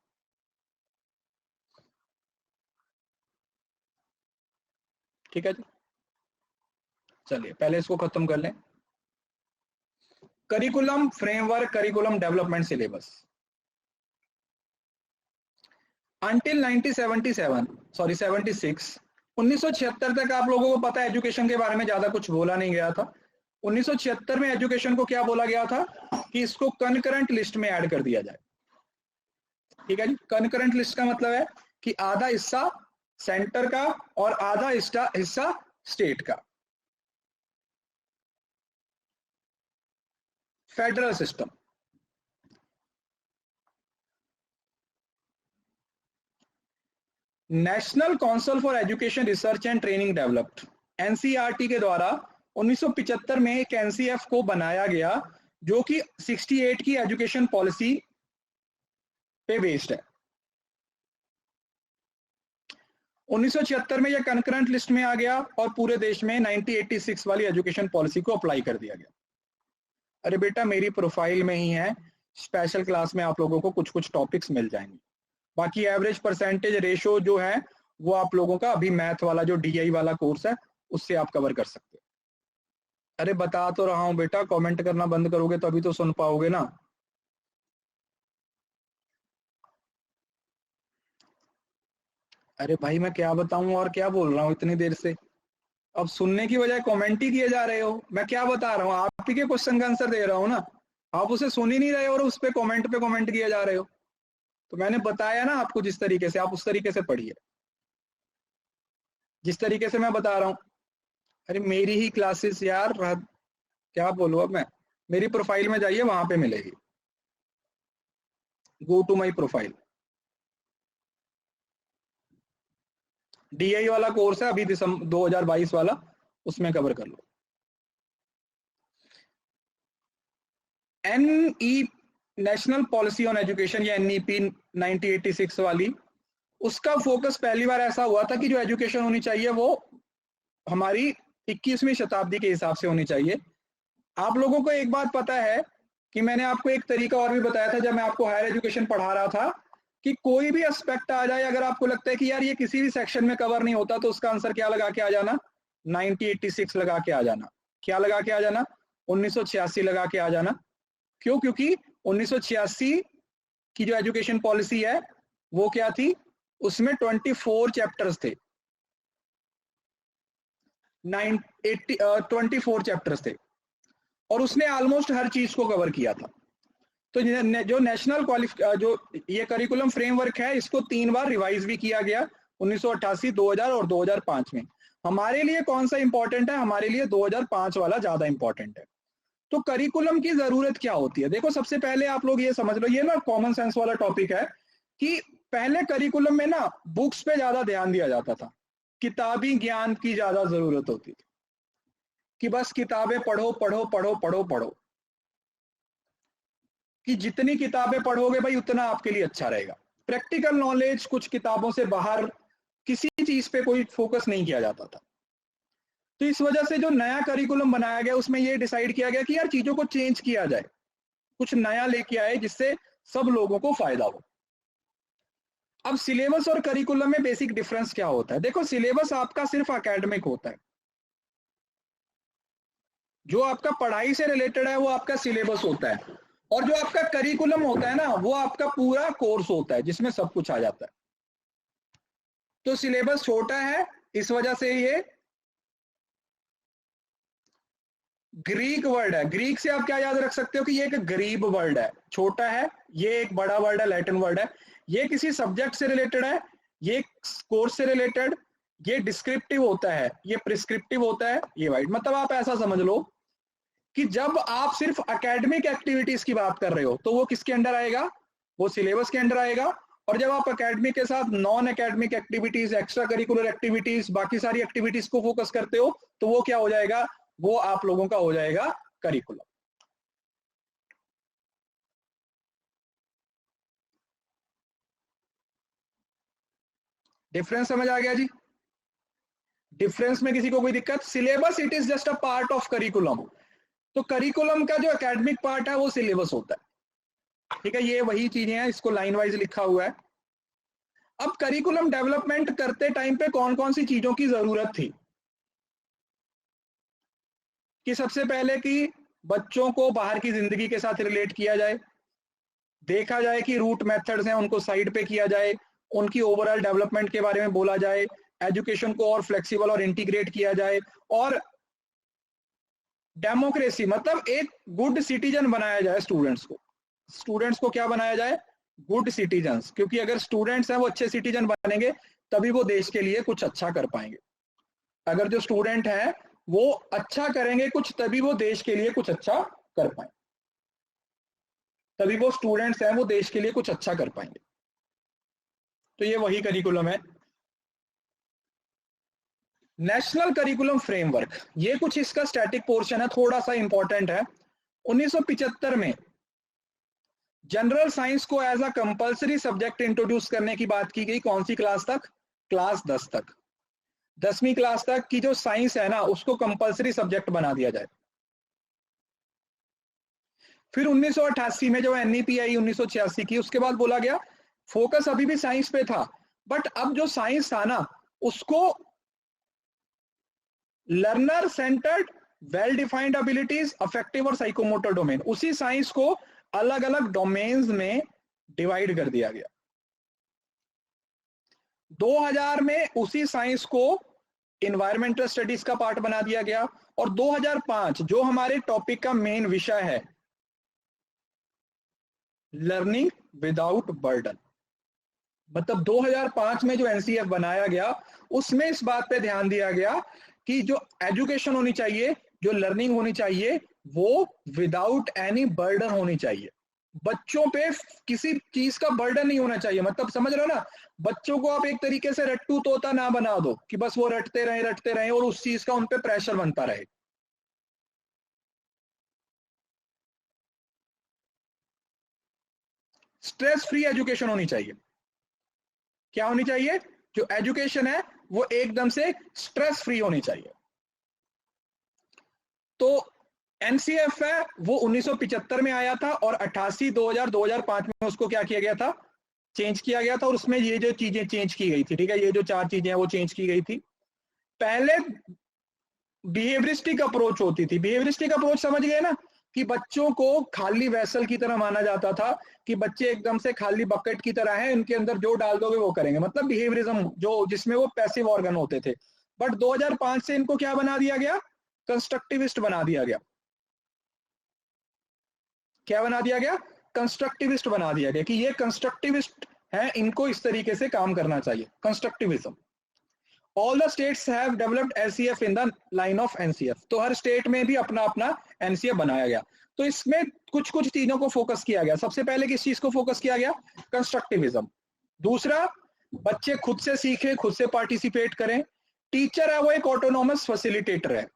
ठीक है जी, चलिए पहले इसको खत्म कर लें। Curriculum framework, curriculum development syllabus until 1976 1976 तक आप लोगों को पता है एजुकेशन के बारे में ज्यादा कुछ बोला नहीं गया था। 1976 में एजुकेशन को क्या बोला गया था कि इसको कनकरेंट लिस्ट में ऐड कर दिया जाए। ठीक है जी, कनकरेंट लिस्ट का मतलब है कि आधा हिस्सा सेंटर का और आधा हिस्सा स्टेट का। Federal system, national council for education research and training developed, NCERT के द्वारा 1975 में एक एनसीएफ को बनाया गया जो कि 68 की एजुकेशन पॉलिसी पे बेस्ड है। 1976 में यह कंकरेंट लिस्ट में आ गया और पूरे देश में 1986 वाली एजुकेशन पॉलिसी को अप्लाई कर दिया गया। अरे बेटा मेरी प्रोफाइल में ही है, स्पेशल क्लास में आप लोगों को कुछ कुछ टॉपिक्स मिल जाएंगे। बाकी एवरेज परसेंटेज रेशो जो है वो आप लोगों का अभी मैथ वाला जो डीआई वाला कोर्स है उससे आप कवर कर सकते हो। अरे बता तो रहा हूं बेटा, कमेंट करना बंद करोगे तो अभी तो सुन पाओगे ना। अरे भाई मैं क्या बताऊं और क्या बोल रहा हूं इतनी देर से, अब सुनने की बजाय कमेंट ही किए जा रहे हो। मैं क्या बता रहा हूँ, आप ही के क्वेश्चन का आंसर दे रहा हूँ ना, आप उसे सुन ही नहीं रहे और उस पे कमेंट किए जा रहे हो। तो मैंने बताया ना आपको जिस तरीके से, आप उस तरीके से पढ़िए जिस तरीके से मैं बता रहा हूँ। अरे मेरी ही क्लासेस यार, क्या बोलूं अब मैं, मेरी प्रोफाइल में जाइए वहां पे मिलेगी, go to my profile. DI वाला कोर्स है अभी दिसंबर 2022 वाला, उसमें कवर कर लो। NE national policy on education या एनईपी 1986 वाली, उसका फोकस पहली बार ऐसा हुआ था कि जो एजुकेशन होनी चाहिए वो हमारी 21वीं शताब्दी के हिसाब से होनी चाहिए। आप लोगों को एक बात पता है कि मैंने आपको एक तरीका और भी बताया था जब मैं आपको हायर एजुकेशन पढ़ा रहा था कि कोई भी एस्पेक्ट आ जाए, अगर आपको लगता है कि यार ये किसी भी सेक्शन में कवर नहीं होता तो उसका आंसर क्या लगा के आ जाना, 1986 लगा के आ जाना। क्या लगा के आ जाना? 1986 लगा के आ जाना। क्यों? क्योंकि 1986 की जो एजुकेशन पॉलिसी है वो क्या थी, उसमें 24 चैप्टर्स थे, 24 चैप्टर्स थे और उसने ऑलमोस्ट हर चीज को कवर किया था। तो जो नेशनल जो ये करिकुलम फ्रेमवर्क है इसको 3 बार रिवाइज भी किया गया, 1988, 2000 और 2005 में। हमारे लिए कौन सा इंपॉर्टेंट है? हमारे लिए 2005 वाला ज्यादा इंपॉर्टेंट है। तो करिकुलम की जरूरत क्या होती है? देखो सबसे पहले आप लोग ये समझ लो, ये ना कॉमन सेंस वाला टॉपिक है कि पहले करिकुलम में ना बुक्स पे ज्यादा ध्यान दिया जाता था, किताबी ज्ञान की ज्यादा जरूरत होती थी कि बस किताबें पढ़ो पढ़ो पढ़ो पढ़ो पढ़ो, कि जितनी किताबें पढ़ोगे भाई उतना आपके लिए अच्छा रहेगा। प्रैक्टिकल नॉलेज, कुछ किताबों से बाहर किसी चीज पे कोई फोकस नहीं किया जाता था। तो इस वजह से जो नया करिकुलम बनाया गया उसमें ये डिसाइड किया गया कि यार चीजों को चेंज किया जाए, कुछ नया लेके आए जिससे सब लोगों को फायदा हो। अब सिलेबस और करिकुलम में बेसिक डिफरेंस क्या होता है? देखो सिलेबस आपका सिर्फ एकेडमिक होता है, जो आपका पढ़ाई से रिलेटेड है वो आपका सिलेबस होता है, और जो आपका करिकुलम होता है ना वो आपका पूरा कोर्स होता है जिसमें सब कुछ आ जाता है। तो सिलेबस छोटा है, इस वजह से ये ग्रीक वर्ड है। ग्रीक से आप क्या याद रख सकते हो कि ये एक गरीब वर्ड है, छोटा है, ये एक बड़ा वर्ड है, लैटिन वर्ड है, ये किसी सब्जेक्ट से रिलेटेड है, ये कोर्स से रिलेटेड, ये डिस्क्रिप्टिव होता है, ये प्रिस्क्रिप्टिव होता है, ये वाइड। मतलब आप ऐसा समझ लो कि जब आप सिर्फ एकेडमिक एक्टिविटीज की बात कर रहे हो तो वो किसके अंडर आएगा? वो सिलेबस के अंडर आएगा। और जब आप एकेडमिक के साथ non academic activities, extra curricular activities, बाकी सारी एक्टिविटीज को फोकस करते हो तो वो क्या हो जाएगा? वो आप लोगों का हो जाएगा करिकुलम। डिफरेंस समझ आ गया जी? डिफरेंस में किसी को कोई दिक्कत? Syllabus it is just a part of curriculum. तो करिकुलम का जो एकेडमिक पार्ट है वो सिलेबस होता है। ठीक है, ये वही चीजें हैं, इसको लाइन वाइज लिखा हुआ है। अब करिकुलम डेवलपमेंट करते टाइम पे कौन कौन सी चीजों की जरूरत थी? कि सबसे पहले कि बच्चों को बाहर की जिंदगी के साथ रिलेट किया जाए, देखा जाए कि रूट मेथड्स हैं उनको साइड पे किया जाए, उनकी ओवरऑल डेवलपमेंट के बारे में बोला जाए, एजुकेशन को और फ्लेक्सिबल और इंटीग्रेट किया जाए, और डेमोक्रेसी मतलब एक गुड सिटीजन बनाया जाए स्टूडेंट्स को क्या बनाया जाए, गुड सिटीजन्स, क्योंकि अगर स्टूडेंट्स हैं वो अच्छे सिटीजन बनेंगे तभी वो देश के लिए कुछ अच्छा कर पाएंगे। अगर जो स्टूडेंट है वो अच्छा करेंगे कुछ तभी वो देश के लिए कुछ अच्छा कर पाएंगे, तभी वो स्टूडेंट्स हैं वो देश के लिए कुछ अच्छा कर पाएंगे। तो ये वही करिकुलम है। नेशनल करिकुलम फ्रेमवर्क, ये कुछ इसका स्टैटिक पोर्शन है, थोड़ा सा इंपॉर्टेंट है। 1975 में जनरल साइंस को as a compulsory subject introduce करने की बात की गई। कौन सी क्लास तक? क्लास 10 तक। 10वीं क्लास तक की जो साइंस है ना उसको कंपलसरी सब्जेक्ट बना दिया जाए। फिर 1988 में जो एनईपी आई 1986 की, उसके बाद बोला गया फोकस अभी भी साइंस पे था, बट अब जो साइंस था ना उसको learner centred, well defined abilities, affective और साइकोमोटर डोमेन, उसी साइंस को अलग अलग डोमेन्स में डिवाइड कर दिया गया। 2000 में उसी साइंस को इन्वायरमेंटल स्टडीज का पार्ट बना दिया गया, और 2005 जो हमारे टॉपिक का मेन विषय है, लर्निंग विदाउट बर्डन, मतलब 2005 में जो एनसीएफ बनाया गया उसमें इस बात पे ध्यान दिया गया कि जो एजुकेशन होनी चाहिए, जो लर्निंग होनी चाहिए, वो विदाउट एनी बर्डन होनी चाहिए। बच्चों पे किसी चीज का बर्डन नहीं होना चाहिए, मतलब समझ रहे हो ना, बच्चों को आप एक तरीके से रट्टू तोता ना बना दो कि बस वो रटते रहे और उस चीज का उन पे प्रेशर बनता रहे। स्ट्रेस फ्री एजुकेशन होनी चाहिए। क्या होनी चाहिए? जो एजुकेशन है वो एकदम से स्ट्रेस फ्री होनी चाहिए। तो एनसीएफ है वो 1975 में आया था, और 88, 2000, 2005 में उसको क्या किया गया था? चेंज किया गया था, और उसमें ये जो चीजें चेंज की गई थी, ठीक है, ये जो 4 चीजें हैं वो चेंज की गई थी। पहले बिहेवियरिस्टिक अप्रोच होती थी। बिहेवियरिस्टिक अप्रोच समझ गए ना, कि बच्चों को खाली वेसल की तरह माना जाता था, कि बच्चे एकदम से खाली बकेट की तरह है, इनके अंदर जो डाल दोगे वो करेंगे, मतलब बिहेवियरिज्म, जो जिसमें वो पैसिव ऑर्गन होते थे। बट 2005 से इनको क्या बना दिया गया? कंस्ट्रक्टिविस्ट बना दिया गया। क्या बना दिया गया? कंस्ट्रक्टिविस्ट बना दिया गया, कि ये कंस्ट्रक्टिविस्ट हैं, इनको इस तरीके से काम करना चाहिए, constructivism. All the states have developed NCF in the line of NCF, तो हर स्टेट में भी अपना अपना एनसीएफ बनाया गया। तो इसमें कुछ कुछ चीजों को फोकस किया गया। सबसे पहले किस चीज को फोकस किया गया? कंस्ट्रक्टिविज्म। दूसरा, बच्चे खुद से सीखें, खुद से पार्टिसिपेट करें। टीचर है वो एक ऑटोनोमस फैसिलिटेटर है।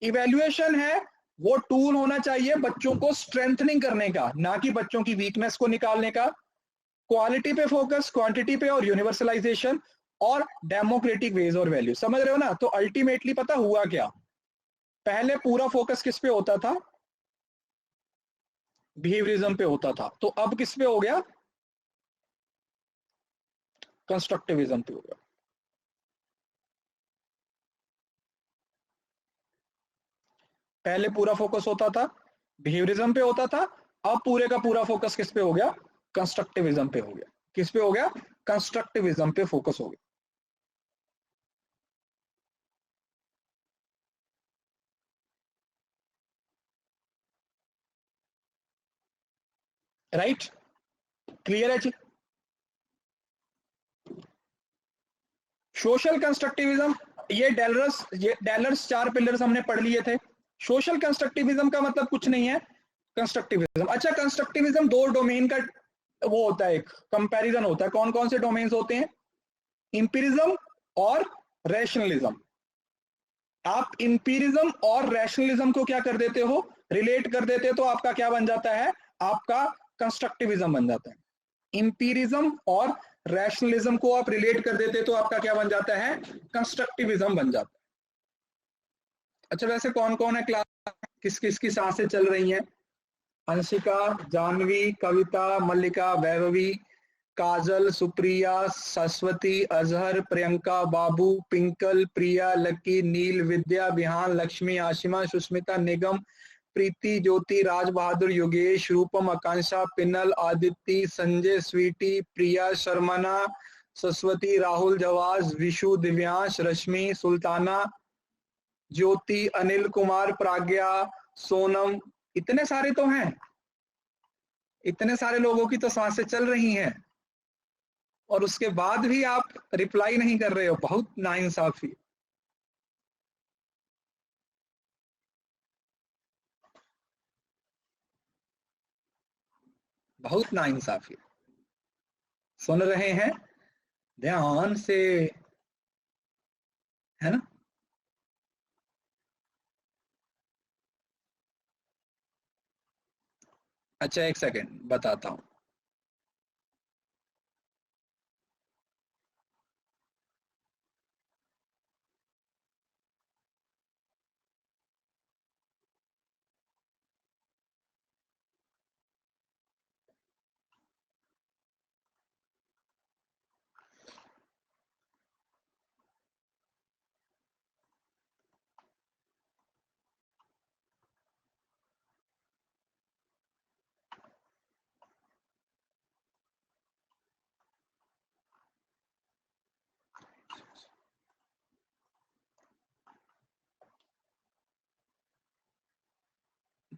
इवेल्युएशन है वो टूल होना चाहिए बच्चों को स्ट्रेंथनिंग करने का, ना कि बच्चों की वीकनेस को निकालने का। क्वालिटी पे फोकस, क्वांटिटी पे, और यूनिवर्सलाइजेशन, और डेमोक्रेटिक वेज और वैल्यू। समझ रहे हो ना? तो अल्टीमेटली पता हुआ क्या? पहले पूरा फोकस किस पे होता था? बिहेवियरिज्म पे होता था। तो अब किस पे हो गया? कंस्ट्रक्टिविज्म पे हो गया। पहले पूरा फोकस होता था बिहेवियरिज्म पे होता था, अब पूरे का पूरा फोकस किस पे हो गया? कंस्ट्रक्टिविज्म पे हो गया। किस पे हो गया? कंस्ट्रक्टिविज्म पे फोकस हो गया। राइट? क्लियर है जी? सोशल कंस्ट्रक्टिविज्म, ये डेलर्स 4 पिलर्स हमने पढ़ लिए थे। सोशल कंस्ट्रक्टिविज्म का मतलब कुछ नहीं है कंस्ट्रक्टिविज्म। अच्छा, कंस्ट्रक्टिविज्म 2 डोमेन का वो होता है, एक कंपैरिजन होता है। कौन कौन से डोमेन्स होते हैं? इंपीरिज्म और रैशनलिज्म। आप इंपीरिज्म और रैशनलिज्म को क्या कर देते हो? रिलेट कर देते हो, तो आपका क्या बन जाता है? आपका कंस्ट्रक्टिविज्म बन जाता है। इंपीरिज्म और रैशनलिज्म को आप रिलेट कर देते तो आपका क्या बन जाता है? कंस्ट्रक्टिविज्म बन जाता है। अच्छा, वैसे कौन कौन है क्लास, किस किस की सांसें चल रही हैं? अंशिका, जानवी, कविता, मल्लिका, वैभवी, काजल, सुप्रिया, सरस्वती, अजहर, प्रियंका, बाबू, पिंकल, प्रिया, लकी, नील, विद्या, विहान, लक्ष्मी, आशिमा, सुष्मिता, निगम, प्रीति, ज्योति, राज बहादुर, योगेश, रूपम, आकांक्षा, पिनल, आदित्य, संजय, स्वीटी, प्रिया, शर्मना, सरस्वती, राहुल, जवाज, विशु, दिव्यांश, रश्मि, सुल्ताना, ज्योति, अनिल कुमार, प्राज्ञा, सोनम, इतने सारे तो हैं, इतने सारे लोगों की तो सांसें चल रही हैं और उसके बाद भी आप रिप्लाई नहीं कर रहे हो, बहुत नाइंसाफी। बहुत नाइंसाफी। सुन रहे हैं ध्यान से, है ना? अच्छा एक सेकेंड बताता हूं।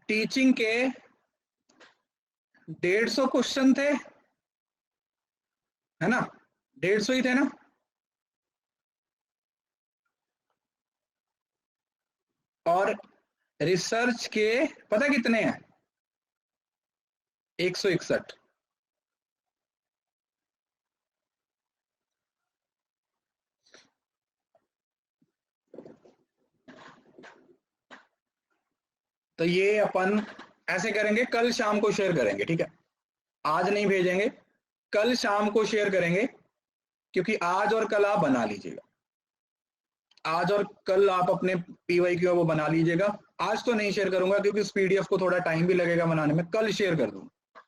टीचिंग के 150 क्वेश्चन थे, है ना? 150 ही थे ना? और रिसर्च के पता कितने हैं? 161। तो ये अपन ऐसे करेंगे, कल शाम को शेयर करेंगे, ठीक है? आज नहीं भेजेंगे, कल शाम को शेयर करेंगे, क्योंकि आज और कल आप बना लीजिएगा। आज और कल आप अपने पीवाईक्यू वो बना लीजिएगा। आज तो नहीं शेयर करूंगा क्योंकि उस पीडीएफ को थोड़ा टाइम भी लगेगा बनाने में, कल शेयर कर दूंगा।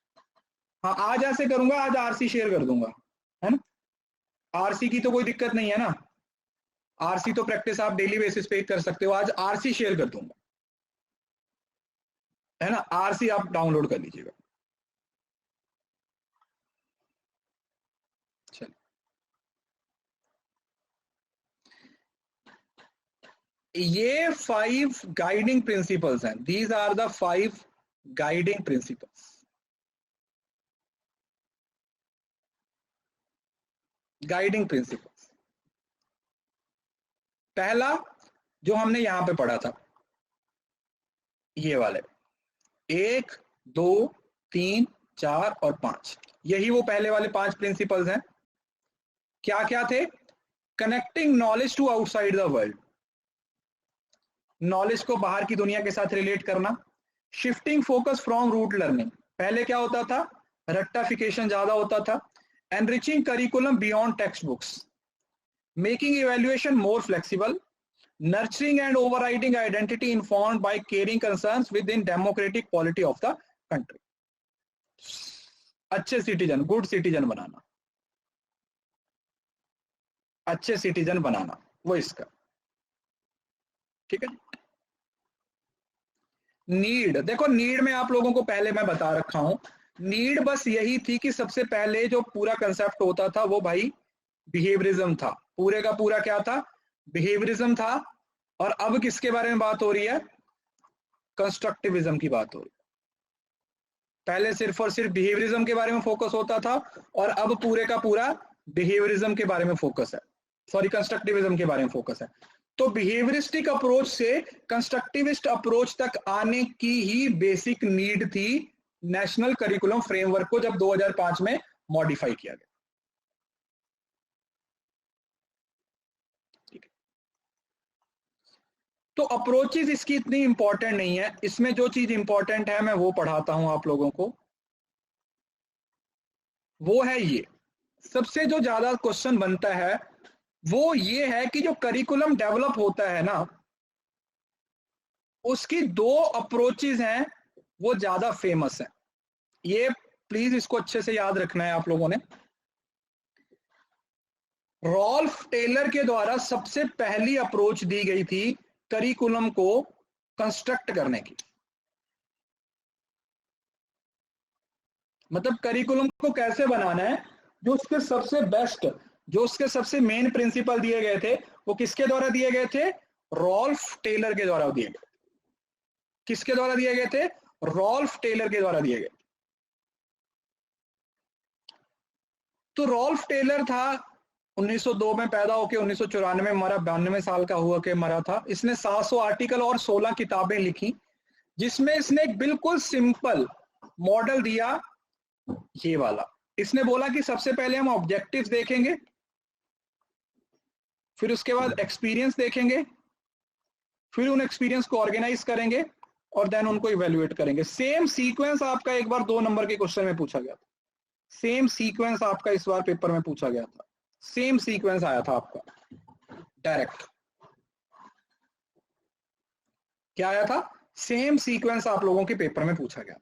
हाँ आज ऐसे करूंगा, आज आरसी शेयर कर दूंगा, है ना? आरसी की तो कोई दिक्कत नहीं है ना, आरसी तो प्रैक्टिस आप डेली बेसिस पे कर सकते हो। आज आरसी शेयर कर दूंगा, है ना? आरसी आप डाउनलोड कर लीजिएगा। चलिए, ये 5 गाइडिंग प्रिंसिपल्स हैं। These are the 5 guiding principles. Guiding principles, पहला जो हमने यहां पे पढ़ा था, ये वाले 1, 2, 3, 4 और 5, यही वो पहले वाले 5 प्रिंसिपल्स हैं। क्या क्या थे? Connecting knowledge to outside the world, knowledge को बाहर की दुनिया के साथ रिलेट करना। Shifting focus from rote learning, पहले क्या होता था? रट्टाफिकेशन ज्यादा होता था। Enriching curriculum beyond textbooks, making evaluation more flexible, nurturing and overriding identity informed by caring concerns within democratic polity of the country। अच्छे सिटीजन, गुड सिटीजन बनाना, अच्छे सिटीजन बनाना, वो इसका, ठीक है? नीड, देखो नीड में आप लोगों को पहले मैं बता रखा हूं, नीड बस यही थी कि सबसे पहले जो पूरा कंसेप्ट होता था वो भाई बिहेवियरिज्म था, पूरे का पूरा क्या था? बिहेवियरिज्म था। और अब किसके बारे में बात हो रही है? कंस्ट्रक्टिविज्म की बात हो रही है। पहले सिर्फ और सिर्फ बिहेवियरिज्म के बारे में फोकस होता था और अब पूरे का पूरा बिहेवियरिज्म के बारे में फोकस है, सॉरी कंस्ट्रक्टिविज्म के बारे में फोकस है। तो बिहेवियरिस्टिक अप्रोच से कंस्ट्रक्टिविस्ट अप्रोच तक आने की ही बेसिक नीड थी नेशनल करिकुलम फ्रेमवर्क को जब 2005 में मॉडिफाई किया गया। तो अप्रोचेस इसकी इतनी इंपॉर्टेंट नहीं है, इसमें जो चीज इंपॉर्टेंट है मैं वो पढ़ाता हूं आप लोगों को, वो है ये। सबसे जो ज्यादा क्वेश्चन बनता है वो ये है कि जो करिकुलम डेवलप होता है ना, उसकी 2 अप्रोचेस हैं वो ज्यादा फेमस हैं। ये प्लीज इसको अच्छे से याद रखना है आप लोगों ने। रॉल्फ टेलर के द्वारा सबसे पहली अप्रोच दी गई थी करिकुलम को कंस्ट्रक्ट करने की। मतलब करिकुलम को कैसे बनाना है, जो उसके सबसे बेस्ट, जो उसके सबसे मेन प्रिंसिपल दिए गए थे, वो किसके द्वारा दिए गए थे? रॉल्फ टेलर के द्वारा दिए गए। किसके द्वारा दिए गए थे? रॉल्फ टेलर के द्वारा दिए गए। तो रॉल्फ टेलर था, 1902 में पैदा होकर 1994 में मरा, 92 साल का हुआ के मरा था। इसने 700 आर्टिकल और 16 किताबें लिखी, जिसमें इसने एक बिल्कुल सिंपल मॉडल दिया, ये वाला। इसने बोला कि सबसे पहले हम ऑब्जेक्टिव्स देखेंगे, फिर उसके बाद एक्सपीरियंस देखेंगे, फिर उन एक्सपीरियंस को ऑर्गेनाइज करेंगे और देन उनको इवेल्युएट करेंगे। सेम सीक्वेंस आपका एक बार 2 नंबर के क्वेश्चन में पूछा गया था, सेम सीक्वेंस आपका इस बार पेपर में पूछा गया था, सेम सीक्वेंस आया था आपका डायरेक्ट। क्या आया था? सेम सीक्वेंस आप लोगों के पेपर में पूछा गया था।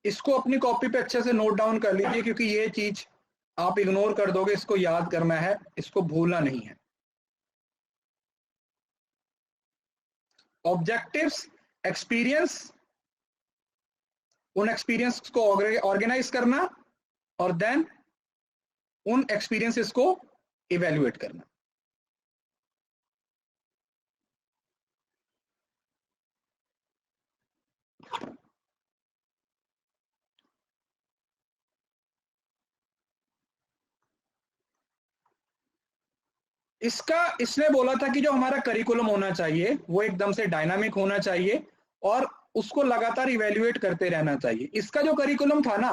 इसको अपनी कॉपी पे अच्छे से नोट डाउन कर लीजिए, क्योंकि ये चीज आप इग्नोर कर दोगे, इसको याद करना है, इसको भूलना नहीं है। ऑब्जेक्टिव्स, एक्सपीरियंस, उन एक्सपीरियंस को ऑर्गेनाइज करना और देन उन एक्सपीरियंसेस को इवेल्युएट करना। इसने बोला था कि जो हमारा करिकुलम होना चाहिए वो एकदम से डायनामिक होना चाहिए और उसको लगातार इवेल्युएट करते रहना चाहिए। इसका जो करिकुलम था ना,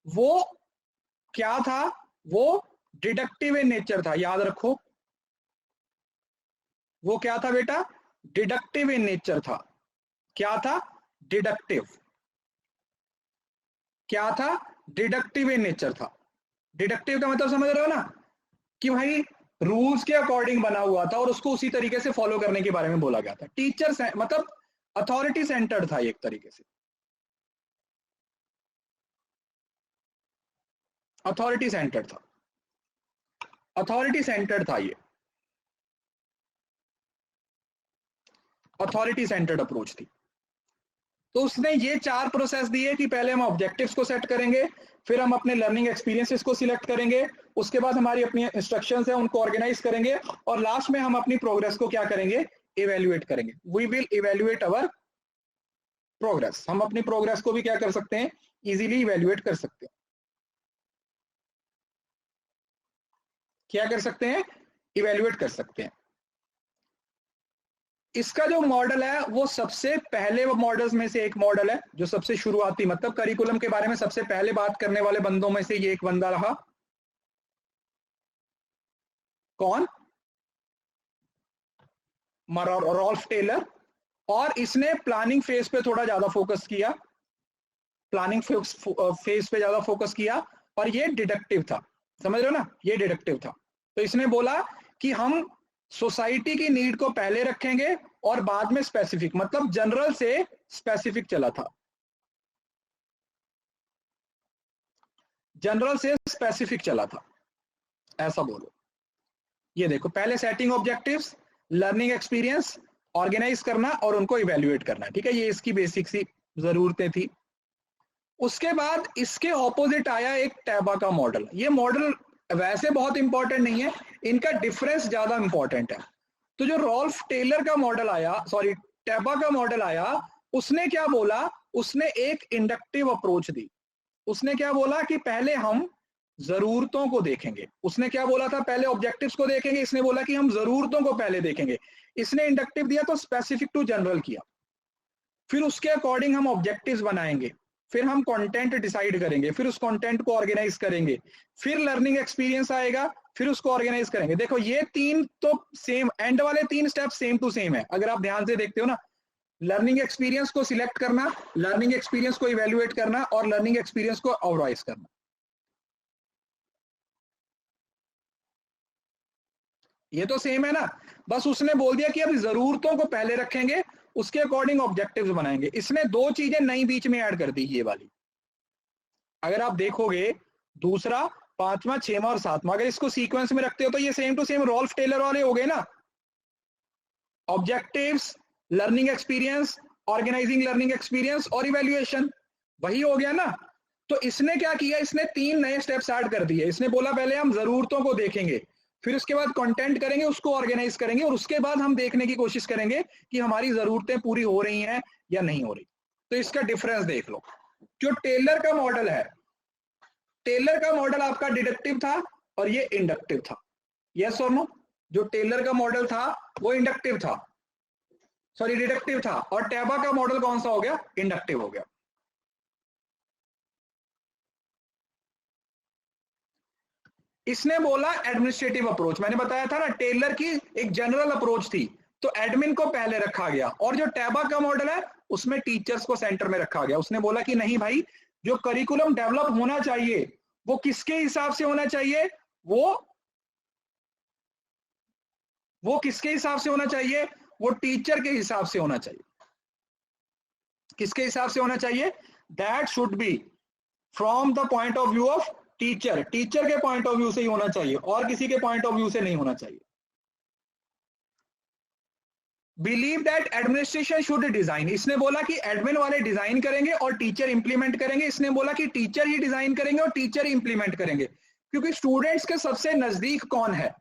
वो क्या था? वो डिडक्टिव इन नेचर था, याद रखो। वो क्या था बेटा? डिडक्टिव इन नेचर था। क्या था? डिडक्टिव। क्या था? डिडक्टिव इन नेचर था। डिडक्टिव का मतलब समझ रहे हो ना, कि भाई रूल्स के अकॉर्डिंग बना हुआ था और उसको उसी तरीके से फॉलो करने के बारे में बोला गया था। टीचर मतलब अथॉरिटी सेंटर्ड था एक तरीके से, अथॉरिटी सेंटर्ड था, अथॉरिटी सेंटर्ड था, ये अथॉरिटी सेंटर्ड अप्रोच थी। तो उसने ये 4 प्रोसेस दिए कि पहले हम ऑब्जेक्टिव्स को सेट करेंगे, फिर हम अपने लर्निंग एक्सपीरियंसेस को सिलेक्ट करेंगे, उसके बाद हमारी अपनी इंस्ट्रक्शंस है उनको ऑर्गेनाइज करेंगे और लास्ट में हम अपनी प्रोग्रेस को क्या करेंगे? इवेल्युएट करेंगे। We will evaluate our progress. हम अपनी प्रोग्रेस को भी क्या कर सकते हैं? इजीली इवेल्युएट कर सकते हैं। क्या कर सकते हैं? इवेल्युएट कर सकते हैं। इसका जो मॉडल है वो सबसे पहले मॉडल्स में से एक मॉडल है, जो सबसे शुरुआती, मतलब करिकुलम के बारे में सबसे पहले बात करने वाले बंदों में से ये एक बंदा रहा। कौन? Ralph Tyler. और इसने प्लानिंग फेज पे थोड़ा ज्यादा फोकस किया, प्लानिंग फेज पे ज्यादा फोकस किया, और ये डिडक्टिव था। समझ रहे हो ना, ये डिडक्टिव था। तो इसने बोला कि हम सोसाइटी की नीड को पहले रखेंगे और बाद में स्पेसिफिक, मतलब जनरल से स्पेसिफिक चला था, जनरल से स्पेसिफिक चला था, ऐसा बोलो। ये देखो, पहले setting objectives, learning experience, organise करना और उनको इवेल्युएट करना। ठीक है, ये इसकी बेसिक सी जरूरतें थी। उसके बाद इसके ऑपोजिट आया एक टैबा का मॉडल। ये मॉडल वैसे बहुत इंपॉर्टेंट नहीं है, इनका डिफरेंस ज्यादा इंपॉर्टेंट है। तो जो रॉल्फ टेलर का मॉडल आया, सॉरी टैबा का मॉडल आया, उसने क्या बोला? उसने एक इंडक्टिव अप्रोच दी। उसने क्या बोला कि पहले हम जरूरतों को देखेंगे। उसने क्या बोला था? पहले ऑब्जेक्टिव्स को देखेंगे, इसने बोला कि हम जरूरतों को पहले देखेंगे। इसने इंडक्टिव दिया तो स्पेसिफिक टू जनरल किया, फिर उसके अकॉर्डिंग हम ऑब्जेक्टिव्स बनाएंगे, फिर हम कंटेंट डिसाइड करेंगे, फिर उस कंटेंट को ऑर्गेनाइज करेंगे, फिर लर्निंग एक्सपीरियंस आएगा, फिर उसको ऑर्गेनाइज करेंगे। देखो ये 3 तो सेम, एंड वाले 3 स्टेप सेम टू सेम है, अगर आप ध्यान से देखते हो ना। लर्निंग एक्सपीरियंस को सिलेक्ट करना, लर्निंग एक्सपीरियंस को इवेल्युएट करना और लर्निंग एक्सपीरियंस को ऑर्गेनाइज करना। ये तो सेम है ना, बस उसने बोल दिया कि अब जरूरतों को पहले रखेंगे, उसके अकॉर्डिंग ऑब्जेक्टिव्स बनाएंगे। इसने दो चीजें नई बीच में ऐड कर दी ये वाली। अगर आप देखोगे दूसरा, पांचवा, छठवां और सातवां, अगर इसको सीक्वेंस में रखते हो तो ये same to same Ralph Tyler वाले हो गए ना, objectives, learning experience, organising learning experience और इवेल्युएशन, वही हो गया ना। तो इसने क्या किया, इसने तीन नए स्टेप्स ऐड कर दिए। इसने बोला पहले हम जरूरतों को देखेंगे, फिर उसके बाद कंटेंट करेंगे, उसको ऑर्गेनाइज करेंगे, और उसके बाद हम देखने की कोशिश करेंगे कि हमारी जरूरतें पूरी हो रही हैं या नहीं हो रही। तो इसका डिफरेंस देख लो। जो टेलर का मॉडल है, टेलर का मॉडल आपका डिडक्टिव था और ये इंडक्टिव था, यस और नो। जो टेलर का मॉडल था वो इंडक्टिव था, सॉरी डिडक्टिव था, और टैबा का मॉडल कौन सा हो गया, इंडक्टिव हो गया। इसने बोला एडमिनिस्ट्रेटिव अप्रोच, मैंने बताया था ना टेलर की एक जनरल अप्रोच थी, तो एडमिन को पहले रखा गया, और जो टैबा का मॉडल है उसमें टीचर्स को सेंटर में रखा गया। उसने बोला कि नहीं भाई, जो करिकुलम डेवलप होना चाहिए वो किसके हिसाब से होना चाहिए, वो किसके हिसाब से होना चाहिए, वो टीचर के हिसाब से होना चाहिए। किसके हिसाब से होना चाहिए, that should be from the point of view of teacher, teacher के पॉइंट ऑफ व्यू से ही होना चाहिए, और किसी के पॉइंट ऑफ व्यू से नहीं होना चाहिए। Believe that administration should design, इसने बोला कि एडमिन वाले डिजाइन करेंगे और टीचर इंप्लीमेंट करेंगे। इसने बोला कि टीचर ही डिजाइन करेंगे और टीचर ही इंप्लीमेंट करेंगे, क्योंकि स्टूडेंट्स के सबसे नजदीक कौन है,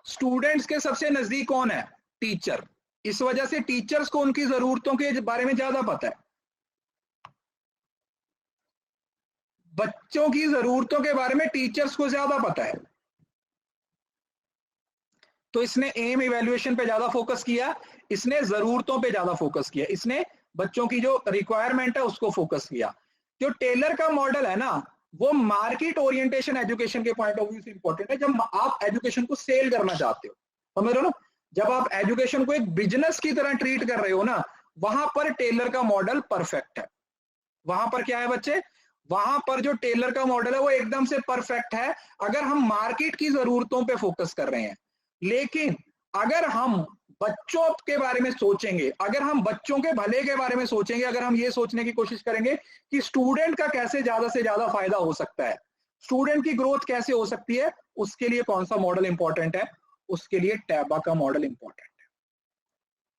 स्टूडेंट्स के सबसे नजदीक कौन है, टीचर। इस वजह से टीचर्स को उनकी जरूरतों के बारे में ज्यादा पता है, बच्चों की जरूरतों के बारे में टीचर्स को ज्यादा पता है। तो इसने एम इवैल्यूएशन पे ज्यादा फोकस किया, इसने जरूरतों पे ज्यादा फोकस किया, इसने बच्चों की जो रिक्वायरमेंट है उसको फोकस किया। जो टेलर का मॉडल है ना, वो मार्केट ओरिएंटेशन एजुकेशन के पॉइंट ऑफ व्यू से इंपॉर्टेंट है। जब आप एजुकेशन को सेल करना चाहते हो, समझ रहे हो ना, जब आप एजुकेशन को एक बिजनेस की तरह ट्रीट कर रहे हो ना, वहां पर टेलर का मॉडल परफेक्ट है। वहां पर क्या है बच्चे, वहां पर जो टेलर का मॉडल है वो एकदम से परफेक्ट है, अगर हम मार्केट की जरूरतों पे फोकस कर रहे हैं। लेकिन अगर हम बच्चों के बारे में सोचेंगे, अगर हम बच्चों के भले के बारे में सोचेंगे, अगर हम ये सोचने की कोशिश करेंगे कि स्टूडेंट का कैसे ज्यादा से ज्यादा फायदा हो सकता है, स्टूडेंट की ग्रोथ कैसे हो सकती है, उसके लिए कौन सा मॉडल इंपॉर्टेंट है, उसके लिए टैबा का मॉडल इंपॉर्टेंट है।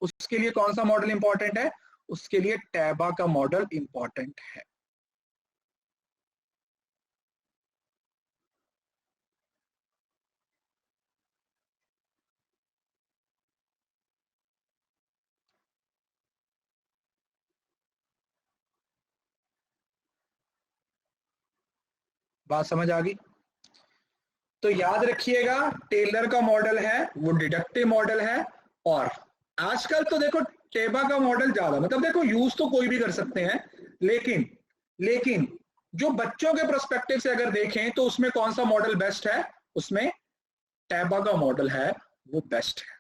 उसके लिए कौन सा मॉडल इंपॉर्टेंट है, उसके लिए टैबा का मॉडल इंपॉर्टेंट है। बात समझ आ गई? तो याद रखिएगा, टेलर का मॉडल है वो डिडक्टिव मॉडल है, और आजकल तो देखो टेबा का मॉडल ज्यादा, मतलब देखो यूज तो कोई भी कर सकते हैं, लेकिन लेकिन जो बच्चों के पर्सपेक्टिव से अगर देखें तो उसमें कौन सा मॉडल बेस्ट है, उसमें टैबा का मॉडल है वो बेस्ट है,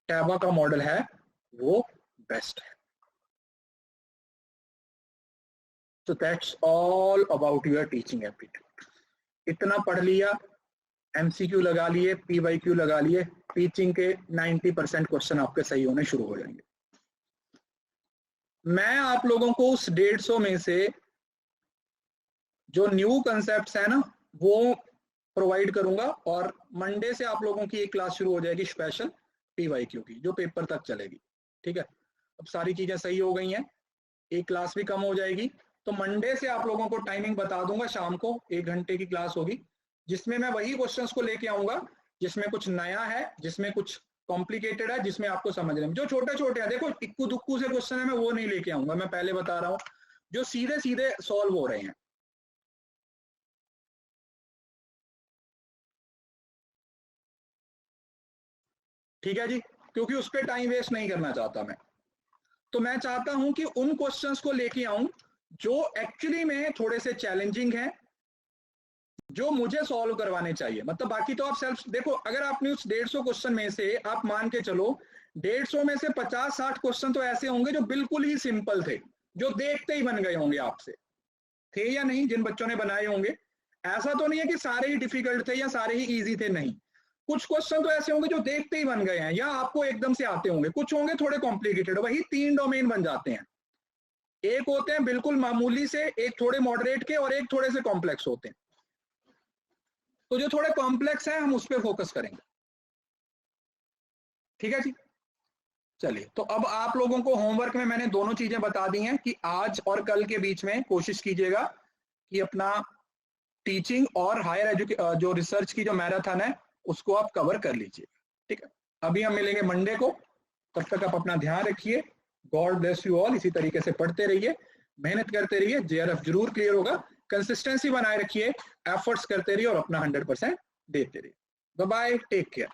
टैबा का मॉडल है वो बेस्ट है। तो that's all about your teaching aptitude. इतना पढ़ लिया, एमसीक्यू लगा लिए, पीवाईक्यू लगा लिए, टीचिंग के 90% क्वेश्चन आपके सही होने शुरू हो जाएंगे। मैं आप लोगों को उस 150 में से जो न्यू कंसेप्ट्स है ना वो प्रोवाइड करूंगा, और मंडे से आप लोगों की एक क्लास शुरू हो जाएगी स्पेशल पीवाईक्यू की, जो पेपर तक चलेगी। ठीक है, अब सारी चीजें सही हो गई हैं, एक क्लास भी कम हो जाएगी, तो मंडे से आप लोगों को टाइमिंग बता दूंगा, शाम को 1 घंटे की क्लास होगी, जिसमें मैं वही क्वेश्चंस को लेके आऊंगा जिसमें कुछ नया है, जिसमें कुछ कॉम्प्लिकेटेड है, जिसमें आपको समझने में, जो छोटे छोटे हैं, देखो इक्कू दुक्कू से क्वेश्चन है मैं वो नहीं लेके आऊंगा, मैं पहले बता रहा हूँ, जो सीधे सीधे सॉल्व हो रहे हैं। ठीक है जी, क्योंकि उस पर टाइम वेस्ट नहीं करना चाहता मैं। तो मैं चाहता हूं कि उन क्वेश्चंस को लेके आऊं जो एक्चुअली में थोड़े से चैलेंजिंग हैं, जो मुझे सॉल्व करवाने चाहिए। मतलब बाकी तो आप सेल्फ देखो, अगर आपने उस 150 क्वेश्चन में से आप मान के चलो 150 में से 50-60 क्वेश्चन तो ऐसे होंगे जो बिल्कुल ही सिंपल थे, जो देखते ही बन गए होंगे आपसे, थे या नहीं, जिन बच्चों ने बनाए होंगे ऐसा तो नहीं है कि सारे ही डिफिकल्ट थे या सारे ही इजी थे, नहीं। कुछ क्वेश्चन तो ऐसे होंगे जो देखते ही बन गए हैं या आपको एकदम से आते होंगे, कुछ होंगे थोड़े कॉम्प्लिकेटेड। वही 3 डोमेन बन जाते हैं, एक होते हैं बिल्कुल मामूली से, एक थोड़े मॉडरेट के, और एक थोड़े से कॉम्प्लेक्स होते हैं। तो जो थोड़े कॉम्प्लेक्स हैं हम उस पर फोकस करेंगे, ठीक है जी। चलिए, तो अब आप लोगों को होमवर्क में मैंने दोनों चीजें बता दी हैं कि आज और कल के बीच में कोशिश कीजिएगा कि अपना टीचिंग और हायर जो रिसर्च की जो मैराथन है उसको आप कवर कर लीजिए, ठीक है। अभी हम मिलेंगे मंडे को, तब तक आप अपना ध्यान रखिए। God bless you all. इसी तरीके से पढ़ते रहिए, मेहनत करते रहिए, जेआरएफ जरूर क्लियर होगा। कंसिस्टेंसी बनाए रखिए, एफर्ट्स करते रहिए और अपना 100% देते रहिए। Bye bye, take care.